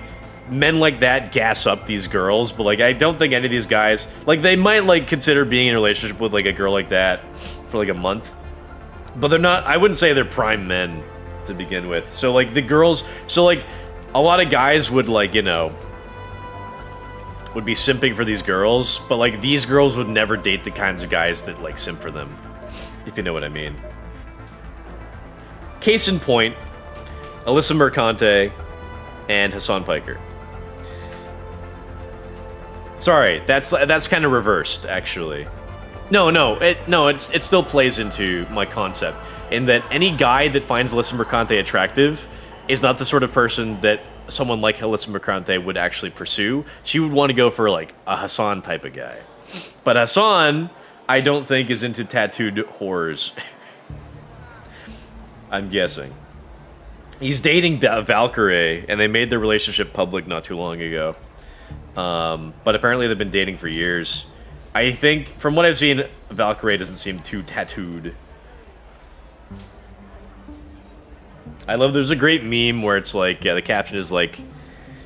men like that gas up these girls, but, like, I don't think any of these guys, like, they might, like, consider being in a relationship with, like, a girl like that for, like, a month, but they're not, I wouldn't say they're prime men to begin with. So, like, the girls, so, like, a lot of guys would, like, you know, would be simping for these girls, but, like, these girls would never date the kinds of guys that, like, simp for them, if you know what I mean. Case in point, Alyssa Mercante and Hassan Piker. Sorry, that's kind of reversed, actually. It still plays into my concept, in that any guy that finds Alyssa Mercante attractive is not the sort of person that someone like Alyssa Mercante would actually pursue. She would want to go for, like, a Hassan type of guy. But Hassan, I don't think, is into tattooed whores. I'm guessing. He's dating Valkyrie, and they made their relationship public not too long ago. But apparently they've been dating for years. I think, from what I've seen, Valkyrie doesn't seem too tattooed. I love, there's a great meme where it's like, yeah, the caption is like,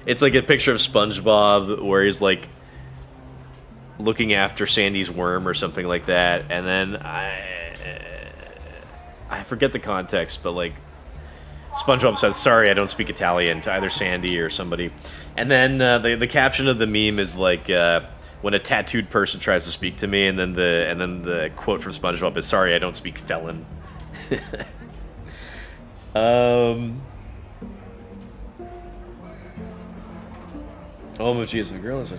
it's like a picture of SpongeBob where he's like looking after Sandy's worm or something like that, and then I forget the context, but like SpongeBob says, "Sorry, I don't speak Italian," to either Sandy or somebody, and then the caption of the meme is like, when a tattooed person tries to speak to me, and then the quote from SpongeBob is, "Sorry, I don't speak felon." Oh, geez, a girl is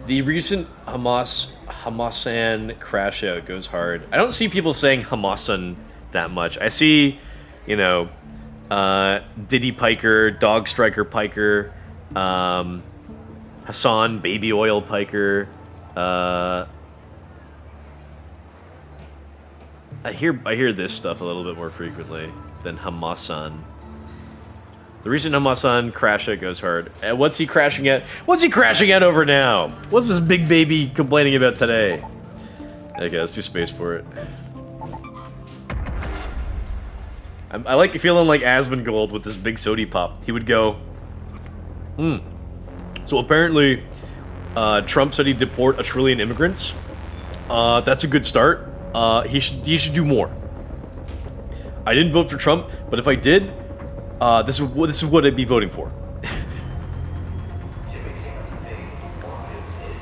the recent Hamasan crash out goes hard. I don't see people saying Hamasan that much. I see, you know, Diddy Piker, Dog Striker Piker, Hassan Baby Oil Piker. I hear this stuff a little bit more frequently than Hamasan. The recent Hamasan crash out goes hard. What's he crashing at? What's he crashing at over now? What's this big baby complaining about today? Okay, let's do Spaceport. I like feeling like Asmongold with this big sody pop. He would go, So apparently, Trump said he'd deport 1 trillion immigrants. That's a good start. He should do more. I didn't vote for Trump, but if I did, this is what I'd be voting for.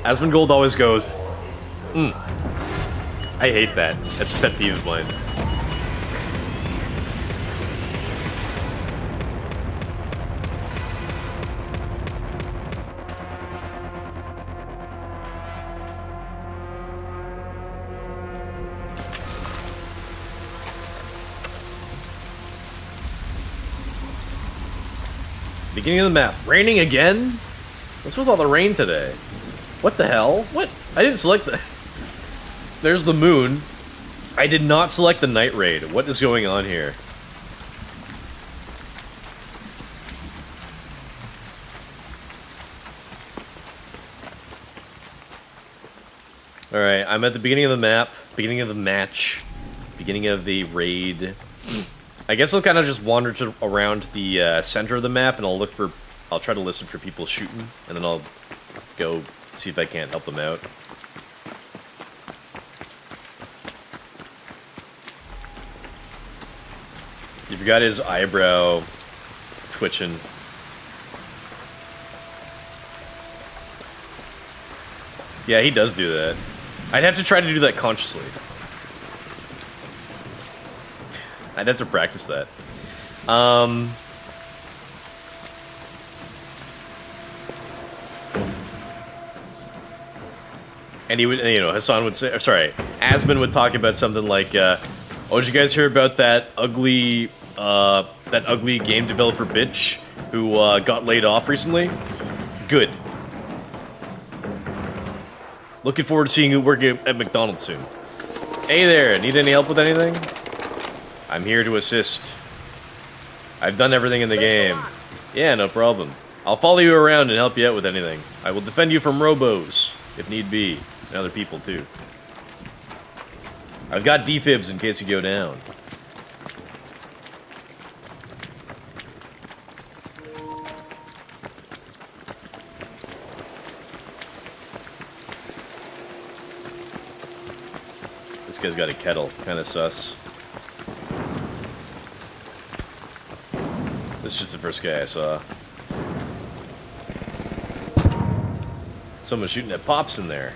Asmongold always goes, I hate that. That's a pet peeve of mine. Beginning of the map. Raining again? What's with all the rain today? What the hell? What? I didn't select the... There's the moon. I did not select the night raid. What is going on here? Alright, I'm at the beginning of the map, beginning of the match, beginning of the raid. I guess I'll kind of just wander around the center of the map, and I'll try to listen for people shooting, and then I'll go see if I can't help them out. You've got his eyebrow twitching. Yeah, he does do that. I'd have to try to do that consciously. I'd have to practice that. And he would, you know, Hassan would say, or sorry, Asmon would talk about something like, oh, did you guys hear about that ugly game developer bitch who got laid off recently? Good. Looking forward to seeing you working at McDonald's soon. Hey there, need any help with anything? I'm here to assist. I've done everything in the game. Yeah, no problem. I'll follow you around and help you out with anything. I will defend you from robos, if need be. And other people, too. I've got defibs in case you go down. This guy's got a kettle. Kinda sus. This is just the first guy I saw. Someone's shooting at Pops in there.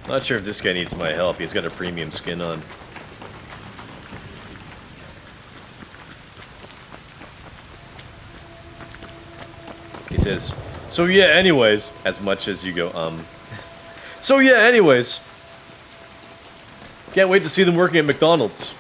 Not sure if this guy needs my help. He's got a premium skin on. He says, so yeah, anyways, as much as you go, So yeah, anyways. Can't wait to see them working at McDonald's.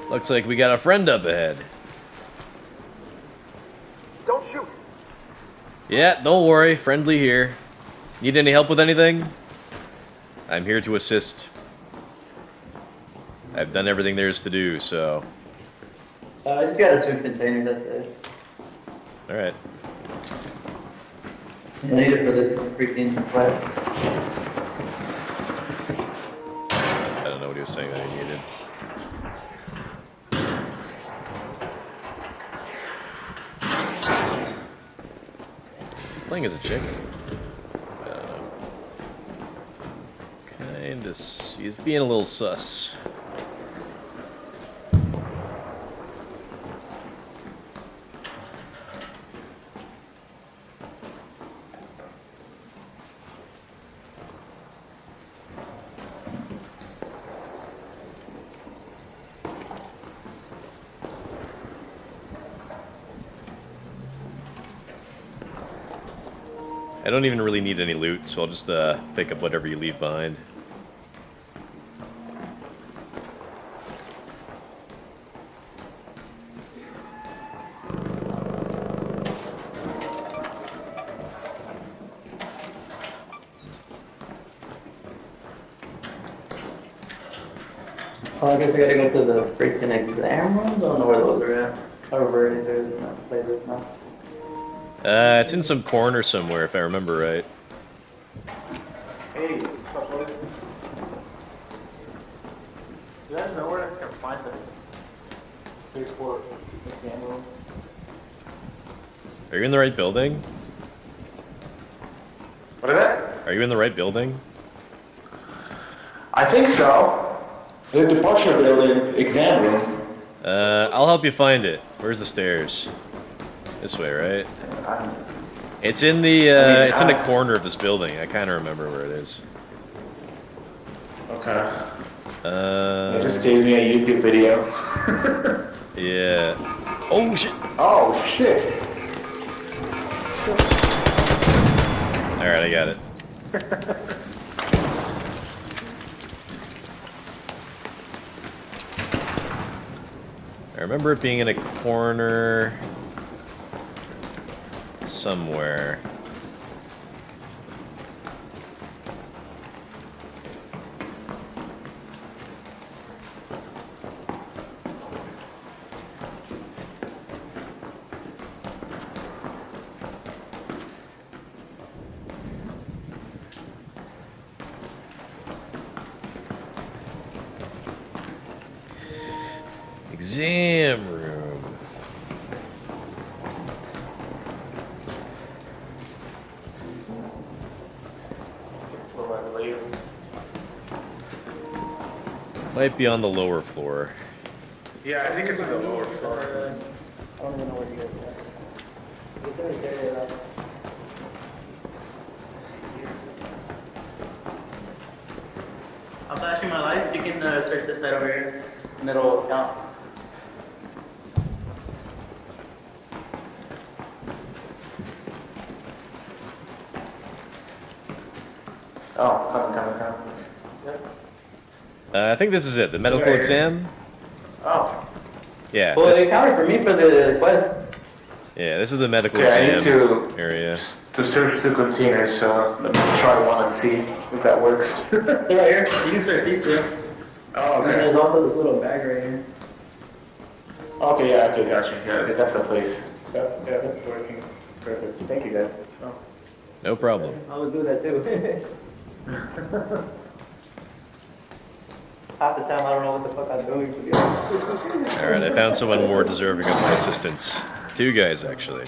Looks like we got a friend up ahead. Don't shoot. Yeah, don't worry. Friendly here. Need any help with anything? I'm here to assist. I've done everything there is to do, so... I just got a swim container, that's it. Alright. I need it for this freaking flat. I don't know what he was saying that he needed. Is he playing as a chick? I don't know. Kinda... He's being a little sus. I don't even really need any loot, so I'll just pick up whatever you leave behind. Oh, I guess I gotta go to the freaking exam room? Don't know where those are at. However it is, not play this now. It's in some corner somewhere, if I remember right. Hey, what's up, boys? Do you guys know where I can find the spaceport exam room? Are you in the right building? What is that? Are you in the right building? I think so. The departure building, exam room. I'll help you find it. Where's the stairs? This way, right? It's in the it's in the corner of this building. I kind of remember where it is. Okay. It just saved me a YouTube video. Yeah. Oh shit. Oh shit. All right, I got it. I remember it being in a corner somewhere. Exam room. Might be on the lower floor. Yeah, I think it's on the lower floor. I don't even know where you guys are. It's right there, I'm flashing my lights. You can search this side over here. And it'll count. Oh, coming. Yep. I think this is it. The medical Okay. exam. Oh. Yeah. Well, this- they counted for me for the quest. yeah, this is the medical Okay, I need exam to area. search two containers, so let me try one and see if that works. They're right here. You can search these two. Oh, And there's also this little bag right here. Okay, yeah, okay, gotcha. Yeah, that's the place. Yeah, that's working. Perfect. Thank you, guys. Oh. No problem. I would do that too. Half the time I don't know what the fuck I'm doing, to be honest. All right, I found someone more deserving of my assistance. Two guys, actually.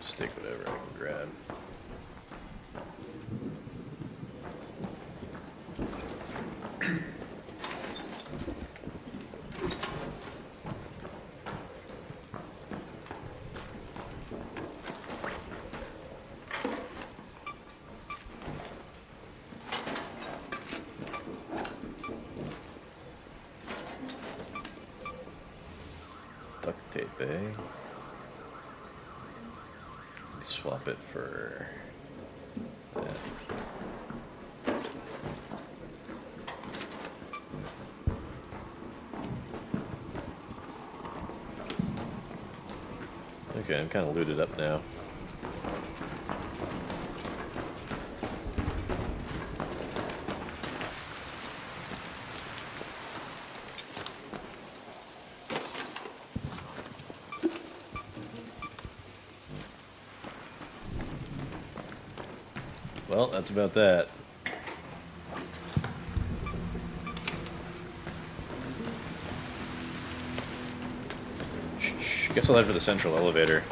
Just take whatever I can grab. Duct tape, eh? Swap it for that. Okay, I'm kind of looted up now. Well, that's about that. Shh, guess I'll head for the central elevator.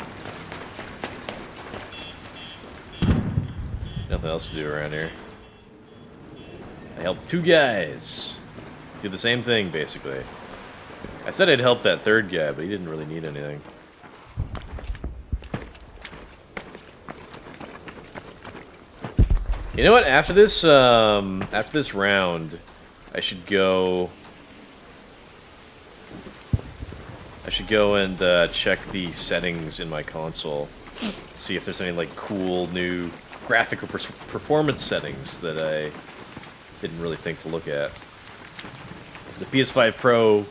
Nothing else to do around here. I helped 2 guys do the same thing, basically. I said I'd help that 3rd guy, but he didn't really need anything. You know what? After this round, I should go and check the settings in my console. See if there's any like cool new graphical performance settings that I didn't really think to look at. The PS5 Pro,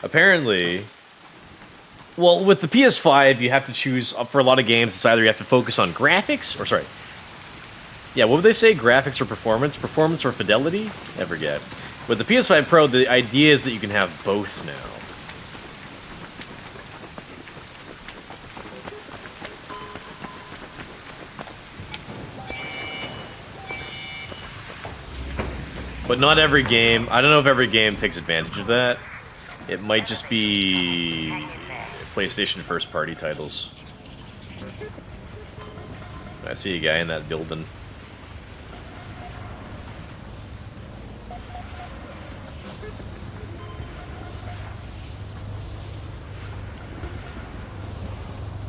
apparently, well, with the PS5, you have to choose for a lot of games. It's either you have to focus on graphics, or sorry, yeah, what would they say? Graphics or performance? Performance or fidelity? I forget. With the PS5 Pro, the idea is that you can have both now. But not every game. I don't know if every game takes advantage of that. It might just be PlayStation first-party titles. I see a guy in that building.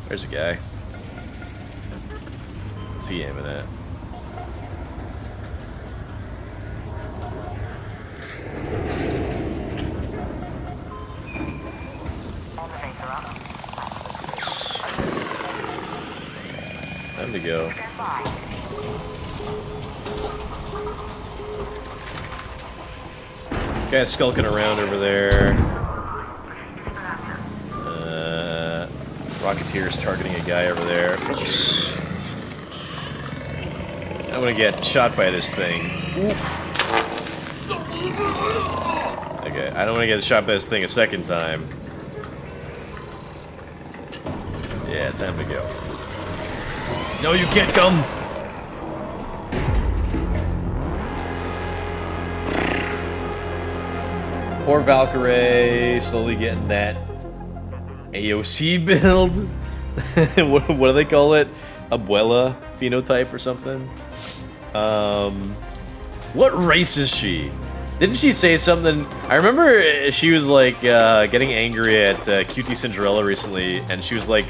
There's a guy. What's he aiming at? Time to go. Guy's skulking around over there. Rocketeer's targeting a guy over there. Oops. I'm gonna get shot by this thing. Okay, I don't want to get shot by this thing a second time. Yeah, time to go. No, you can't come! Poor Valkyrie, slowly getting that AOC build. what do they call it? Abuela phenotype or something? What race is she? Didn't she say something? I remember she was like getting angry at QT Cinderella recently, and she was like,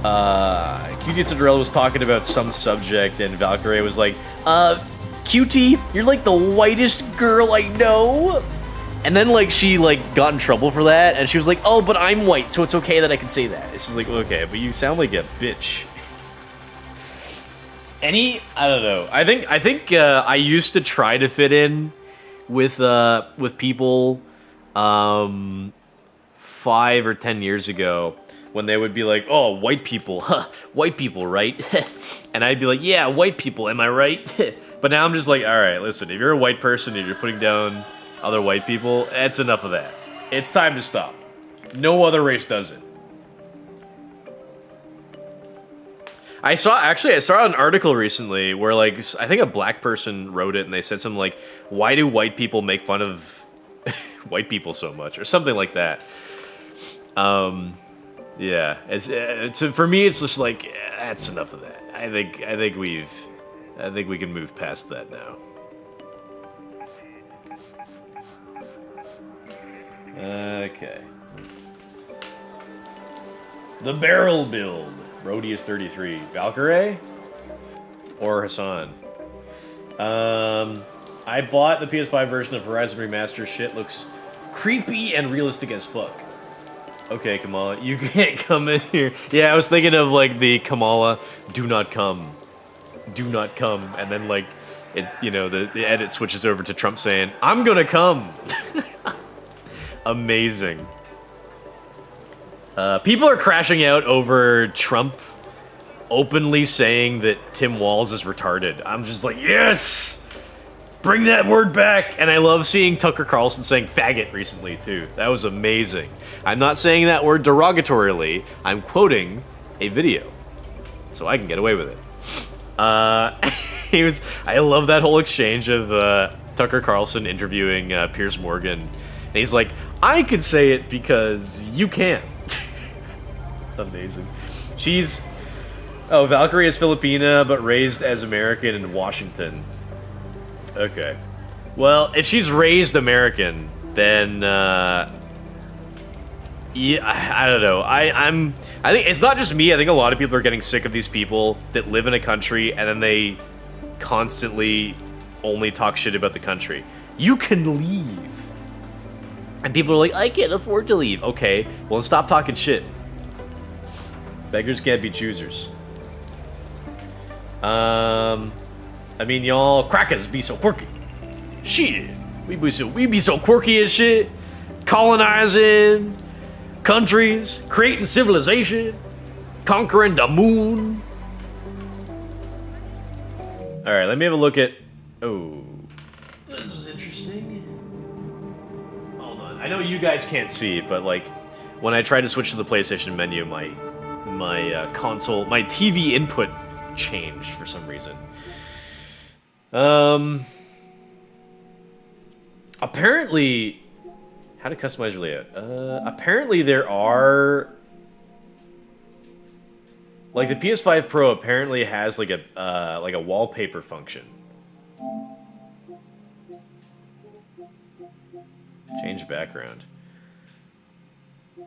QT Cinderella was talking about some subject, and Valkyrie was like, QT, you're like the whitest girl I know. And then, like, she, like, got in trouble for that, and she was like, oh, but I'm white, so it's okay that I can say that. She's like, okay, but you sound like a bitch. I don't know. I think I used to try to fit in with people, 5 or 10 years ago, when they would be like, oh, white people, white people, right? And I'd be like, yeah, white people, am I right? But now I'm just like, all right, listen, if you're a white person and you're putting down other white people, that's enough of that. It's time to stop. No other race does it. I saw an article recently where, like, I think a black person wrote it, and they said something like, why do white people make fun of white people so much? Or something like that. Yeah. It's for me, it's just like, that's enough of that. I think we can move past that now. Okay. The barrel build. Rodius 33. Valkyrie? Or Hassan? I bought the PS5 version of Horizon Remastered. Shit looks creepy and realistic as fuck. Okay, Kamala, you can't come in here. Yeah, I was thinking of, like, the Kamala, do not come. Do not come. And then, like, it, you know, the edit switches over to Trump saying, I'm gonna come. Amazing. People are crashing out over Trump openly saying that Tim Walz is retarded. I'm just like, yes! Bring that word back! And I love seeing Tucker Carlson saying faggot recently, too. That was amazing. I'm not saying that word derogatorily. I'm quoting a video. So I can get away with it. I love that whole exchange of Tucker Carlson interviewing Piers Morgan. And he's like, I could say it because you can't. Amazing. Valkyrie is Filipina, but raised as American in Washington. Okay. Well, if she's raised American, then yeah, I don't know. I think it's not just me. I think a lot of people are getting sick of these people that live in a country and then they constantly only talk shit about the country. You can leave. And people are like, I can't afford to leave. Okay, well, stop talking shit. Beggars can't be choosers. I mean, y'all crackers be so quirky. Shit, we be so quirky and shit. Colonizing countries, creating civilization, conquering the moon. All right, let me have a look at. Oh, this is interesting. Hold on, I know you guys can't see, but like when I try to switch to the PlayStation menu, my console, my TV input changed for some reason. Apparently, how to customize layout? Apparently there are, like the PS5 Pro apparently has like a wallpaper function. Change background.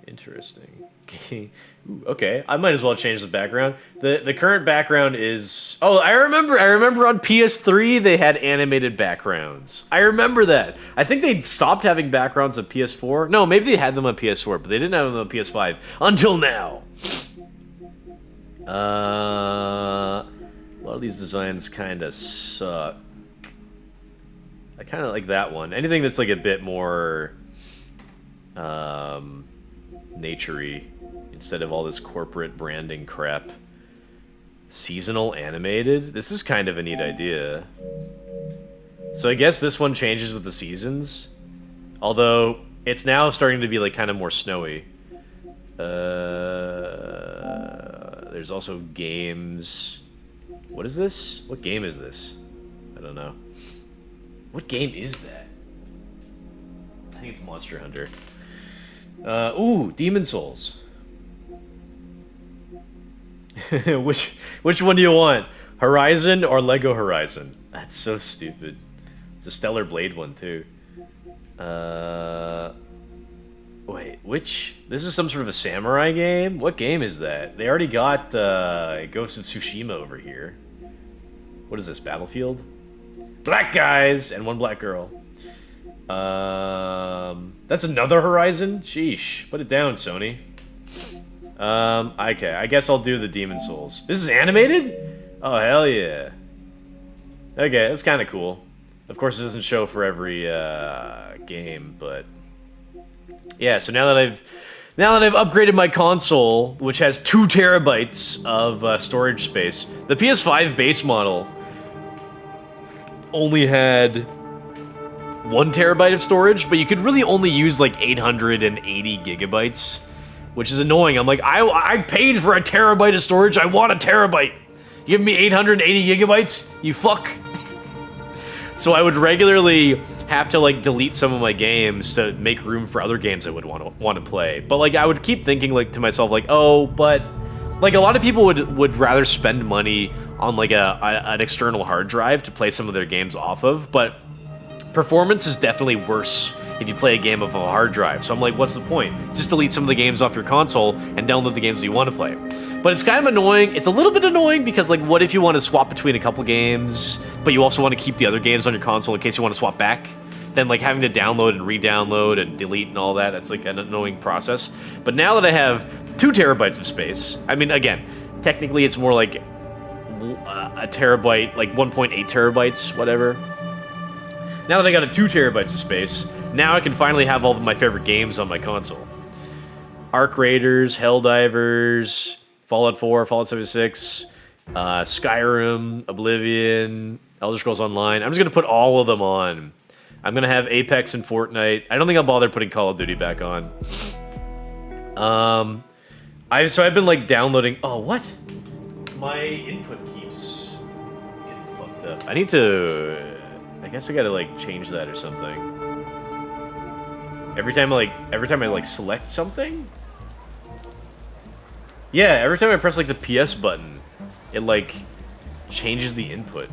Interesting. Ooh, okay, I might as well change the background. The current background is... Oh, I remember on PS3 they had animated backgrounds. I remember that. I think they stopped having backgrounds on PS4. No, maybe they had them on PS4, but they didn't have them on PS5 until now. A lot of these designs kind of suck. I kind of like that one. Anything that's like a bit more nature-y instead of all this corporate branding crap. Seasonal animated? This is kind of a neat idea. So I guess this one changes with the seasons. Although, it's now starting to be like kind of more snowy. There's also games. What is this? What game is this? I don't know. What game is that? I think it's Monster Hunter. Ooh, Demon Souls. Which one do you want? Horizon or Lego Horizon? That's so stupid. It's a Stellar Blade one too. Wait, which? This is some sort of a samurai game? What game is that? They already got Ghost of Tsushima over here. What is this, Battlefield? Black guys and one black girl. That's another Horizon? Sheesh. Put it down, Sony. Okay, I guess I'll do the Demon Souls. This is animated? Oh, hell yeah. Okay, that's kind of cool. Of course, it doesn't show for every game, but yeah. So now that I've upgraded my console, which has 2 terabytes of storage space, the PS5 base model only had 1 terabyte of storage, but you could really only use like 880 gigabytes, which is annoying. I'm like, I paid for a terabyte of storage. I want a terabyte. You give me 880 gigabytes? You fuck. So I would regularly have to like delete some of my games to make room for other games I would want to play. But like I would keep thinking like to myself like, oh, but like a lot of people would rather spend money on like an external hard drive to play some of their games off of, but performance is definitely worse if you play a game off of a hard drive. So I'm like, what's the point? Just delete some of the games off your console and download the games that you want to play. But it's kind of annoying. It's a little bit annoying because like, what if you want to swap between a couple games, but you also want to keep the other games on your console in case you want to swap back? Then like having to download and re-download and delete and all that, that's like an annoying process. But now that I have 2 terabytes of space, I mean, again, technically it's more like a terabyte, like 1.8 terabytes, whatever. Now that I got a 2 terabytes of space, now I can finally have all of my favorite games on my console. Arc Raiders, Helldivers, Fallout 4, Fallout 76, Skyrim, Oblivion, Elder Scrolls Online. I'm just going to put all of them on. I'm going to have Apex and Fortnite. I don't think I'll bother putting Call of Duty back on. So I've been like downloading... Oh, what? My input keeps getting fucked up. I need to... I guess I gotta like change that or something. Every time I like select something? Yeah, every time I press like the PS button, it like changes the input.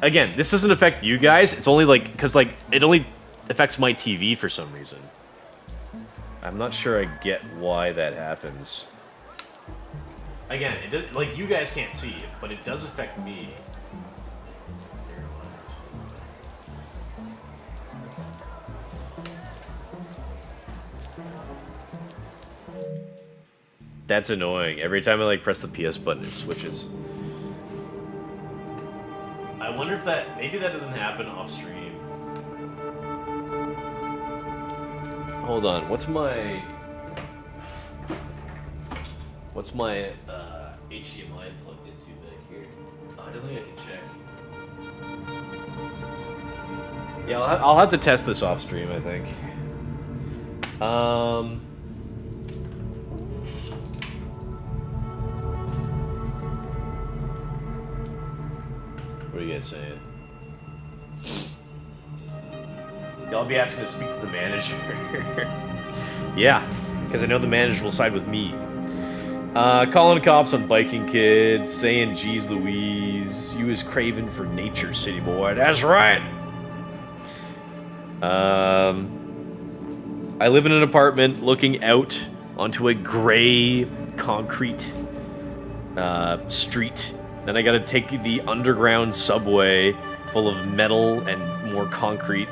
Again, this doesn't affect you guys. It's only like, because like, it only affects my TV for some reason. I'm not sure I get why that happens. Again, it does, like, you guys can't see it, but it does affect me. That's annoying. Every time I like press the PS button, it switches. I wonder if that, maybe that doesn't happen off stream. Hold on, what's my HDMI plugged into back here? Oh, I don't think I can check. Yeah, I'll have to test this off stream, I think. What are you guys saying? Y'all be asking to speak to the manager. Yeah, because I know the manager will side with me. Calling cops on biking kids, saying geez Louise, you is craving for nature, city boy. That's right! I live in an apartment looking out onto a gray concrete street. Then I gotta take the underground subway full of metal and more concrete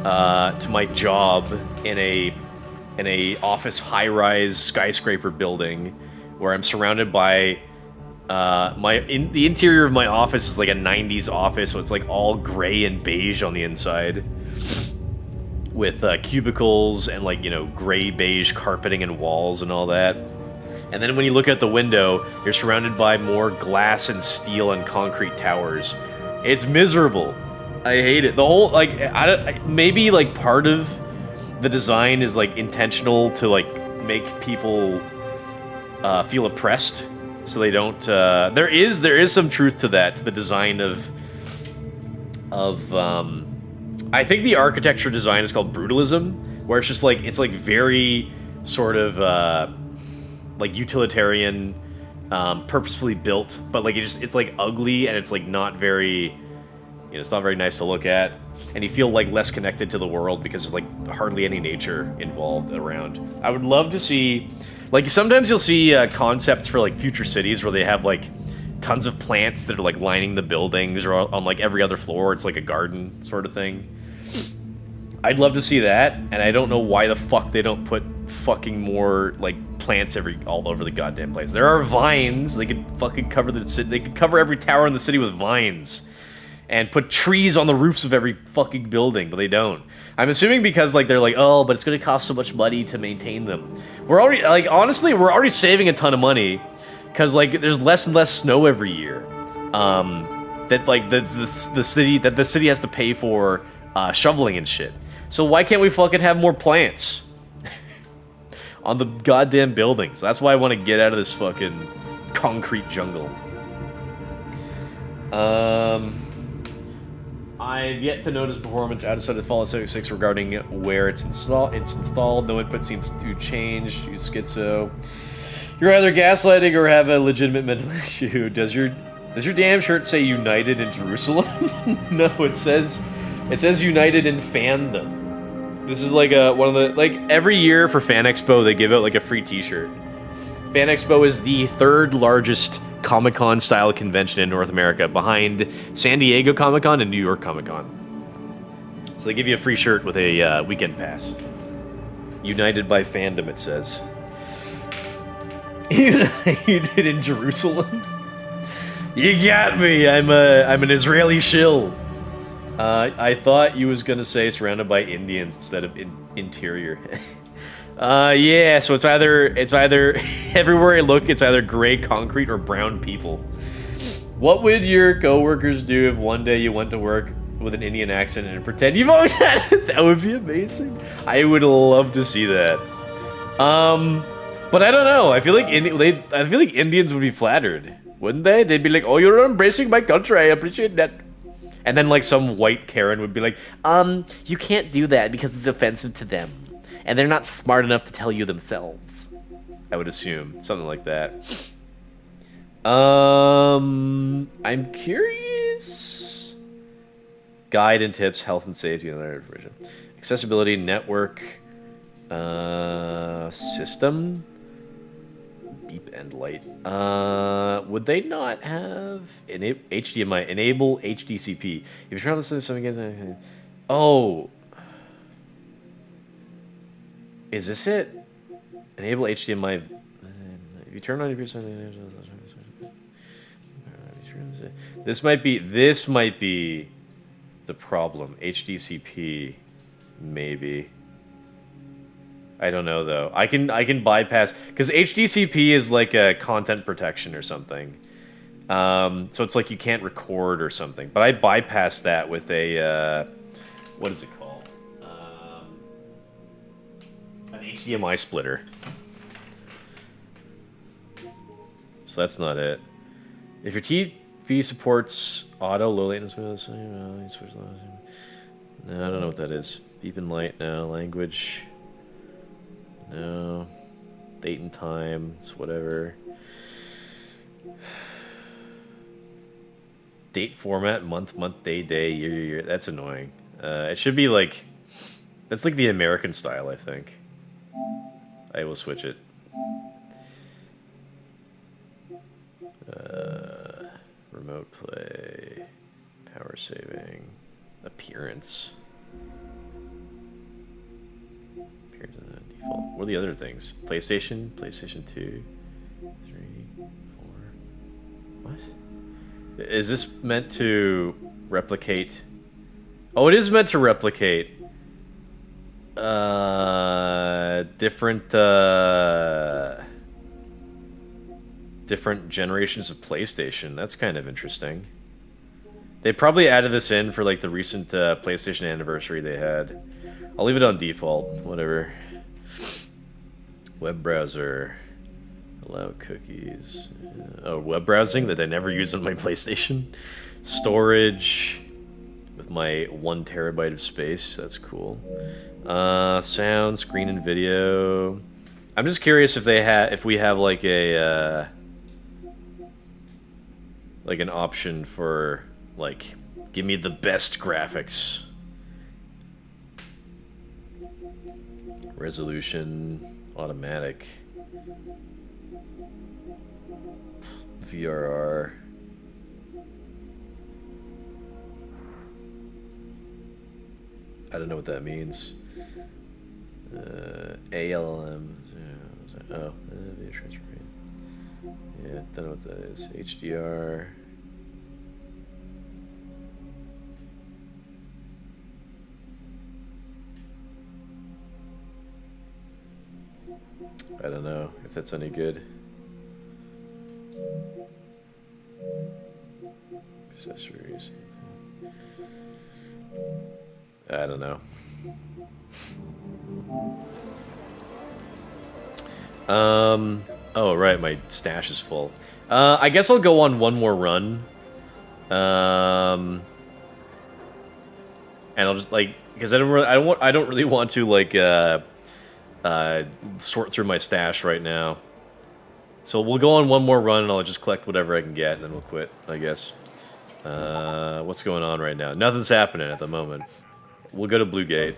to my job in a office high-rise skyscraper building where I'm surrounded by the interior of my office is like a 90s office, so it's like all gray and beige on the inside with cubicles and like, you know, gray beige carpeting and walls and all that. And then when you look out the window, you're surrounded by more glass and steel and concrete towers. It's miserable. I hate it. The whole, like, maybe, like, part of the design is, like, intentional to, like, make people feel oppressed, so they don't, there is some truth to that, to the design of, I think the architecture design is called brutalism, where it's just, like, it's, like, very sort of, like, utilitarian, purposefully built, but, like, it's, like, ugly, and it's, like, not very... You know, it's not very nice to look at, and you feel, like, less connected to the world because there's, like, hardly any nature involved around. I would love to see... Like, sometimes you'll see concepts for, like, future cities where they have, like, tons of plants that are, like, lining the buildings, or on, like, every other floor it's, like, a garden sort of thing. I'd love to see that, and I don't know why the fuck they don't put fucking more, like, plants all over the goddamn place. There are vines. They could fucking cover the city. They could cover every tower in the city with vines. And put trees on the roofs of every fucking building, but they don't. I'm assuming because, like, they're like, oh, but it's gonna cost so much money to maintain them. We're already, like, honestly, we're already saving a ton of money, because, like, there's less and less snow every year. That, like, the city has to pay for shoveling and shit. So why can't we fucking have more plants on the goddamn buildings? That's why I want to get out of this fucking concrete jungle. I've yet to notice performance outside of Fallout 76 regarding where it's installed. No input seems to change. Use schizo. You're either gaslighting or have a legitimate mental issue. Does your damn shirt say United in Jerusalem? No, it says United in Fandom. This is like one of the, like, every year for Fan Expo they give out like a free t-shirt. Fan Expo is the third largest Comic-Con style convention in North America, behind San Diego Comic-Con and New York Comic-Con. So they give you a free shirt with a weekend pass. United by fandom, it says. United in Jerusalem? You got me! I'm an Israeli shill. I thought you was gonna say surrounded by Indians instead of interior. Yeah, so it's either everywhere I look, it's either gray concrete or brown people. What would your coworkers do if one day you went to work with an Indian accent and pretend you've always had it? That would be amazing. I would love to see that. But I don't know. I feel like Indians would be flattered, wouldn't they? They'd be like, "Oh, you're embracing my country. I appreciate that." And then like some white Karen would be like, "You can't do that because it's offensive to them. And they're not smart enough to tell you themselves." I would assume. Something like that. I'm curious. Guide and tips, health and safety, and other information. Accessibility, network, system, beep and light. Would they not have HDMI? Enable HDCP. If you turn on the system again, oh, is this it? Enable HDMI. If you turn on your this might be the problem. HDCP, maybe. I don't know though. I can bypass because HDCP is like a content protection or something. So it's like you can't record or something. But I bypass that with a what is it called? An HDMI splitter. So that's not it. If your TV supports auto, low latency, no, I don't know what that is. Beep and light, no. Language, no. Date and time, it's whatever. Date format, month, day, year. That's annoying. It should be like, that's like the American style, I think. I will switch it. Remote play, power saving, appearance. Appearance is the default. What are the other things? PlayStation, PlayStation 2, 3, 4. What? Is this meant to replicate? Oh, it is meant to replicate different generations of PlayStation. That's kind of interesting. They probably added this in for like the recent PlayStation anniversary they had. I'll leave it on default. Whatever. Web browser. Allow cookies. Oh, web browsing that I never use on my PlayStation. Storage with my 1 terabyte of space. That's cool. Sound, screen, and video. I'm just curious if we have like a like an option for like give me the best graphics. Resolution, automatic. VRR. I don't know what that means. ALM. Oh, video transfer rate. Yeah, don't know what that is. HDR. I don't know if that's any good. Accessories. I don't know. Oh, right, my stash is full. I guess I'll go on one more run. And I'll just like because I don't really want to like sort through my stash right now. So we'll go on one more run and I'll just collect whatever I can get and then we'll quit, I guess. What's going on right now? Nothing's happening at the moment. We'll go to Blue Gate.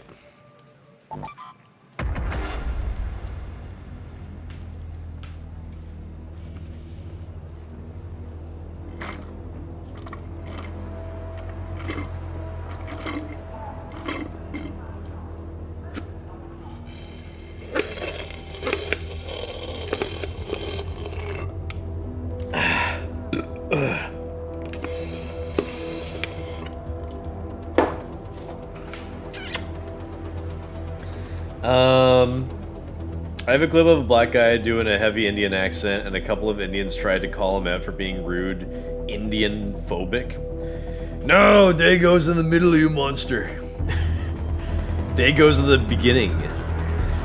I have a clip of a black guy doing a heavy Indian accent, and a couple of Indians tried to call him out for being rude, Indian-phobic. No, Dago's in the middle, you monster. Dago's in the beginning.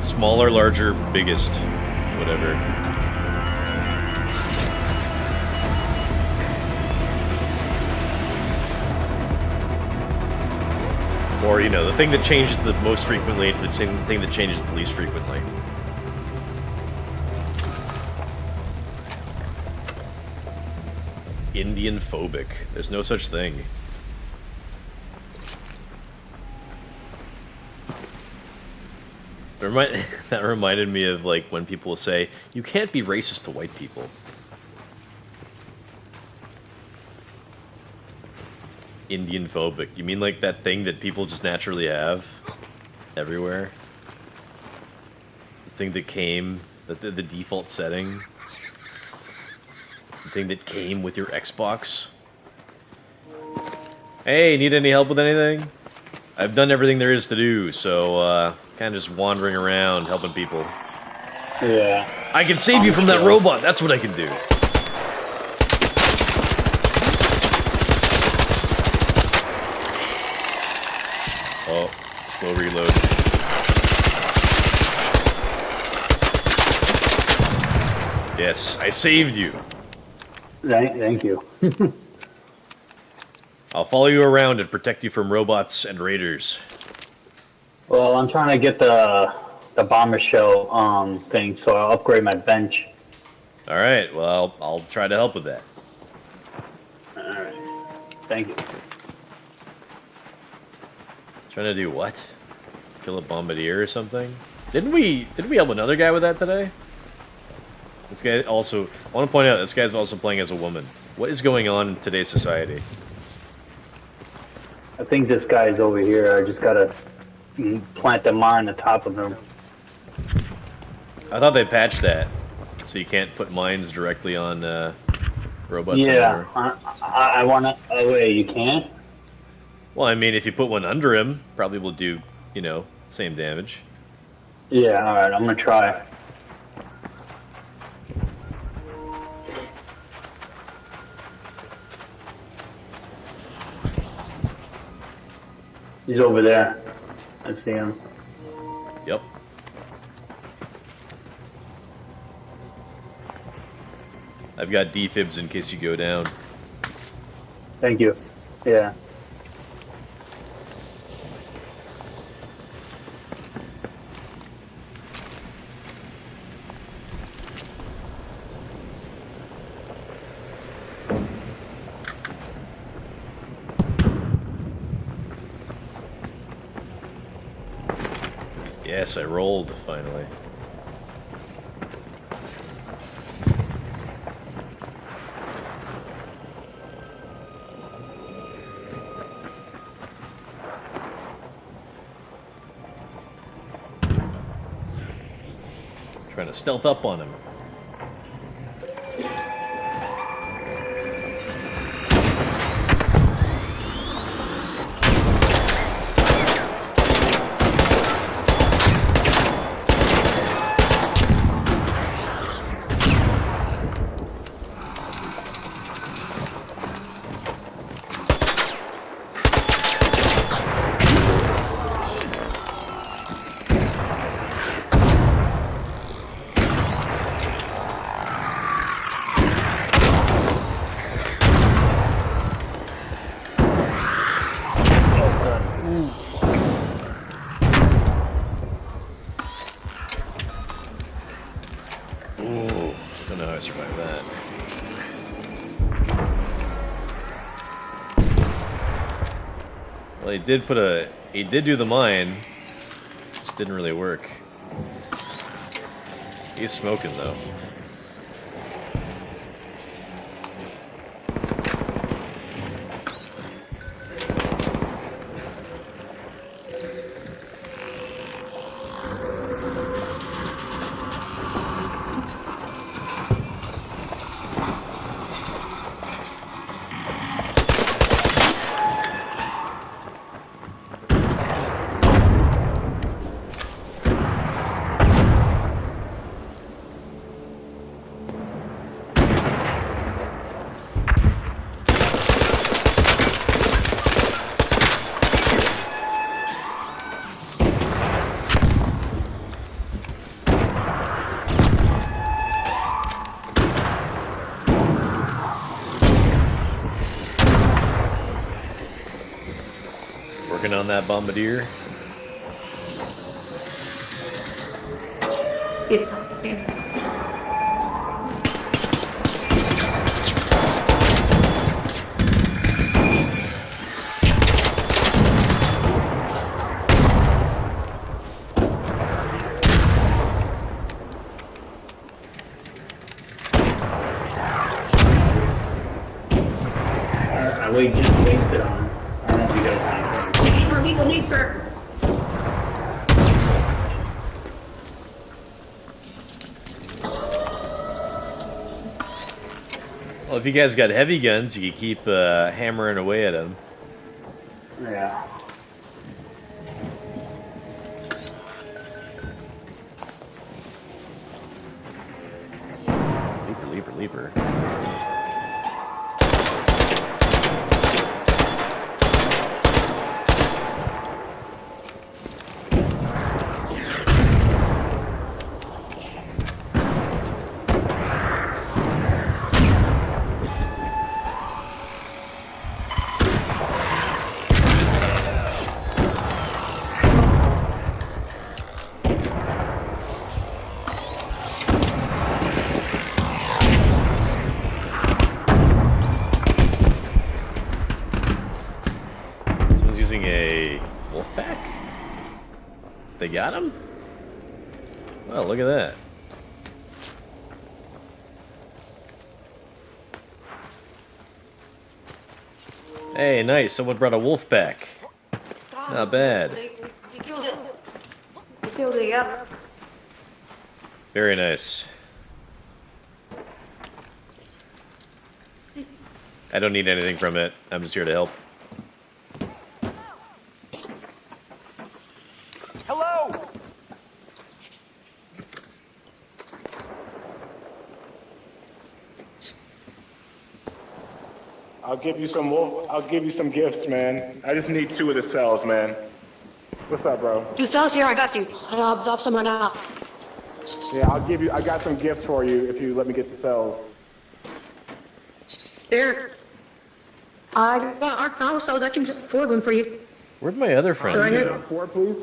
Smaller, larger, biggest. Whatever. Or, you know, the thing that changes the most frequently to the thing that changes the least frequently. Indian phobic. There's no such thing. That reminded me of like when people say, you can't be racist to white people. Indian phobic. You mean like that thing that people just naturally have everywhere? The thing that came, the default setting? The thing that came with your Xbox? Hey, need any help with anything? I've done everything there is to do, so kind of just wandering around helping people. Yeah. I can save you from that robot. That's what I can do. Oh, slow reload. Yes, I saved you. Thank you. I'll follow you around and protect you from robots and raiders. Well, I'm trying to get the bomber shell thing, so I'll upgrade my bench. All right. Well, I'll try to help with that. All right. Thank you. Trying to do what? Kill a bombardier or something? Didn't we help another guy with that today? This guy also, I want to point out, this guy's also playing as a woman. What is going on in today's society? I think this guy's over here. I just gotta plant the mine on the top of him. I thought they patched that, so you can't put mines directly on robots. Yeah, I wanna. Oh wait, you can't? Well, I mean, if you put one under him, probably will do, you know, same damage. Yeah, all right. I'm gonna try. He's over there. I see him. Yep. I've got defibs in case you go down. Thank you. Yeah. Yes, I rolled, finally. Trying to stealth up on him. Don't know how I survived that. Well, he did do the mine, just didn't really work. He's smoking though. Working on that bombardier. We just wasted on. I don't know if you got time. Leaper. Well, if you guys got heavy guns, you could keep hammering away at them. Yeah. Leaper. Someone's using a wolf pack? They got him? Well, look at that. Hey, nice. Someone brought a wolf pack. Not bad. You killed it. You killed it, yep. Very nice. I don't need anything from it. I'm just here to help. Hello! I'll give you some gifts, man. I just need 2 of the cells, man. What's up, bro? 2 cells here, I got you. I'll drop some right now. Yeah, I got some gifts for you if you let me get the cells. There. I got our power cells, I can afford them for you. Where'd my other friend Right go? here. 4, please?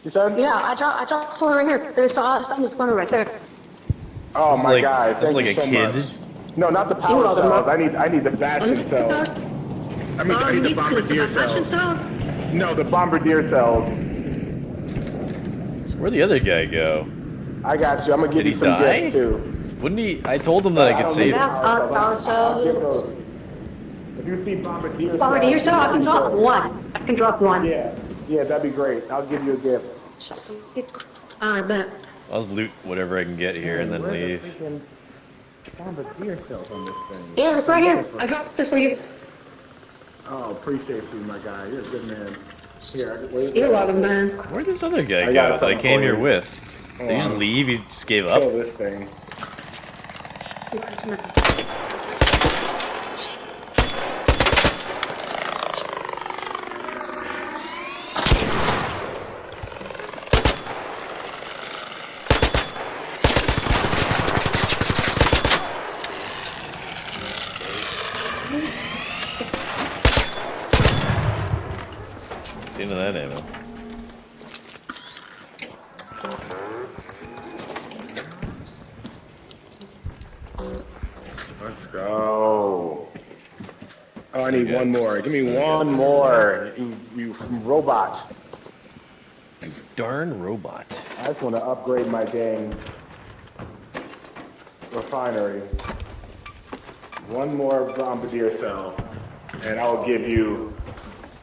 You said? Yeah, I dropped one right here. There's something that's going right there. Oh This is my like- God! this is Thank like you a so kid. much. No, not the power welcome, cells. bro. I need the bastion cells. I need the bombardier Action cells. cells? No, the bombardier cells. Where'd the other guy go? I got you. I'm gonna give Did you he some die? gifts too. Wouldn't he? I told him that I could save him. That's our power I'll give cells. those. If you see bombardier Bombardier cells, cell, I can drop one. I can drop one. Yeah, that'd be great. I'll give you a gift. I bet. I'll just loot whatever I can get here and then leave. Bombardier cells on this thing. Yeah, it's right here. I dropped this for you. Oh, appreciate you, my guy. You're a good man. Here, wait. You're welcome, man. Where'd this other guy I go got that I something came for here you. with? Did he just leave? He just gave up? Kill this thing. What's the end of that ammo? Let's go. Oh, I need one more. Give me one more, you robot. You darn robot. I just want to upgrade my dang refinery. One more bombardier cell, and I will give you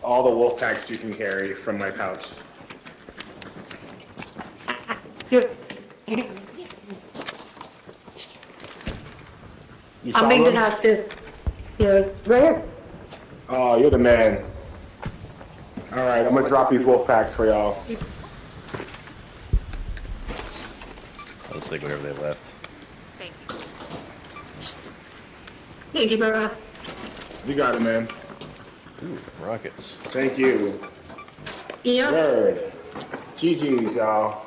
all the wolf packs you can carry from my pouch. You I'm saw big them? enough to. Yeah, right here. Oh, you're the man. All right, I'm gonna drop these wolf packs for y'all. I'll just take whatever they left. Thank you, bro. You got it, man. Ooh, rockets. Thank you. Yeah. Word. GG's, y'all.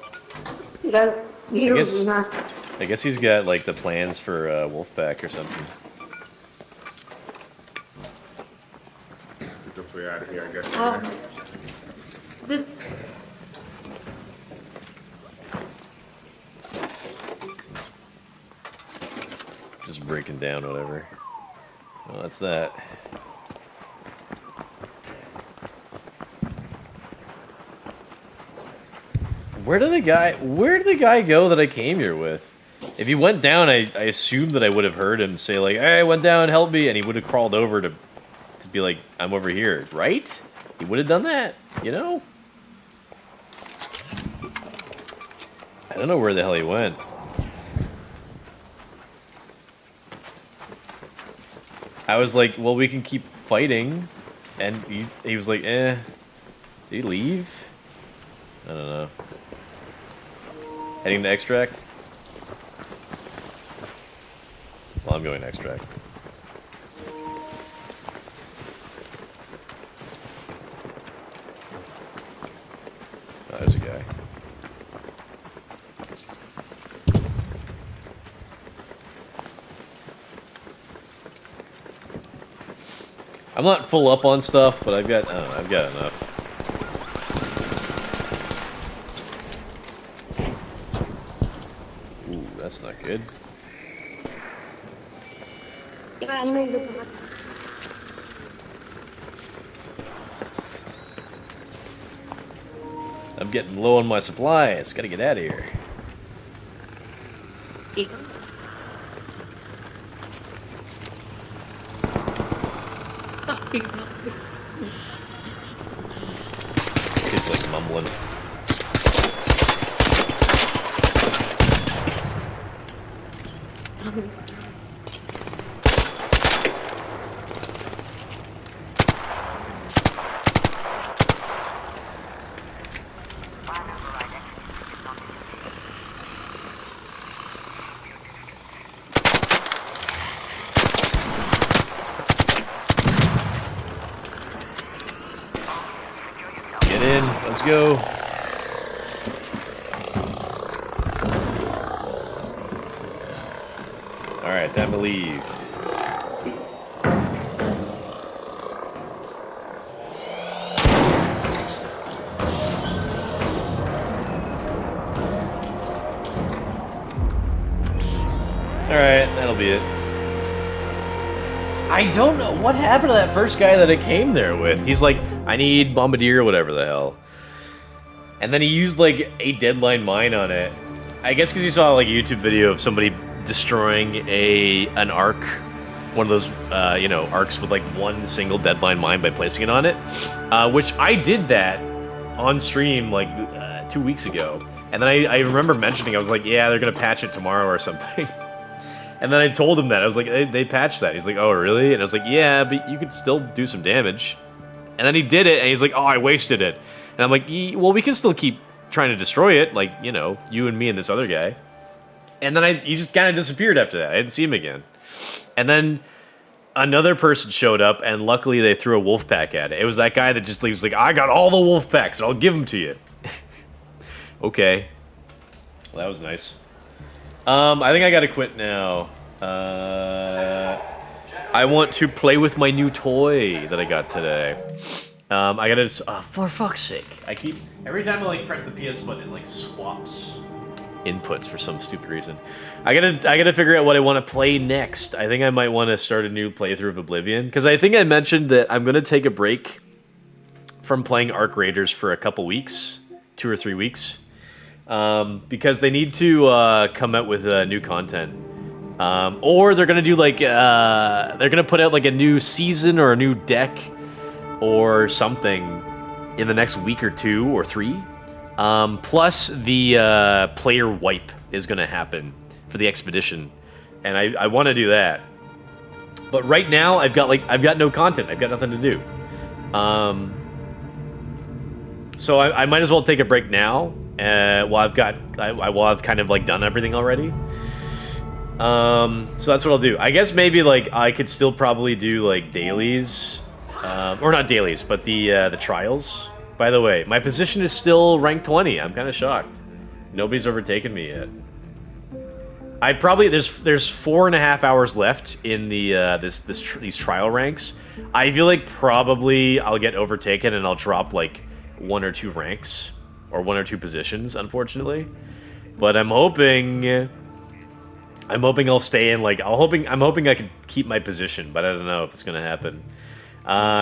You got it. You guess- know, I guess he's got like the plans for Wolfpack or something. Get this way out of here, I guess. this, Just breaking down whatever. Well, that's that. Where did the guy go that I came here with? If he went down, I assumed that I would have heard him say like, "Hey, I went down, help me," and he would have crawled over to to be like, I'm over here, right? He would have done that, you know? I don't know where the hell he went. I was like, well, we can keep fighting. And he was like, eh. Did he leave? I don't know. Heading to extract? Well, I'm going to extract. Oh, there's a guy. I'm not full up on stuff, but I've got, I don't know, I've got enough. Ooh, that's not good. I'm getting low on my supplies. Gotta get out of here. It's like mumbling. Get in, let's go. Alright, time to leave. Alright, that'll be it. I don't know what happened to that first guy that I came there with. He's like, I need Bombardier or whatever the hell. And then he used like a deadline mine on it. I guess because he saw like a YouTube video of somebody destroying an arc. One of those, you know, arcs with like one single deadline mine by placing it on it. Which I did that on stream like 2 weeks ago. And then I remember mentioning, I was like, yeah, they're going to patch it tomorrow or something. And then I told him that. I was like, they patched that. He's like, oh, really? And I was like, yeah, but you could still do some damage. And then he did it, and he's like, oh, I wasted it. And I'm like, well, we can still keep trying to destroy it, like, you know, you and me and this other guy. And then he just kind of disappeared after that. I didn't see him again. And then another person showed up, and luckily they threw a wolf pack at it. It was that guy that just was like, I got all the wolf packs, and I'll give them to you. Okay. Well, that was nice. I think I gotta quit now. I want to play with my new toy that I got today. I gotta, for fuck's sake. Every time I like press the PS button, it like swaps inputs for some stupid reason. I gotta figure out what I want to play next. I think I might want to start a new playthrough of Oblivion, because I think I mentioned that I'm gonna take a break from playing Arc Raiders for a couple weeks, 2 or 3 weeks. Because they need to come out with new content, or they're gonna do like they're gonna put out like a new season or a new deck or something in the next week or 2 or 3. Plus the player wipe is gonna happen for the expedition, and I want to do that. But right now I've got no content. I've got nothing to do. So I might as well take a break now. Well, I've kind of like done everything already. So that's what I'll do. I guess maybe like I could still probably do like dailies, or not dailies, but the trials. By the way, my position is still rank 20. I'm kind of shocked. Nobody's overtaken me yet. I probably there's 4.5 hours left in the these trial ranks. I feel like probably I'll get overtaken and I'll drop like 1 or 2 ranks. Or 1 or 2 positions, unfortunately. But I'm hoping I'll stay in, like, I'm hoping I can keep my position, but I don't know if it's gonna happen.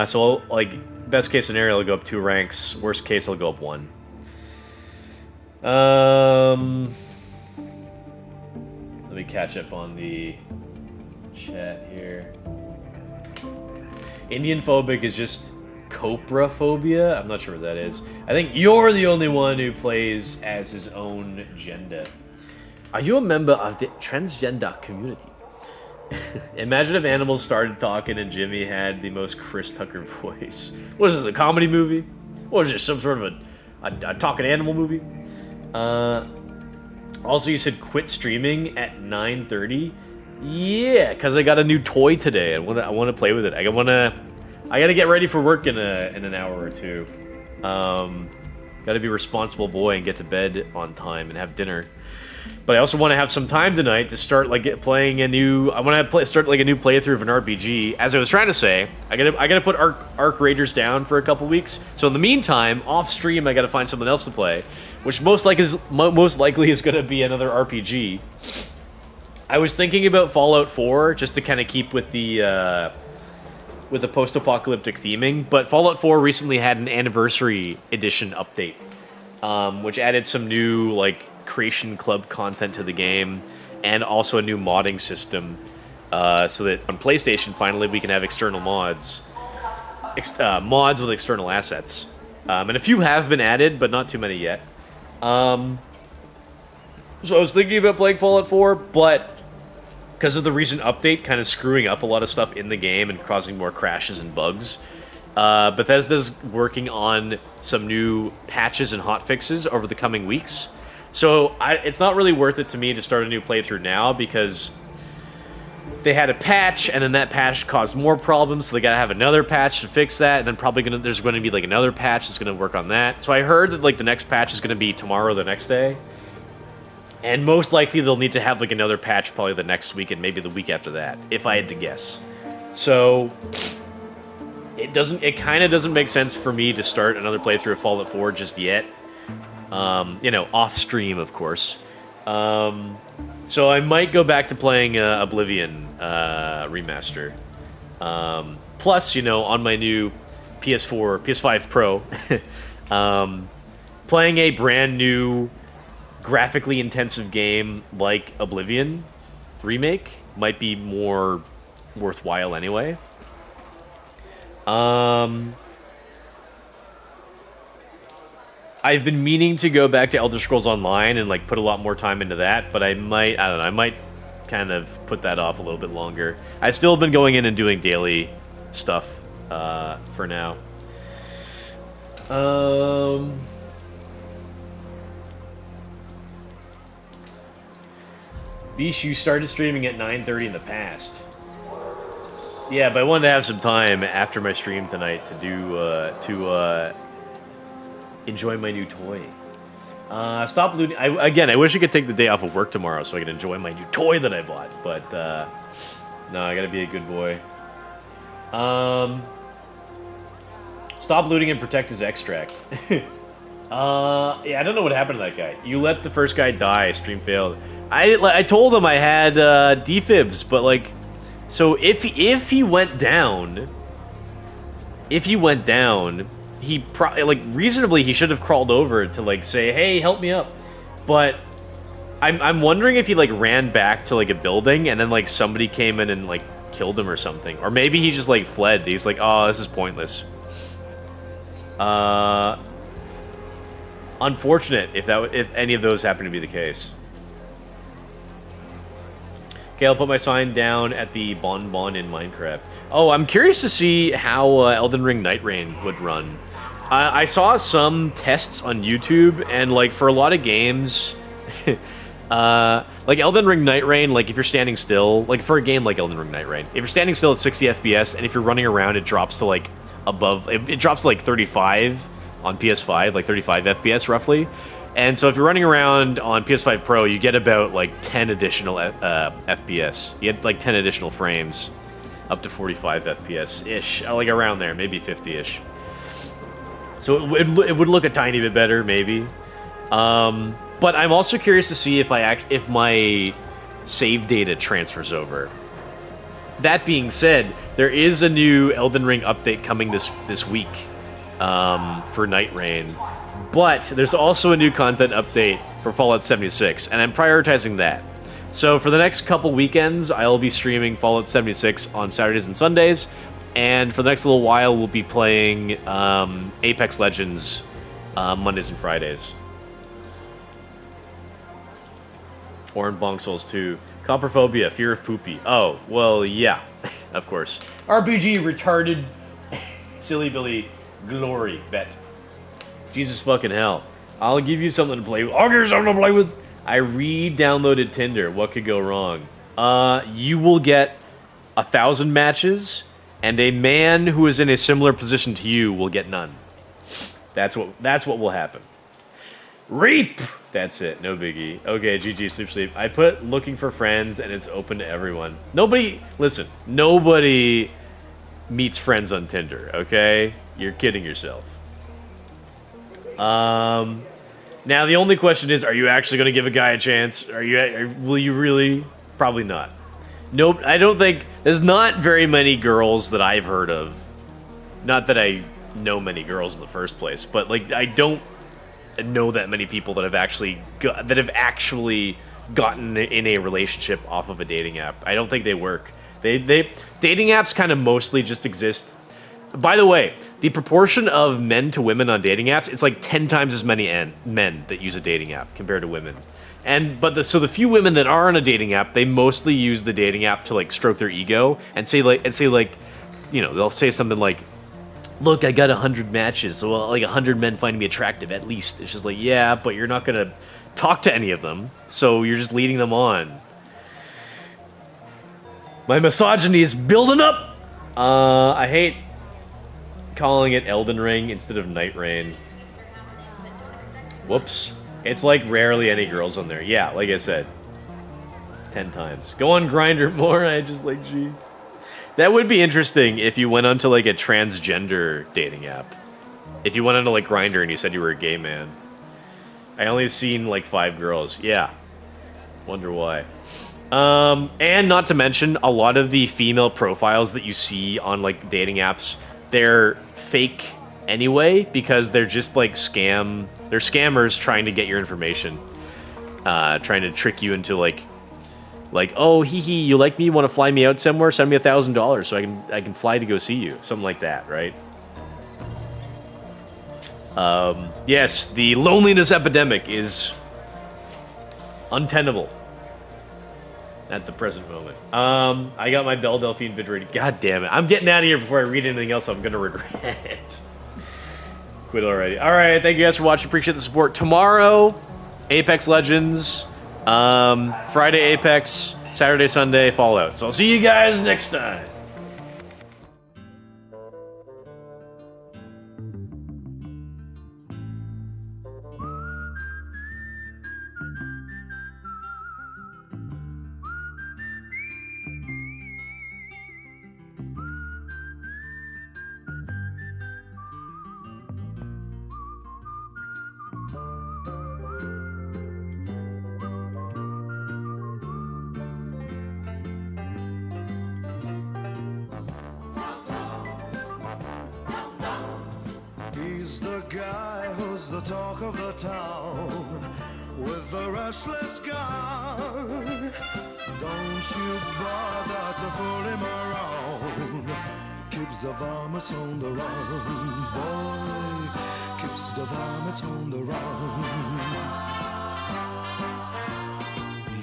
So, like, best case scenario, I'll go up 2 ranks. Worst case, I'll go up 1. Let me catch up on the chat here. Indian phobic is just copraphobia. I'm not sure what that is. I think you're the only one who plays as his own gender. Are you a member of the transgender community? Imagine if animals started talking and Jimmy had the most Chris Tucker voice. What is this, a comedy movie? What is this, some sort of a talking animal movie? Also, you said quit streaming at 9:30. Yeah, because I got a new toy today. I want to play with it. I gotta get ready for work in an hour or two. Gotta be a responsible boy and get to bed on time and have dinner. But I also want to have some time tonight to start playing a new. I want to start like a new playthrough of an RPG. As I was trying to say, I gotta put Arc Raiders down for a couple weeks. So in the meantime, off stream, I gotta find something else to play, which most likely is gonna be another RPG. I was thinking about Fallout 4 just to kind of keep with the post-apocalyptic theming, but Fallout 4 recently had an anniversary edition update, which added some new Creation Club content to the game, and also a new modding system, so that on PlayStation finally we can have external mods, mods with external assets, and a few have been added, but not too many yet. So I was thinking about playing Fallout 4, but because of the recent update kind of screwing up a lot of stuff in the game and causing more crashes and bugs, Bethesda's working on some new patches and hotfixes over the coming weeks. So it's not really worth it to me to start a new playthrough now, because they had a patch, and then that patch caused more problems, so they gotta have another patch to fix that, and then there's gonna be another patch that's gonna work on that. So I heard that the next patch is gonna be tomorrow or the next day. And most likely they'll need to have another patch probably the next week and maybe the week after that, if I had to guess. So it kind of doesn't make sense for me to start another playthrough of Fallout 4 just yet. Off stream, of course. So I might go back to playing Oblivion remaster. Plus, on my new PS5 Pro, playing a brand new graphically intensive game like Oblivion remake might be more worthwhile anyway. I've been meaning to go back to Elder Scrolls Online and put a lot more time into that, but I might kind of put that off a little bit longer. I've still been going in and doing daily stuff for now. Bish, you started streaming at 9:30 in the past. Yeah, but I wanted to have some time after my stream tonight to do enjoy my new toy. Stop looting. I wish I could take the day off of work tomorrow so I could enjoy my new toy that I bought. But no, I gotta be a good boy. Stop looting and protect his extract. Yeah, I don't know what happened to that guy. You let the first guy die. Stream failed. I told him I had defibs, but so if he went down, he probably reasonably he should have crawled over to say, hey, help me up. But I'm wondering if he ran back to a building and then somebody came in and killed him or something, or maybe he just fled. He's oh, this is pointless. Unfortunate if any of those happen to be the case. Okay, I'll put my sign down at the Bon in Minecraft. Oh, I'm curious to see how Elden Ring Night Rain would run. I saw some tests on YouTube, and for a lot of games, Elden Ring Night Rain, if you're standing still, for a game like Elden Ring Night Rain, if you're standing still at 60 FPS, and if you're running around, it drops to above, it drops to 35 on PS5, 35 FPS roughly. And so if you're running around on PS5 Pro, you get about 10 additional FPS. You get 10 additional frames, up to 45 FPS-ish, around there, maybe 50-ish. So it would look a tiny bit better, maybe. But I'm also curious to see if my save data transfers over. That being said, there is a new Elden Ring update coming this week for Night Rain. But there's also a new content update for Fallout 76, and I'm prioritizing that. So for the next couple weekends, I'll be streaming Fallout 76 on Saturdays and Sundays, And for the next little while, we'll be playing Apex Legends Mondays and Fridays. Orange Bonk Souls 2. Coprophobia, fear of poopy. Oh, well, yeah, of course. RPG, retarded, silly Billy, glory, bet. Jesus fucking hell. I'll give you something to play with. I'll give you something to play with. I re-downloaded Tinder. What could go wrong? You will get 1,000 matches, and a man who is in a similar position to you will get none. That's what will happen. Reap! That's it, no biggie. Okay, GG, sleep. I put looking for friends, and it's open to everyone. Nobody meets friends on Tinder, okay? You're kidding yourself. Now the only question is, are you actually going to give a guy a chance? Will you really? Probably not. Nope, I don't think, there's not very many girls that I've heard of. Not that I know many girls in the first place, but like, I don't know that many people that have actually gotten in a relationship off of a dating app. I don't think they work. Dating apps kind of mostly just exist. By the way, the proportion of men to women on dating apps, it's like 10 times as many men that use a dating app compared to women. So the few women that are on a dating app, they mostly use the dating app to like stroke their ego and say like, you know, they'll say something like, look, I got 100 matches, so like 100 men find me attractive at least. It's just like, yeah, but you're not gonna talk to any of them, so you're just leading them on. My misogyny is building up. I hate calling it Elden Ring instead of Night Rain. Whoops. It's like rarely any girls on there. Yeah, like I said, 10 times. Go on Grindr more. I just like, gee. That would be interesting if you went onto like a transgender dating app. If you went onto like Grindr and you said you were a gay man. I only seen like 5 girls. Yeah. Wonder why. And not to mention, a lot of the female profiles that you see on like dating apps, they're fake anyway, because they're just like they're scammers trying to get your information. Trying to trick you into like, oh, hee, you like me? You want to fly me out somewhere? Send me $1,000 so I can fly to go see you. Something like that, right? Yes, the loneliness epidemic is untenable at the present moment. I got my Belle Delphine vid ready. God damn it. I'm getting out of here before I read anything else I'm going to regret. Quit already. Alright, thank you guys for watching. Appreciate the support. Tomorrow, Apex Legends. Friday Apex, Saturday, Sunday, Fallout. So I'll see you guys next time. He's the guy who's the talk of the town with the restless gun. Don't you bother to fool him around. Keeps the varmints on the run, boy. Keeps the varmints on the run.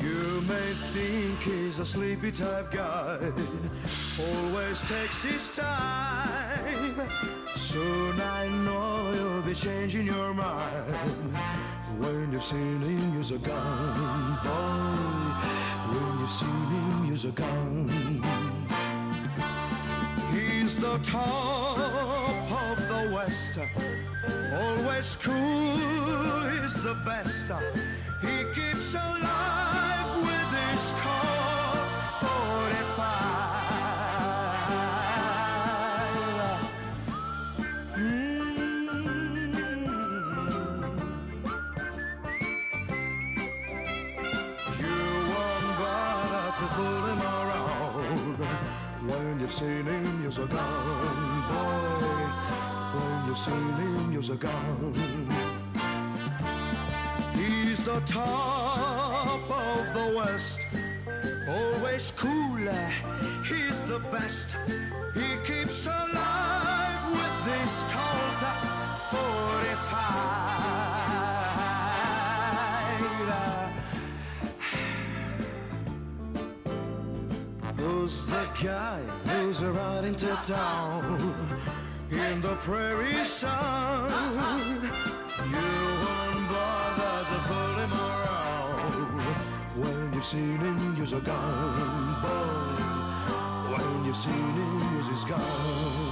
You may think he's a sleepy type guy, always takes his time. Soon I know you'll be changing your mind when you've seen him use a gun, boy. When you've seen him use a gun. He's the top of the West, always cool, he's the best. He keeps alive with his Colt 45. When you've seen him use a gun, boy. When you've seen him use a gun. He's the top of the West, always cool, he's the best. He keeps Who's the guy who's riding to town in the prairie sun? You won't bother to fool him around. When you've seen him use a gun, boy. When you've seen him use his gun.